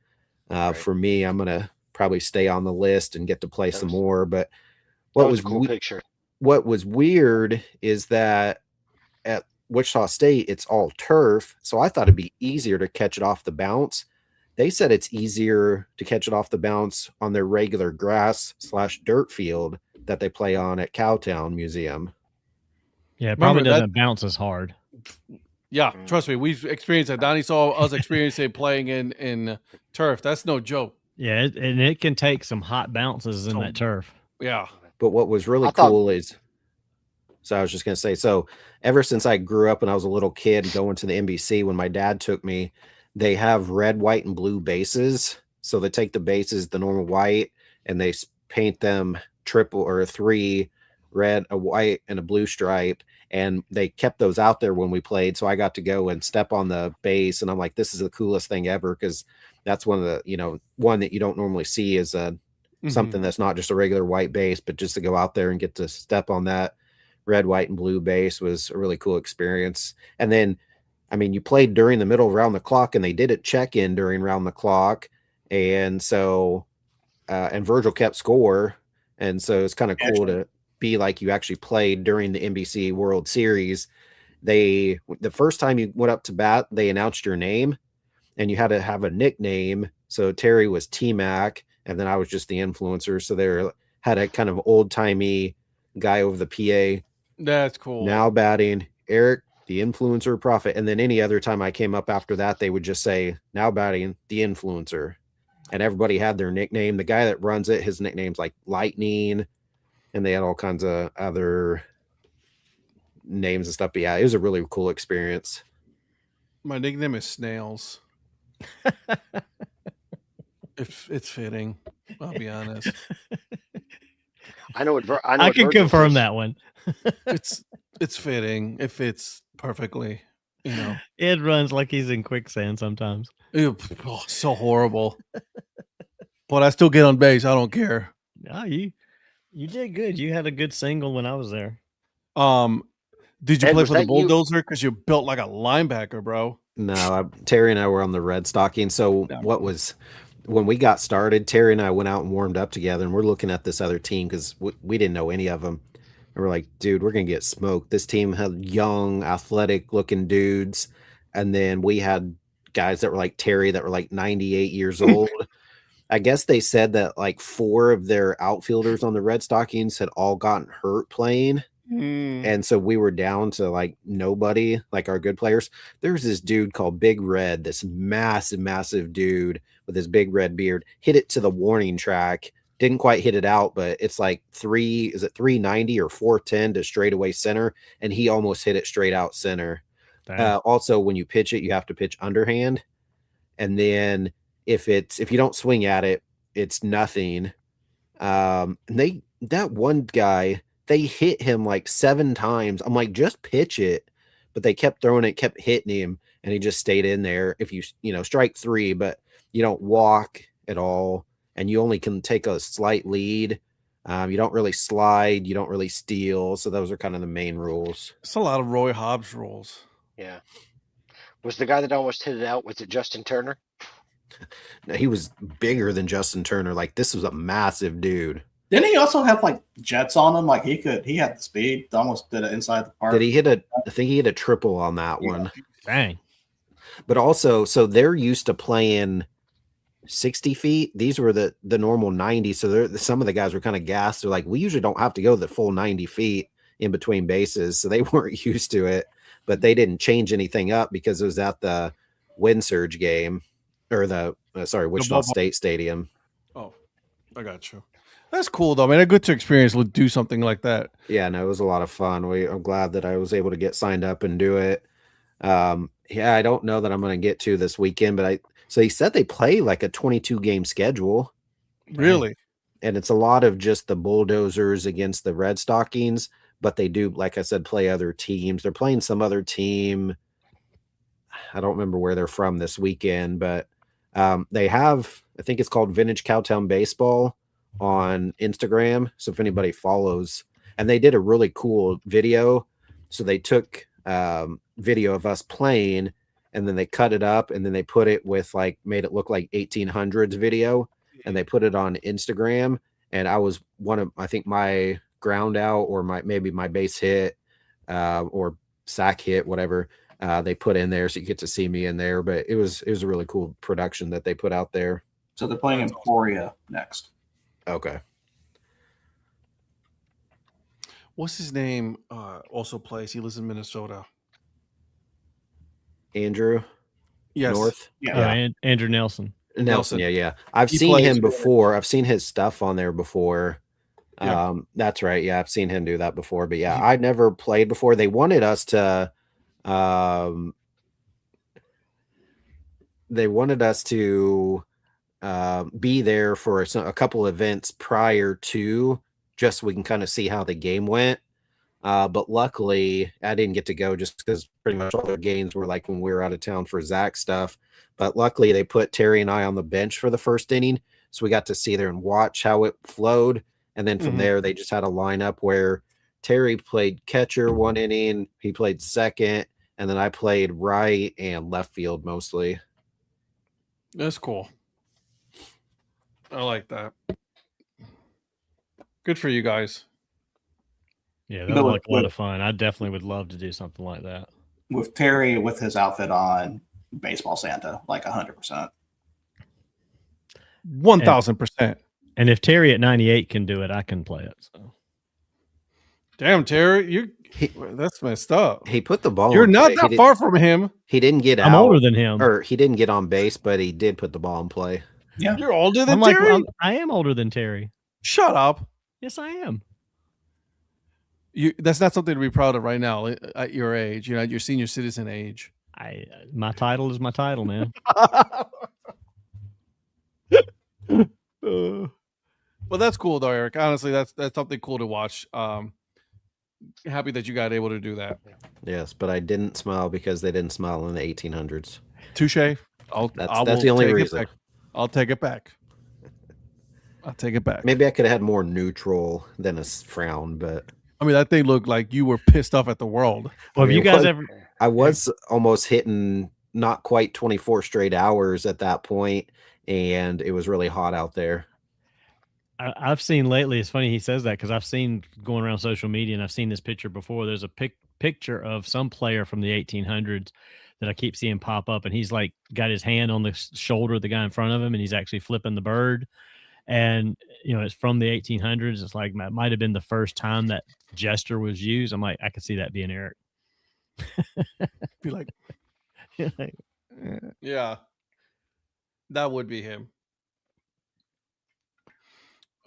for me, I'm going to probably stay on the list and get to play some more. But what was a cool picture. What was weird is that at Wichita State, it's all turf. So I thought it'd be easier to catch it off the bounce. They said it's easier to catch it off the bounce on their regular grass/dirt field that they play on at Cowtown Museum. Yeah, it probably doesn't bounce as hard. Yeah, trust me, we've experienced that. Donnie saw us experience it playing in turf. That's no joke. Yeah, and it can take some hot bounces in that turf. Yeah. But what was really cool is, so I was just going to say, so ever since I grew up and I was a little kid going to the NBC, when my dad took me, they have red, white, and blue bases. So they take the bases, the normal white, and they paint them triple or 3 red, a white, and a blue stripe. And they kept those out there when we played. So I got to go and step on the base. And I'm like, this is the coolest thing ever. Cause that's one of the, one that you don't normally see is something that's not just a regular white base, but just to go out there and get to step on that red, white, and blue base was a really cool experience. And then, I mean, you played during the middle of round the clock, and they did it check-in during round the clock. And so, and Virgil kept score. And so it's kind of cool to be like you actually played during the NBC World Series. The first time you went up to bat, they announced your name, and you had to have a nickname. So Terry was T-Mac, and then I was just the influencer. So they had a kind of old-timey guy over the PA. That's cool. Now batting, Eric, the influencer prophet. And then any other time I came up after that, they would just say, now batting, the influencer. And everybody had their nickname. The guy that runs it, his nickname's like Lightning, and they had all kinds of other names and stuff. But yeah, it was a really cool experience. My nickname is Snails. It's fitting. I'll be honest. I can confirm that one. It's fitting. It fits perfectly. Ed runs like he's in quicksand sometimes. So horrible. But I still get on base. I don't care. No, you did good. You had a good single when I was there. Did you play for the Bulldozer? Because you're built like a linebacker, bro. No, Terry and I were on the Red Stocking. So when we got started, Terry and I went out and warmed up together, and we're looking at this other team because we didn't know any of them. And we're like, dude, we're going to get smoked. This team had young, athletic-looking dudes, and then we had guys that were like Terry that were like 98 years old. I guess they said that like 4 of their outfielders on the Red Stockings had all gotten hurt playing. And so we were down to like nobody, like our good players. There was this dude called Big Red, this massive dude with his big red beard, hit it to the warning track. Didn't quite hit it out, but it's like 390 or 410 to straightaway center. And he almost hit it straight out center. Also, when you pitch it, you have to pitch underhand. And then if you don't swing at it, it's nothing. And that one guy, they hit him like 7 times. I'm like, just pitch it. But they kept throwing it, kept hitting him, and he just stayed in there. If you strike 3, but you don't walk at all, and you only can take a slight lead, You don't really slide, you don't really steal. So those are kind of the main rules. It's a lot of Roy Hobbs rules. Yeah. Was the guy that almost hit it out, was it Justin Turner? Now, he was bigger than Justin Turner. Like, this was a massive dude. Didn't he also have like jets on him? Like he had the speed. Almost did it inside the park. Did he hit I think he hit a triple on that one. Dang. But also, so they're used to playing 60 feet. These were the normal 90. So some of the guys were kind of gassed. They're like, we usually don't have to go the full 90 feet in between bases. So they weren't used to it, but they didn't change anything up because it was at the Wind Surge game or Wichita State Stadium. Oh, I got you. That's cool though, man. Good to experience to do something like that. Yeah, no, it was a lot of fun. I'm glad that I was able to get signed up and do it. Yeah, I don't know that I'm going to get to this weekend, but so he said they play like a 22 game schedule. Really? And it's a lot of just the Bulldozers against the Red Stockings, but they do, like I said, play other teams. They're playing some other team. I don't remember where they're from this weekend, but they have, I think it's called Vintage Cowtown Baseball on Instagram. So if anybody follows, and they did a really cool video. So they took video of us playing, and then they cut it up, and then they put it with made it look like 1800s video, and they put it on Instagram. And I was I think my ground out or maybe my base hit or sack hit, whatever they put in there, so you get to see me in there. But it was a really cool production that they put out there. So they're playing Emporia next. Okay. What's his name? Also plays. He lives in Minnesota. Andrew. Yes. North. Yeah. Andrew Nelson. Nelson. Yeah. I've seen him before. I've seen his stuff on there before. Yeah. That's right. Yeah, I've seen him do that before. But yeah, I'd never played before. They wanted us to be there for a couple events prior to, just so we can kind of see how the game went. But luckily, I didn't get to go just because pretty much all the games were like when we were out of town for Zach stuff. But luckily, they put Terry and I on the bench for the first inning, so we got to see there and watch how it flowed. And then from there, they just had a lineup where Terry played catcher one inning, he played second, and then I played right and left field mostly. That's cool. I like that. Good for you guys. Yeah, that was like a lot of fun. I definitely would love to do something like that. With Terry with his outfit on, Baseball Santa, like 100%. 1,000%. And if Terry at 98 can do it, I can play it. So, damn, Terry, that's messed up. He put the ball. You're not that far from him. He didn't get out. I'm older than him, or he didn't get on base, but he did put the ball in play. Yeah, you're older than Terry. I am older than Terry. Shut up. Yes, I am. That's not something to be proud of right now at your age. You're at your senior citizen age. My title is my title, man. Well, that's cool though, Eric. Honestly, that's something cool to watch. Happy that you got able to do that. Yes, but I didn't smile because they didn't smile in the 1800s. Touche. That's the only reason. I'll take it back. I'll take it back. Maybe I could have had more neutral than a frown, but I mean, that thing looked like you were pissed off at the world. Well, have you guys ever? I was almost hitting not quite 24 straight hours at that point, and it was really hot out there. I've seen lately, it's funny he says that because I've seen going around social media, and I've seen this picture before. There's a picture of some player from the 1800s that I keep seeing pop up, and he's like got his hand on the shoulder of the guy in front of him, and he's actually flipping the bird. And, it's from the 1800s. It's like, it might have been the first time that gesture was used. I'm like, I could see that being Eric. Be like, yeah, that would be him.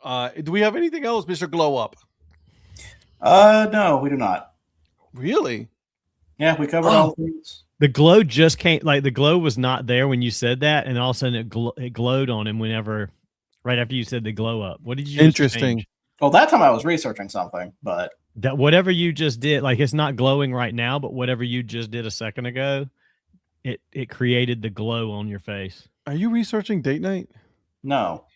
Do we have anything else, Mr. Glow Up? No, we do not. Really? Yeah, we covered all the things. The glow just came, the glow was not there when you said that, and all of a sudden it glowed on him right after you said the glow up. What did you Interesting. Change? Well, that time I was researching something, but that whatever you just did, it's not glowing right now, but whatever you just did a second ago, it created the glow on your face. Are you researching date night? No.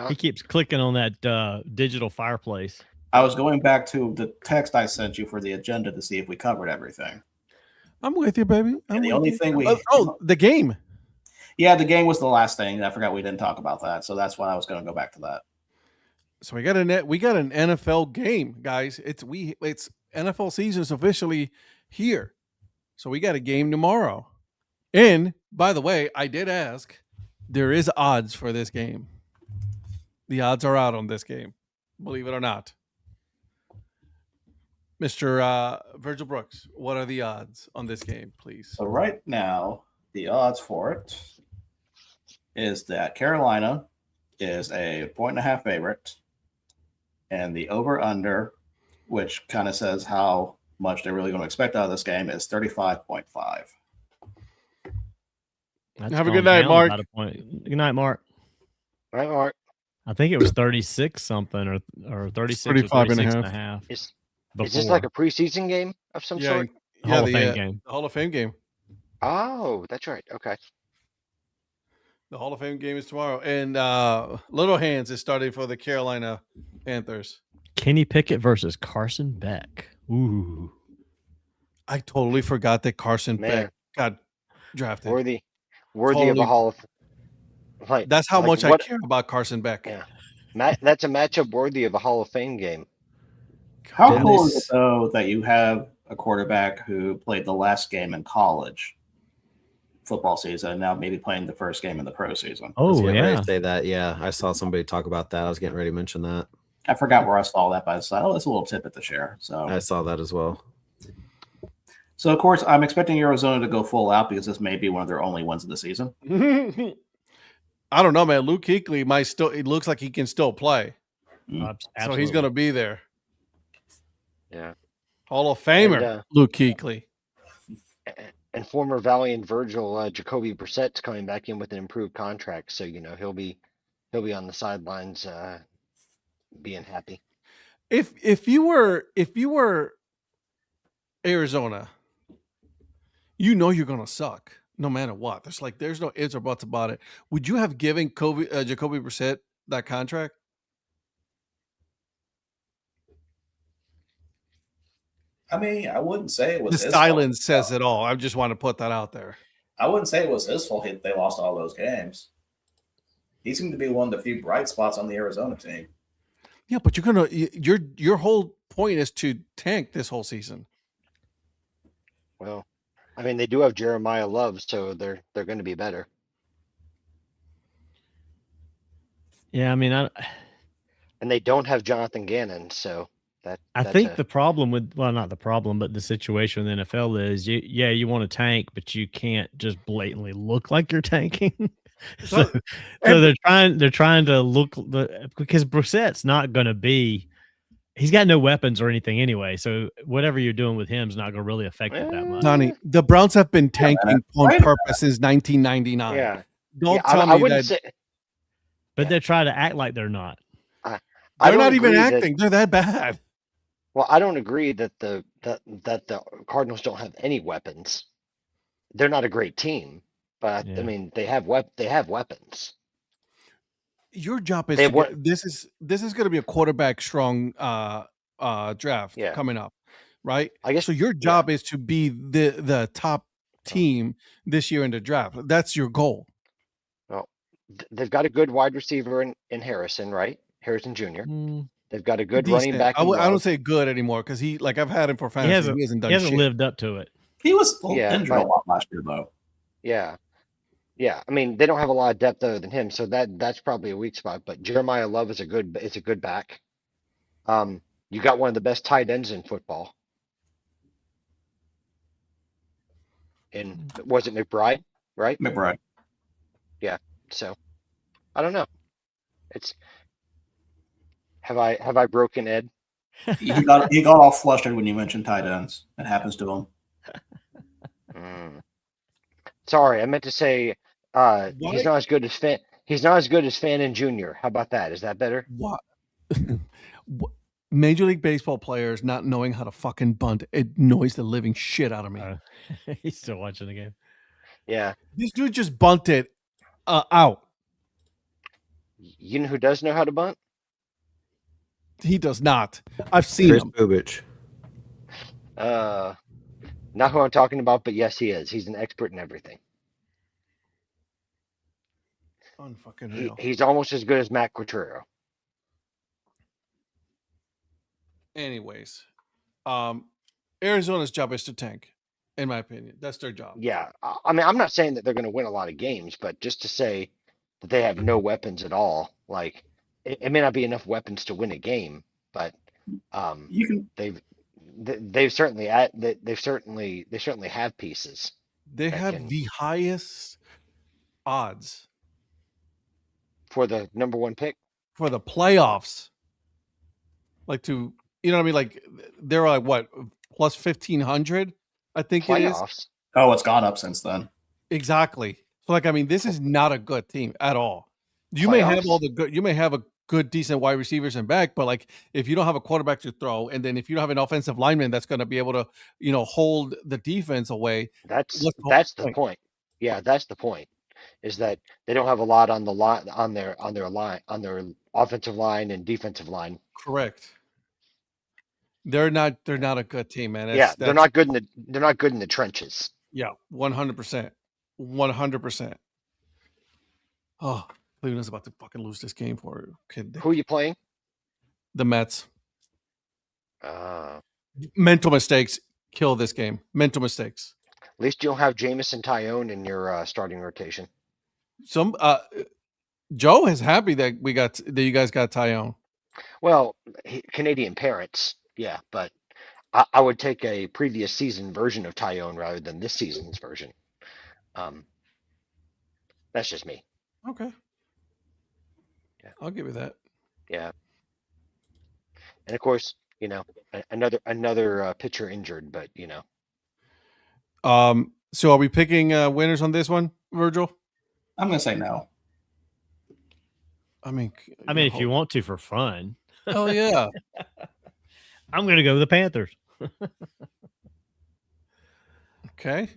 He keeps clicking on that digital fireplace. I was going back to the text I sent you for the agenda to see if we covered everything. I'm with you, baby. The only thing the game. Yeah, the game was the last thing. I forgot we didn't talk about that, so that's why I was going to go back to that. So we got an NFL game, guys. It's NFL season's officially here. So we got a game tomorrow. And by the way, I did ask, there is odds for this game. The odds are out on this game, believe it or not. Mr. Virgil Brooks, what are the odds on this game, please? So right now, the odds for it is that Carolina is a 1.5 favorite, and the over-under, which kind of says how much they're really going to expect out of this game, is 35.5. Have a good night, Mark. Good night, Mark. All right, Mark. I think it was 36 something or 36 35 or and a 36 half. and a half. Is this like a preseason game of some sort? Hall of Fame game. The Hall of Fame game. Oh, that's right. Okay. The Hall of Fame game is tomorrow. And Little Hands is starting for the Carolina Panthers. Kenny Pickett versus Carson Beck. Ooh. I totally forgot that Carson Beck got drafted. Worthy of a Hall of Fame. That's how much I care about Carson Beck. Yeah. That's a matchup worthy of a Hall of Fame game. How cool is it, though, that you have a quarterback who played the last game in college football season and now maybe playing the first game in the pro season? Oh, yeah. Say that. Yeah, I saw somebody talk about that. I was getting ready to mention that. I forgot where I saw that, but I said, oh, that's a little tidbit to share. So I saw that as well. So, of course, I'm expecting Arizona to go full out because this may be one of their only wins of the season. I don't know, man. Luke Kuechly might still. It looks like he can still play, so he's going to be there. Yeah, Hall of Famer Luke Kuechly, and former Valiant Virgil Jacoby Brissett's coming back in with an improved contract, so he'll be on the sidelines, being happy. If you were Arizona, you're going to suck. No matter what, there's no ifs or buts about it. Would you have given Jacoby Brissett that contract? I mean, I wouldn't say it was the silence says it all. I just want to put that out there. I wouldn't say it was his fault they lost all those games. He seemed to be one of the few bright spots on the Arizona team. Yeah, but your whole point is to tank this whole season. Well, I mean, they do have Jeremiah Love, so they're going to be better. Yeah, I mean, and they don't have Jonathan Gannon, so I think the problem with not the problem, but the situation with the NFL is you want to tank, but you can't just blatantly look like you're tanking. so they're trying to look because Brissett's not going to be. He's got no weapons or anything anyway, so whatever you're doing with him is not going to really affect it that much. Donnie, the Browns have been tanking on purpose since 1999. Yeah, don't tell me that. Say, but they're trying to act like they're not. They're not even acting. They're that bad. Well, I don't agree that the Cardinals don't have any weapons. They're not a great team, but I mean they have weapons. Your job is this is going to be a quarterback strong draft coming up, right? I guess so. Your job is to be the top team this year in the draft. That's your goal. Well, they've got a good wide receiver in Harrison, right? Harrison Jr. They've got a good running back. I don't say good anymore because I've had him for fantasy. He hasn't done shit. Lived up to it. He was injured a lot last year, though. Yeah. Yeah, I mean they don't have a lot of depth other than him, so that's probably a weak spot. But Jeremiah Love is a good back. You got one of the best tight ends in football. And was it McBride, right? McBride. Yeah. So I don't know. Have I broken Ed? He got all flustered when you mentioned tight ends. It happens to him. Sorry, I meant to say he's not as good as Fan. He's not as good as Fannin Jr. How about that? Is that better? What? Major League Baseball players not knowing how to fucking bunt, it annoys the living shit out of me. He's still watching the game. Yeah. This dude just bunted out. You know who does know how to bunt? He does not. I've seen Chris him. Bubich. Not who I'm talking about, but yes, he is. He's an expert in everything. Unfucking real. He's almost as good as Matt Quatrero. Anyways, Arizona's job is to tank, in my opinion. That's their job. Yeah, I mean, I'm not saying that they're going to win a lot of games, but just to say that they have no weapons at all, like it may not be enough weapons to win a game, but You can they've certainly they certainly have pieces. They that have can- the highest odds for the number one pick. for the playoffs. Like to, you know what I mean? Like they're like what, plus 1,500, I think it is. Playoffs. Oh, it's gone up since then. Exactly. So like, I mean, this is not a good team at all. You may have all the good, you may have a good, decent wide receivers and back, but like if you don't have a quarterback to throw, and then if you don't have an offensive lineman that's going to be able to, you know, hold the defense away. That's what's the the point. Yeah, that's the point. Is that they don't have a lot on the line on their offensive line and defensive line. Correct. They're not a good team, man. Yeah, they're not good in the trenches. Yeah, 100%. 100%. Oh, Cleveland's about to fucking lose this game for kid. Who are you playing? The Mets. At Mental mistakes kill this game. Mental mistakes. least you'll have Jamison Tyone in your starting rotation. Some Joe is happy that you guys got Tyone. Well, Canadian parents, yeah, but I would take a previous season version of Tyone rather than this season's version. That's just me. Okay. Yeah. I'll give you that. Yeah. And of course, you know, another pitcher injured, but you know. So are we picking winners on this one, Virgil? I'm gonna say no. I mean, if you want to for fun. Oh yeah. I'm going to go with the Panthers. Okay.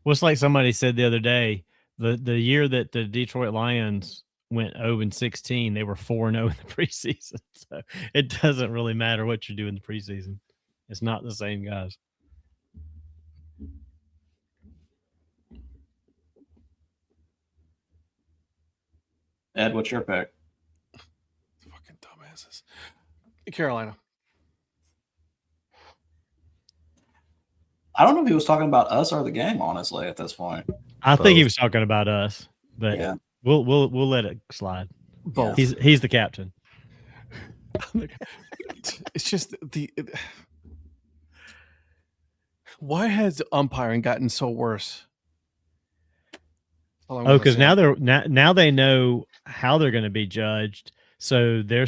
Well, it's like somebody said the other day, the year that the Detroit Lions went 0-16, they were 4-0 in the preseason. So it doesn't really matter what you do in the preseason. It's not the same guys. Ed, what's your pick? Fucking dumbasses. Carolina. I don't know if he was talking about us or the game, honestly, at this point. I think he was talking about us, but Yeah. we'll let it slide. Both. He's the captain. It's just why has umpiring gotten so worse? Oh, because now they know how they're going to be judged, so they're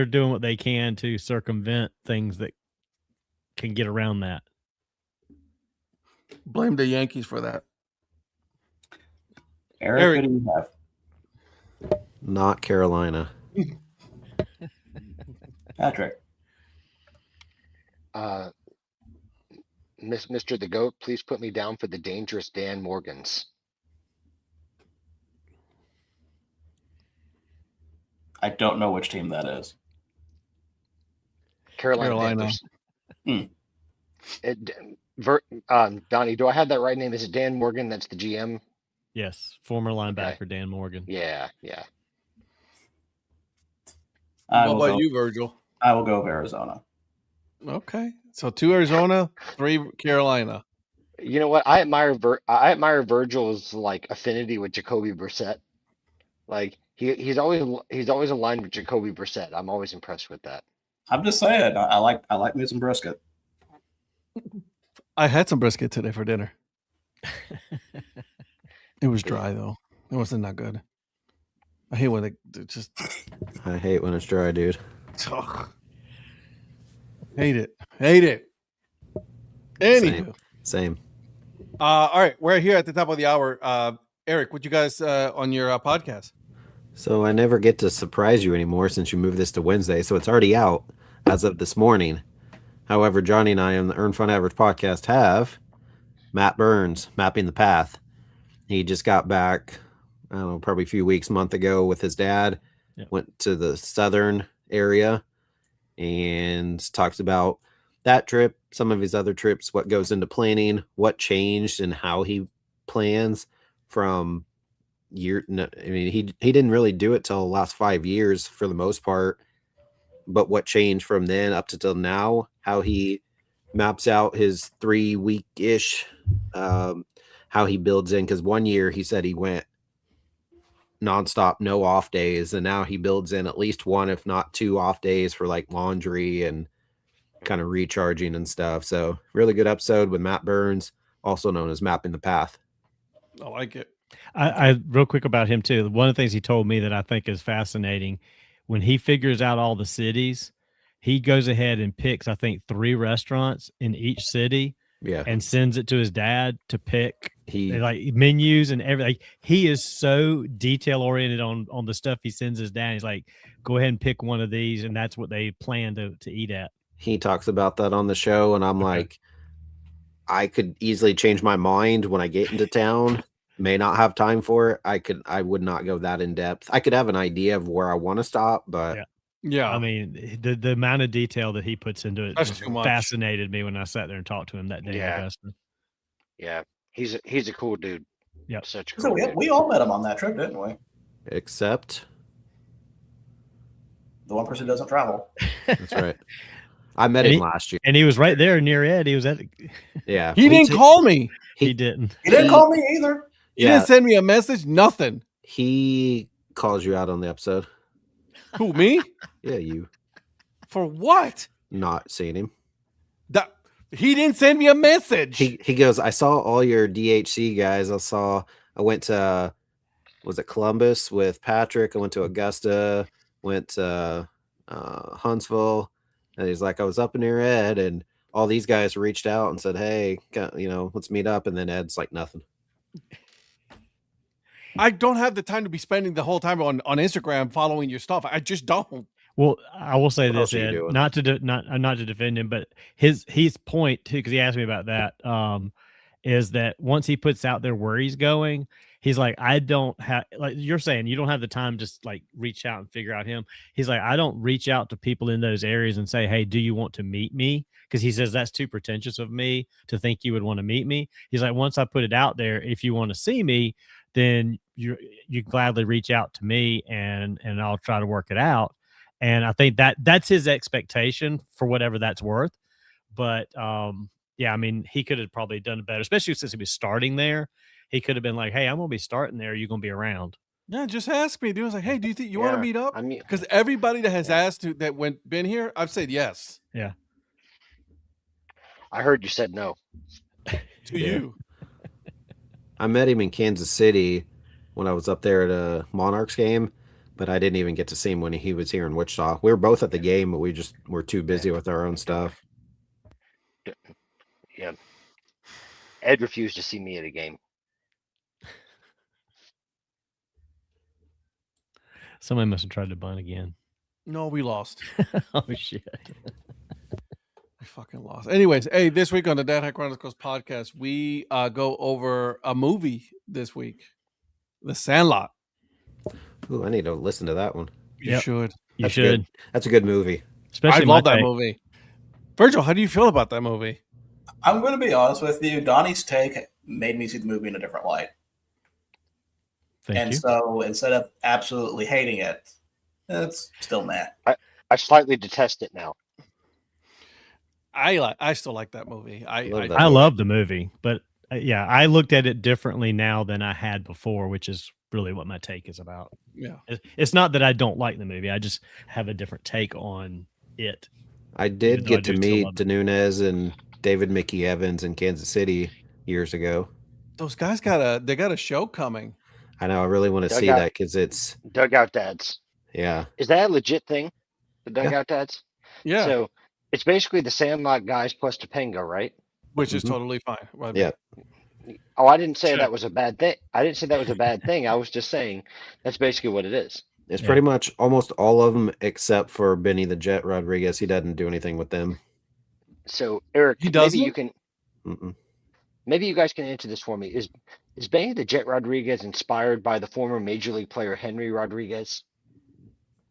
doing what they can to circumvent things that can get around that. Blame the Yankees for that. Eric, what do you have? Not Carolina. Patrick. Mr. the Goat, please put me down for the dangerous Dan Morgans. I don't know which team that is. Carolina. Donnie, do I have that right name? Is it Dan Morgan? That's the GM? Yes, former linebacker Dan Morgan. Yeah. What about you, Virgil? I will go with Arizona. Okay, so 2 Arizona, 3 Carolina. You know what? I admire Virgil's like affinity with Jacoby Brissett. Like he's always aligned with Jacoby Brissett. I'm always impressed with that. I'm just saying, I like me some brisket. I had some brisket today for dinner. It was dry though. It wasn't that good. I hate when they just. I hate when it's dry, dude. Ugh. Hate it. Anywho. Same. All right, we're here at the top of the hour. Eric, what you guys on your podcast? So I never get to surprise you anymore since you moved this to Wednesday, so it's already out as of this morning. However, Johnny and I on the Earn Fun Average podcast have Matt Burns, Mapping the Path. He just got back I don't know, probably a few weeks, month ago with his dad. Yep. Went to the southern area and talks about that trip, some of his other trips, what goes into planning, what changed and how he plans from I mean, he didn't really do it till the last 5 years for the most part, but what changed from then up to till now, how he maps out his 3-week-ish, how he builds in. Because 1 year he said he went nonstop, no off days, and now he builds in at least 1, if not 2 off days for like laundry and kind of recharging and stuff. So really good episode with Matt Burns, also known as Mapping the Path. I like it. I real quick about him too. One of the things he told me that I think is fascinating, when he figures out all the cities, he goes ahead and picks, I think, 3 restaurants in each city. Yeah. And sends it to his dad to pick He like menus and everything. He is so detail oriented on the stuff he sends his dad. He's like, go ahead and pick one of these, and that's what they plan to eat at. He talks about that on the show, and I'm like, I could easily change my mind when I get into town. May not have time for it. I would not go that in depth. I could have an idea of where I want to stop, but Yeah. I mean, the amount of detail that he puts into it That's just too much. fascinated me when I sat there and talked to him that day in Augusta. Yeah, he's a cool dude. Yep. Such a So cool dude. we all met him on that trip, didn't we? except The one person who doesn't travel. that's right. I met him last year. And he was right there near Ed. He was at. Yeah. He didn't call me. He didn't. He didn't call me either. He didn't send me a message. Nothing. He calls you out on the episode. Who, me? Yeah, you For what? not seeing him. That he didn't send me a message. He goes, I saw all your DHC guys. I went to, was it Columbus with Patrick? I went to Augusta, went to Huntsville. And he's like, I was up near Ed, and all these guys reached out and said, hey, let's meet up. And then Ed's like, nothing. I don't have the time to be spending the whole time on Instagram following your stuff. I just don't. Well, I will say What else this, are you Ed, doing? not to defend him, but his point too, because he asked me about that, is that once he puts out there where he's going, he's like, I don't have, like you're saying, you don't have the time to like reach out and figure out him. He's like, I don't reach out to people in those areas and say, hey, do you want to meet me? Because he says that's too pretentious of me to think you would want to meet me. He's like, once I put it out there, if you want to see me, then you gladly reach out to me and I'll try to work it out. And I think that's his expectation for whatever that's worth. But yeah, I mean, he could have probably done it better, especially since he was starting there. He could have been like, hey, I'm going to be starting there. You're going to be around. Yeah, just ask me. Dude, I was like, hey, do you think you want to meet up? I mean, Because everybody that has asked been here, I've said yes Yeah. I heard you said no. to Yeah. you. I met him in Kansas City when I was up there at a Monarchs game, but I didn't even get to see him when he was here in Wichita. We were both at the game, but we just were too busy with our own stuff. Yeah. Ed refused to see me at a game. Somebody must have tried to bunt again. No, we lost. Oh, shit. We fucking lost. Anyways, hey, this week on the Dad Hat Chronicles podcast, we go over a movie this week, The Sandlot. Ooh, I need to listen to that one. You Yep. should. You That's should. good. That's a good movie. Especially I my love that take. movie. Virgil, how do you feel about that movie? I'm going to be honest with you. Donnie's take made me see the movie in a different light. Thank you. So instead of absolutely hating it, it's still meh. I slightly detest it now. I still like that movie. Love that. I love the movie, but yeah, I looked at it differently now than I had before, which is really what my take is about. Yeah. It's not that I don't like the movie. I just have a different take on it. I Even did though I get to do still meet love it. Nunez and David Mickey Evans in Kansas City years ago. Those guys got a show coming. I know. I really want to Dug see out. that because it's, Dugout dads. yeah. Is that a legit thing? The dugout dads? Yeah. So it's basically the Sandlot guys plus Topanga, right? Which is Mhm. totally fine. Well, Yeah. Oh, I didn't say Sure. that was a bad thing. I didn't say that was a bad thing. I was just saying that's basically what it is. It's Yeah. pretty much almost all of them except for Benny the Jet Rodriguez. He doesn't do anything with them. So Eric, He maybe doesn't? you can. Mm-mm. Maybe you guys can answer this for me. Is Benny the Jet Rodriguez inspired by the former Major League player Henry Rodriguez?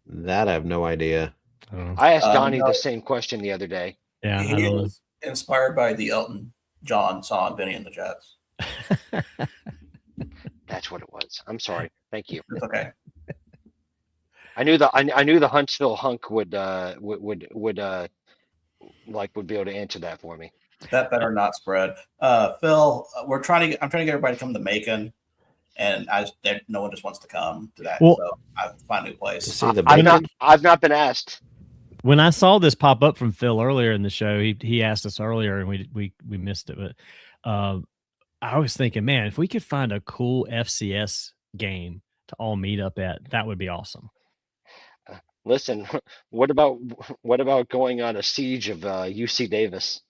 That I have no idea. I asked Donnie no. the same question the other day. Yeah, I He don't know. was inspired by the Elton John song "Benny and the Jets." That's what it was. I'm sorry. Thank you. It's okay. I knew the Huntsville hunk would be able to answer that for me. That better not spread. Phil, I'm trying to get everybody to come to Macon, and no one just wants to come to that. Well, so I have to find a new place. See the I've not been asked. When I saw this pop up from Phil earlier in the show, he asked us earlier and we missed it, but I was thinking, man, if we could find a cool FCS game to all meet up at, that would be awesome. Listen, what about going on a siege of UC Davis?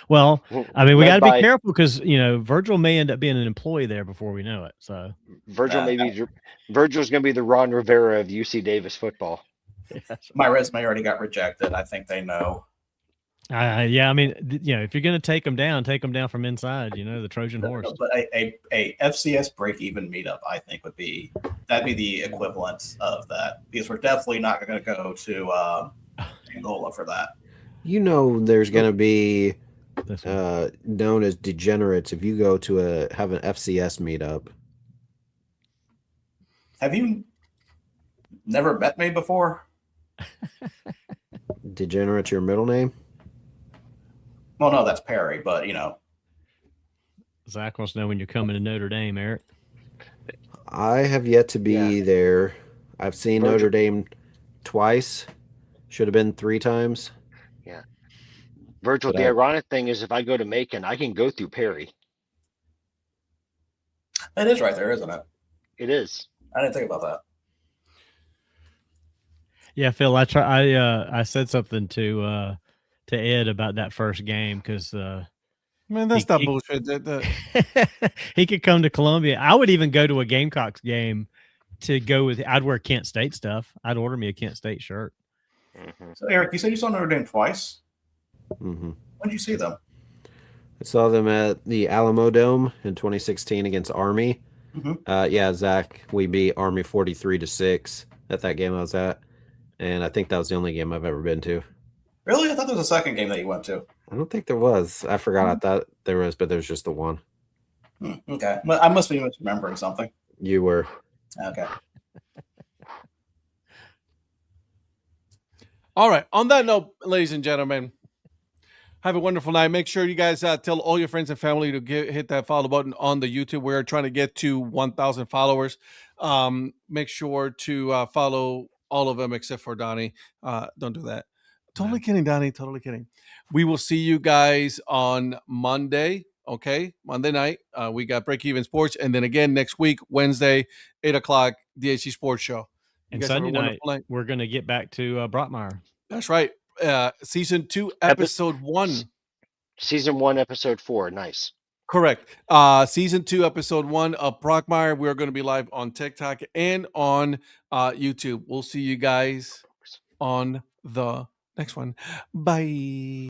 Well, I mean, we got Led to be by- careful because Virgil may end up being an employee there before we know it. So Virgil's going to be the Ron Rivera of UC Davis football. My resume already got rejected. I think they know. Yeah, I mean, if you're going to take them down from inside. The Trojan horse. But a FCS break even meetup, I think, that'd be the equivalent of that, because we're definitely not going to go to Angola for that. There's going to be known as degenerates if you go to have an FCS meetup. Have you never met me before? Degenerate's your middle name? Well, no, that's Perry, but Zach wants to know when you're coming to Notre Dame, Eric. I have yet to be there. I've seen Virgil. Notre Dame twice. Should have been 3 times. Yeah. Virgil, But the ironic thing is if I go to Macon, I can go through Perry. it is right there, isn't it? It is. I didn't think about that. Yeah, Phil, I said something to Ed about that first game because Man, that's not bullshit. he could come to Columbia. I would even go to a Gamecocks game to go with. I'd wear Kent State stuff. I'd order me a Kent State shirt. Mm-hmm. So, Eric, you said you saw Notre Dame twice. Mm-hmm. When did you see them? I saw them at the Alamo Dome in 2016 against Army. Mm-hmm. Zach, we beat Army 43-6 at that game I was at. And I think that was the only game I've ever been to. Really? I thought there was a second game that you went to. I don't think there was. I forgot. I thought there was, but there's just the one. Okay. Well, I must be misremembering something. You were. Okay. All right. On that note, ladies and gentlemen, have a wonderful night. Make sure you guys tell all your friends and family to hit that follow button on the YouTube. We're trying to get to 1,000 followers. Make sure to follow all of them except for Donnie. Don't do that. Totally kidding, Donnie. Totally kidding. We will see you guys on Monday. Okay, Monday night. We got Break Even Sports, and then again next week, Wednesday, 8:00, DHC Sports Show. And Sunday night, we're going to get back to Brockmire. That's right. Season 2, episode 1. Season 1, episode 4. Nice. Correct. Season 2, episode 1 of Brockmire. We're going to be live on TikTok and on YouTube. We'll see you guys on the next one. Bye.